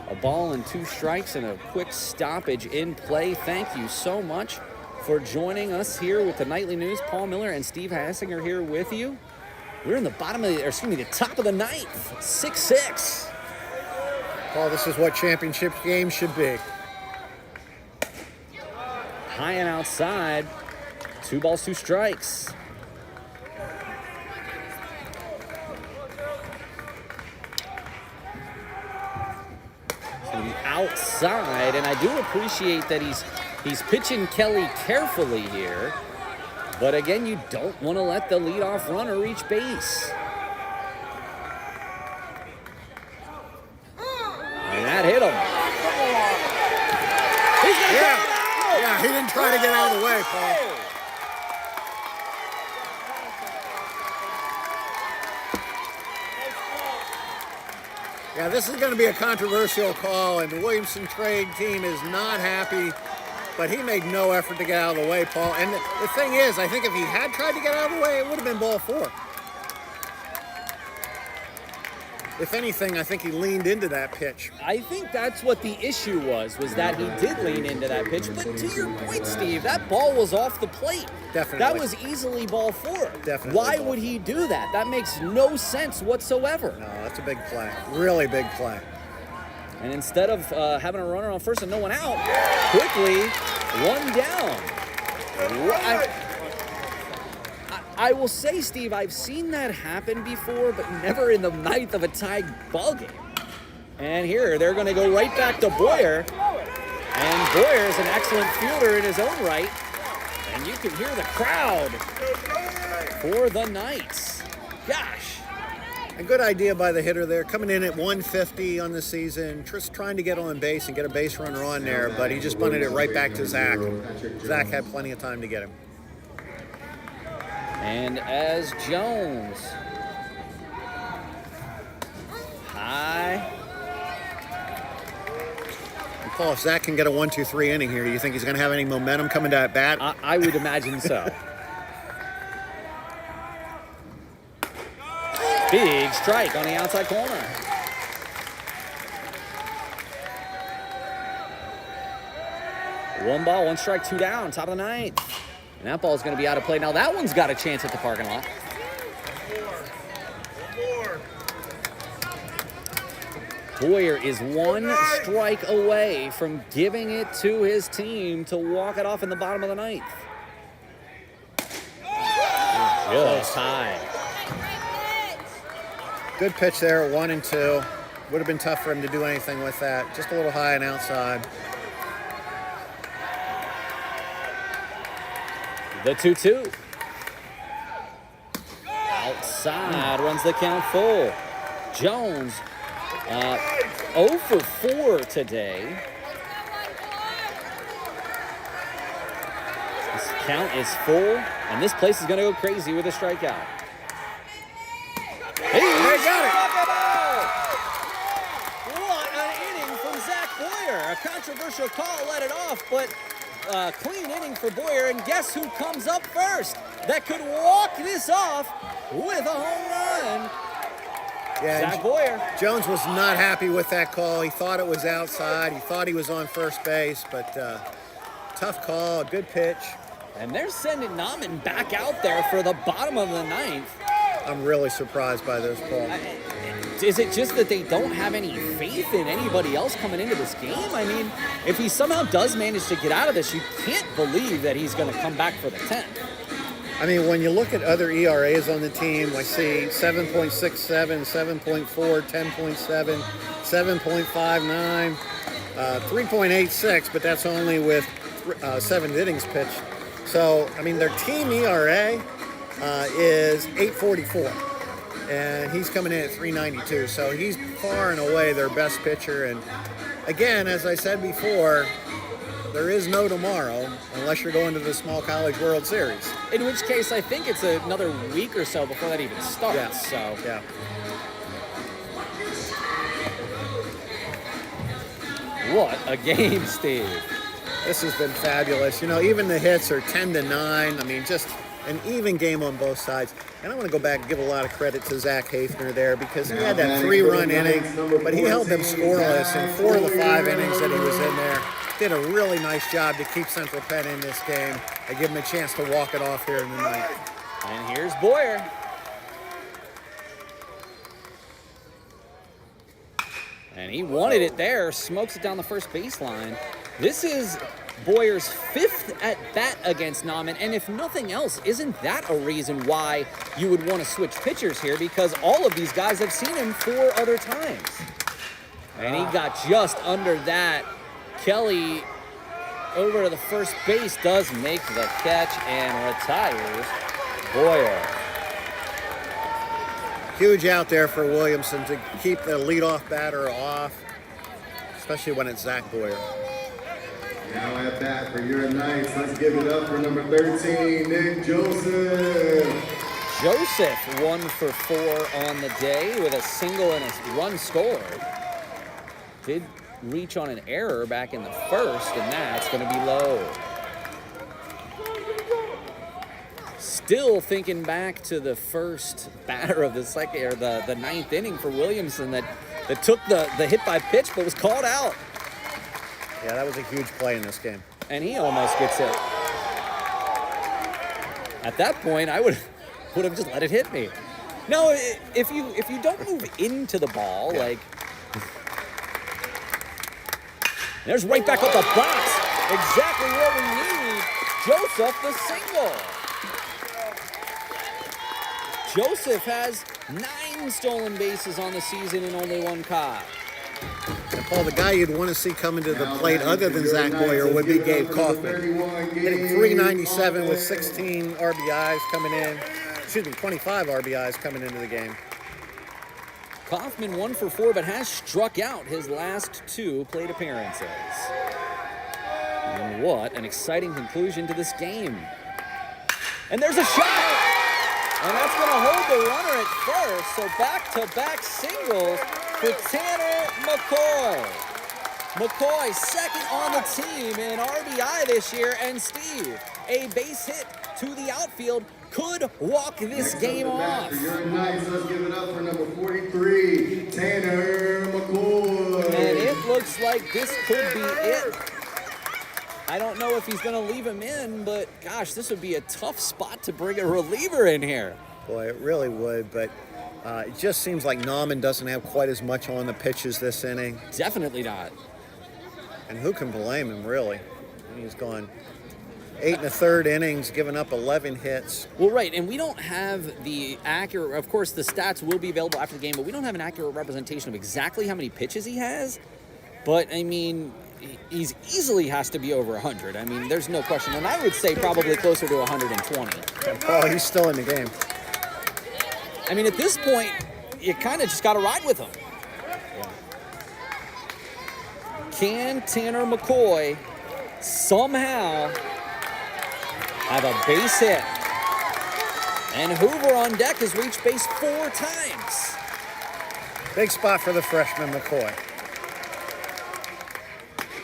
A ball and 2 strikes and a quick stoppage in play. Thank you so much for joining us here with the Nightly News. Paul Miller and Steve Hassinger here with you. We're in the the top of the 9th, 6-6. Paul, this is what championship games should be. High and outside, 2 balls, 2 strikes. So the outside, and I do appreciate that he's pitching Kelly carefully here, but again, you don't want to let the leadoff runner reach base. And that hit him. Yeah, he didn't try to get out of the way, Paul. Yeah, this is going to be a controversial call, and the Williamson Trade team is not happy, but he made no effort to get out of the way, Paul. And the thing is, I think if he had tried to get out of the way, it would have been ball 4. If anything, I think he leaned into that pitch. I think that's what the issue was that he did lean into that pitch. But to your point, Steve, that ball was off the plate. Definitely. That was easily ball 4. Definitely. Why would he do that? That makes no sense whatsoever. No, that's a big play. Really big play. And instead of having a runner on first and no one out, quickly, 1 down. I will say, Steve, I've seen that happen before, but never in the 9th of a tied ball game. And here, they're going to go right back to Boyer. And Boyer is an excellent fielder in his own right. And you can hear the crowd for the Knights. Gosh. A good idea by the hitter there, coming in at 150 on the season, just trying to get on base and get a base runner on there, but he just bunted it right back to Zach. Zach had plenty of time to get him. And as Jones, high. And Paul, if Zach can get a 1-2-3 inning here, do you think he's going to have any momentum coming to at bat? I would imagine so. Big strike on the outside corner. One ball, 1 strike, 2 down, top of the 9th. And that ball's going to be out of play. Now that one's got a chance at the parking lot. Boyer is 1 strike away from giving it to his team to walk it off in the bottom of the 9th. Just high. Good pitch there at 1-2. Would have been tough for him to do anything with that. Just a little high and outside. The 2-2. Outside, runs the count full. Jones, 0 for 4 today. This count is full, and this place is going to go crazy with a strikeout. He got it! What an inning from Zach Boyer. A controversial call let it off, but clean inning for Boyer, and guess who comes up first? That could walk this off with a home run. Yeah, Zach Boyer. Jones was not happy with that call. He thought it was outside. He thought he was on first base, but tough call, good pitch. And they're sending Nauman back out there for the bottom of the ninth. I'm really surprised by this call. Is it just that they don't have any faith in anybody else coming into this game? I mean, if he somehow does manage to get out of this, you can't believe that he's going to come back for the 10th. I mean, when you look at other ERAs on the team, I see 7.67, 7.4, 10.7, 7.59, 3.86, but that's only with 7 innings pitched. So, I mean, their team ERA is 8.44, and he's coming in at 3.92. So he's far and away their best pitcher. And again, as I said before, there is no tomorrow unless you're going to the Small College World Series. In which case, I think it's another week or so before that even starts. Yeah. So. Yeah. What a game, Steve. This has been fabulous. You know, even the hits are 10-9. I mean, just an even game on both sides. And I want to go back and give a lot of credit to Zach Haffner there because he had that 3-run inning, but he held them scoreless in 4 of the 5 innings that he was in there. Did a really nice job to keep Central Penn in this game and give him a chance to walk it off here in the ninth. And here's Boyer. And he wanted it there, smokes it down the first baseline. This is Boyer's 5th at bat against Nauman, and if nothing else, isn't that a reason why you would want to switch pitchers here? Because all of these guys have seen him 4 other times. And he got just under that. Kelly over to the first base, does make the catch and retires Boyer. Huge out there for Williamson to keep the leadoff batter off, especially when it's Zach Boyer. Now at bat for your Knights, let's give it up for number 13, Nick Joseph. Joseph 1 for 4 on the day with a single and a run scored. Did reach on an error back in the first, and that's going to be low. Still thinking back to the first batter of the second, or the ninth inning for Williamson that took the hit by pitch but was called out. Yeah, that was a huge play in this game. And he almost gets it. At that point, I would have just let it hit me. No, if you don't move into the ball, like. There's right back up the box. Exactly what we need. Joseph the single. Joseph has 9 stolen bases on the season and only 1 caught. And Paul, the guy you'd want to see coming to the plate other than Zach Boyer would be Gabe Kaufman. Hitting 397 with 16 RBIs coming in. 25 RBIs coming into the game. Kaufman 1 for 4, but has struck out his last 2 plate appearances. And what an exciting conclusion to this game. And there's a shot! And that's going to hold the runner at first. So back-to-back singles for Tanner McCoy. McCoy, second on the team in RBI this year. And Steve, a base hit to the outfield could walk this game off. For your Knights, let's give it up for number 43, Tanner McCoy. And it looks like this could be it. I don't know if he's going to leave him in, but gosh, this would be a tough spot to bring a reliever in here. Boy, it really would, but it just seems like Nauman doesn't have quite as much on the pitches this inning. Definitely not. And who can blame him, really? He's gone 8 1/3 innings, giving up 11 hits. Well, right, and we don't have the accurate, of course, the stats will be available after the game, but we don't have an accurate representation of exactly how many pitches he has. But, I mean, he's easily has to be over 100. I mean, there's no question. And I would say probably closer to 120. Oh, he's still in the game. I mean, at this point, you kind of just got to ride with him. Can Tanner McCoy somehow have a base hit? And Hoover on deck has reached base 4 times. Big spot for the freshman, McCoy.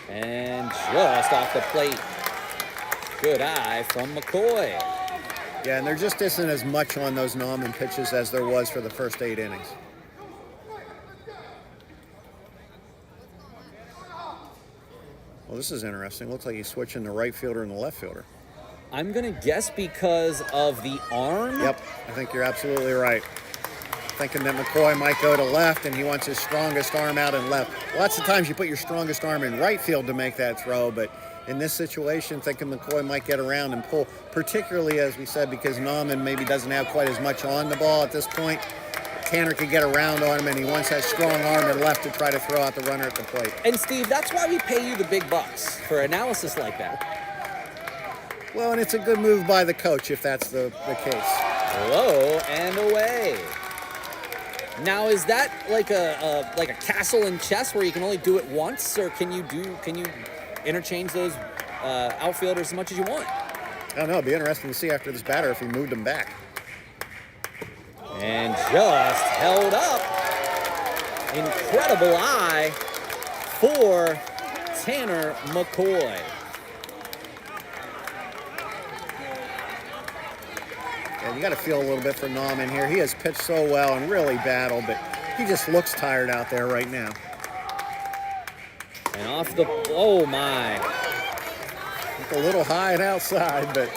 And just off the plate. Good eye from McCoy. Yeah, and there just isn't as much on those Nauman pitches as there was for the first 8 innings. Well, this is interesting. Looks like he's switching the right fielder and the left fielder. I'm going to guess because of the arm. Yep, I think you're absolutely right. Thinking that McCoy might go to left, and he wants his strongest arm out in left. Lots of times you put your strongest arm in right field to make that throw, but in this situation, thinking McCoy might get around and pull, particularly, as we said, because Nauman maybe doesn't have quite as much on the ball at this point. Tanner could get around on him, and he wants that strong arm in left to try to throw out the runner at the plate. And Steve, that's why we pay you the big bucks for analysis like that. Well, and it's a good move by the coach if that's the case. Low and away. Now, is that like a castle in chess where you can only do it once, or can you interchange those outfielders as much as you want? I don't know. It'd be interesting to see after this batter if he moved him back. And just held up. Incredible eye for Tanner McCoy. And you got to feel a little bit for Nauman here. He has pitched so well and really battled, but he just looks tired out there right now. And off the, oh my. A little high and outside, but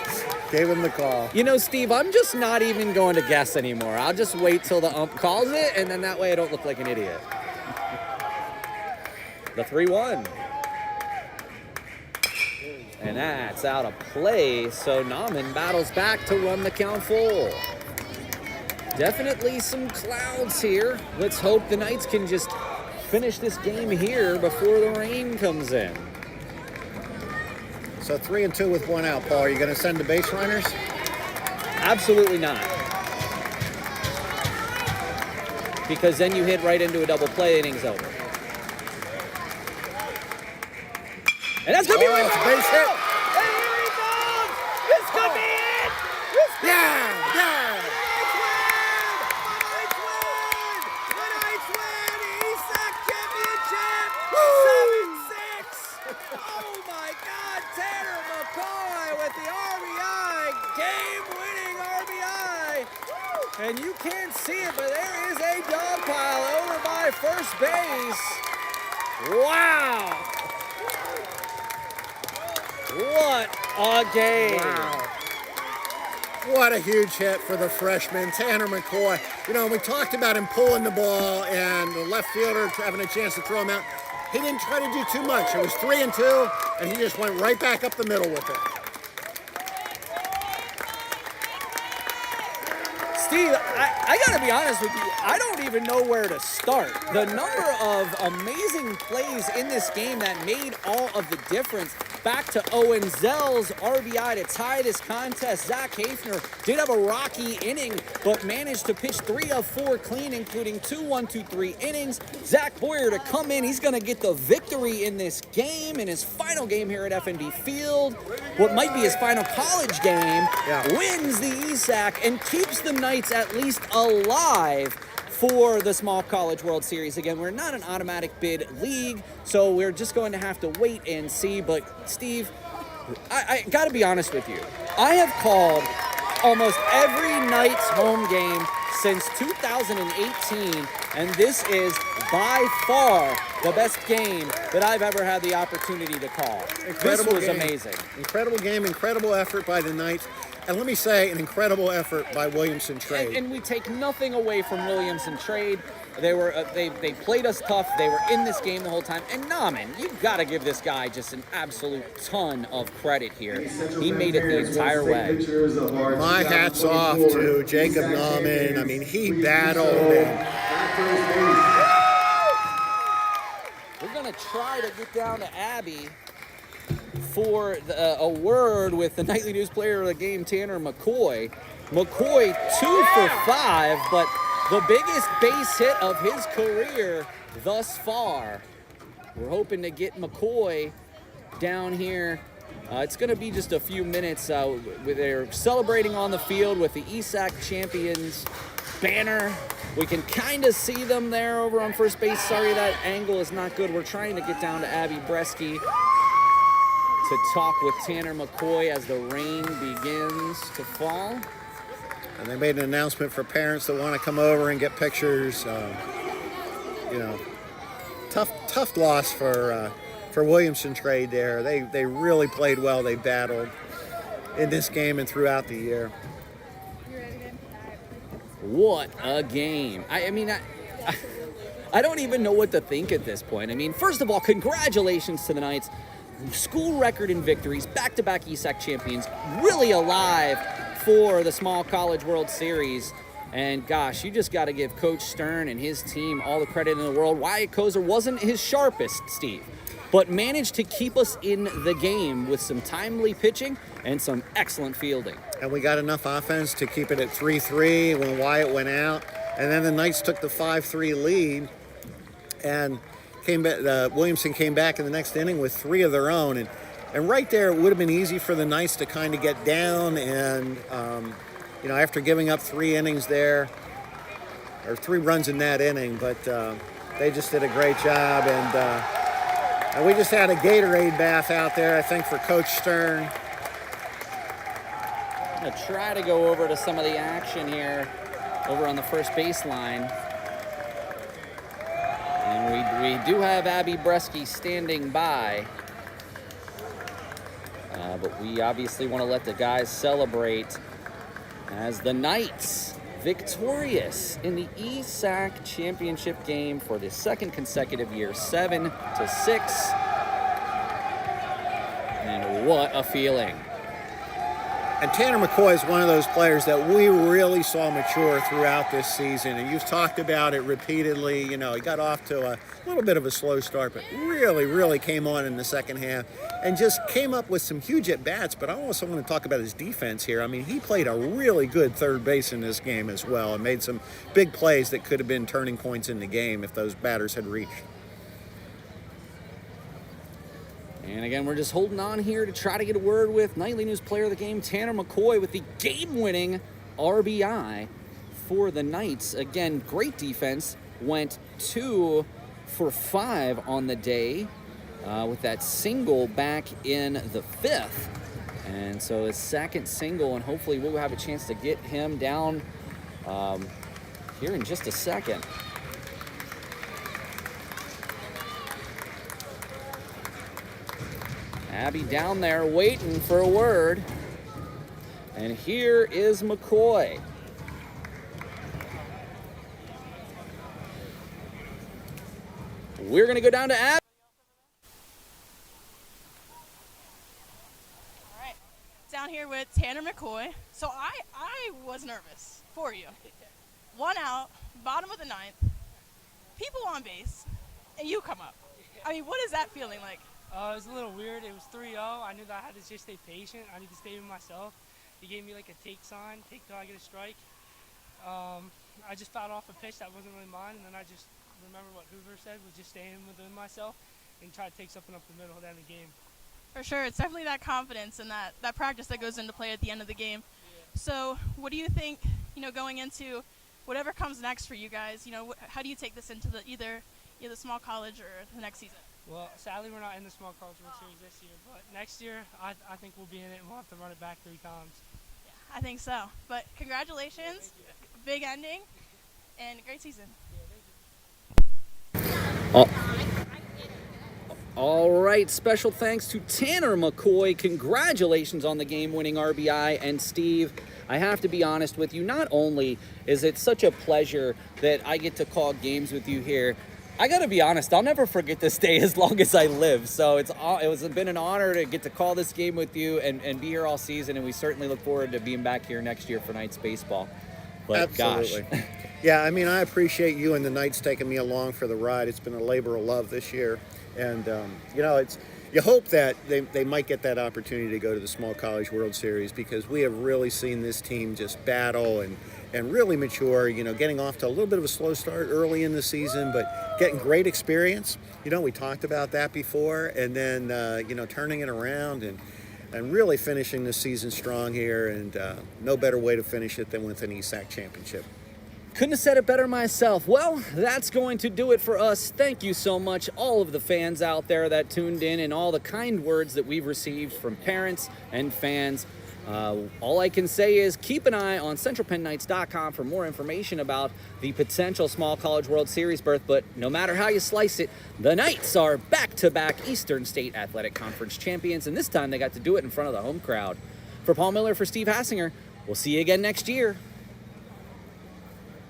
gave him the call. You know, Steve, I'm just not even going to guess anymore. I'll just wait till the ump calls it, and then that way I don't look like an idiot. The 3-1. And that's out of play, so Nauman battles back to run the count full. Definitely some clouds here. Let's hope the Knights can just finish this game here before the rain comes in. So 3-2 with 1 out, Paul. Are you going to send the base runners? Absolutely not. Because then you hit right into a double play, inning's over. And that's going to be right. It's a base hit. And here he comes. This could be it. This could be it. The Knights win. ESAC Championship. 7-6. Oh my God. Tanner McCoy with the RBI. Game-winning RBI. And you can't see it, but there is a dog pile over by first base. Wow. What a game. Wow. What a huge hit for the freshman, Tanner McCoy. You know, we talked about him pulling the ball and the left fielder having a chance to throw him out. He didn't try to do too much. It was 3-2, and he just went right back up the middle with it. Steve, I gotta be honest with you, I don't even know where to start. The number of amazing plays in this game that made all of the difference. Back to Owen Zell's RBI to tie this contest. Zach Hafner did have a rocky inning, but managed to pitch 3 of 4 clean, including 2 1-2-3 innings. Zach Boyer to come in. He's going to get the victory in this game, in his final game here at FNB Field. What might be his final college game, wins the ESAC and keeps the Knights at least alive for the Small College World Series. Again, we're not an automatic bid league, so we're just going to have to wait and see. But Steve, I got to be honest with you. I have called almost every Knights home game since 2018, and this is by far the best game that I've ever had the opportunity to call. Incredible this was game. Amazing. Incredible game, incredible effort by the Knights. And let me say, an incredible effort by Williamson Trade. And we take nothing away from Williamson Trade. They were they played us tough. They were in this game the whole time. And man, you've got to give this guy just an absolute ton of credit here. He made it the entire way. My hat's off to Jacob Nauman. I mean, he battled. We're going to try to get down to Abbee for a word with the Nightly News Player of the Game, Tanner McCoy. McCoy 2 for 5, but the biggest base hit of his career thus far. We're hoping to get McCoy down here. It's going to be just a few minutes. They're celebrating on the field with the ESAC Champions banner. We can kind of see them there over on first base. Sorry, that angle is not good. We're trying to get down to Abbee Breski to talk with Tanner McCoy as the rain begins to fall. And they made an announcement for parents that want to come over and get pictures. Tough loss for Williamson Trade there. They really played well. They battled in this game and throughout the year. What a game. I mean, I don't even know what to think at this point. I mean, first of all, congratulations to the Knights. School record in victories, back-to-back ESAC champions, really alive for the Small College World Series. And gosh, you just got to give Coach Stern and his team all the credit in the world. Wyatt Kozer wasn't his sharpest, Steve, but managed to keep us in the game with some timely pitching and some excellent fielding. And we got enough offense to keep it at 3-3 when Wyatt went out. And then the Knights took the 5-3 lead. And Williamson came back in the next inning with 3 of their own. And right there, it would have been easy for the Knights to kind of get down. And, after giving up 3 innings there, or 3 runs in that inning, but they just did a great job. And we just had a Gatorade bath out there, I think, for Coach Stern. I'm going to try to go over to some of the action here over on the first baseline. And we do have Abbee Breski standing by. But we obviously want to let the guys celebrate as the Knights victorious in the ESAC Championship game for the second consecutive year, 7-6. And what a feeling. And Tanner McCoy is one of those players that we really saw mature throughout this season. And you've talked about it repeatedly. He got off to a little bit of a slow start, but really came on in the second half and just came up with some huge at-bats. But I also want to talk about his defense here. I mean, he played a really good third base in this game as well and made some big plays that could have been turning points in the game if those batters had reached. And again, we're just holding on here to try to get a word with Nightly News Player of the Game, Tanner McCoy, with the game-winning RBI for the Knights. Again, great defense. Went 2 for 5 on the day with that single back in the 5th. And so his second single, and hopefully we'll have a chance to get him down here in just a second. Abbee down there waiting for a word. And here is McCoy. We're going to go down to Abbee. All right, down here with Tanner McCoy. So I was nervous for you. 1 out, bottom of the 9th, people on base, and you come up. I mean, what is that feeling like? It was a little weird. It was 3-0. I knew that I had to just stay patient. I need to stay with myself. He gave me like a take sign, take till I get a strike. I just fouled off a pitch that wasn't really mine, and then I just remember what Hoover said was just staying within myself and try to take something up the middle of the end of the game. For sure. It's definitely that confidence and that practice that goes into play at the end of the game. Yeah. So what do you think, going into whatever comes next for you guys, how do you take this into either the small college or the next season? Well, sadly, we're not in the Small College World Series this year, but next year, I think we'll be in it, and we'll have to run it back 3 times. Yeah, I think so. But congratulations, big ending, and great season. Yeah, thank you. All right, special thanks to Tanner McCoy. Congratulations on the game-winning RBI. And Steve, I have to be honest with you, not only is it such a pleasure that I get to call games with you here, I got to be honest, I'll never forget this day as long as I live. So it was been an honor to get to call this game with you and be here all season, and we certainly look forward to being back here next year for Knights baseball. But Absolutely. gosh. Yeah, I mean, I appreciate you and the Knights taking me along for the ride. It's been a labor of love this year. And, you hope that they might get that opportunity to go to the Small College World Series, because we have really seen this team just battle and really mature, getting off to a little bit of a slow start early in the season, but getting great experience. We talked about that before, and then, turning it around and really finishing the season strong here, and no better way to finish it than with an ESAC Championship. Couldn't have said it better myself. Well, that's going to do it for us. Thank you so much, all of the fans out there that tuned in, and all the kind words that we've received from parents and fans. All I can say is keep an eye on centralpennknights.com for more information about the potential Small College World Series berth. But no matter how you slice it, the Knights are back-to-back Eastern State Athletic Conference champions, and this time they got to do it in front of the home crowd. For Paul Miller, for Steve Hassinger, we'll see you again next year.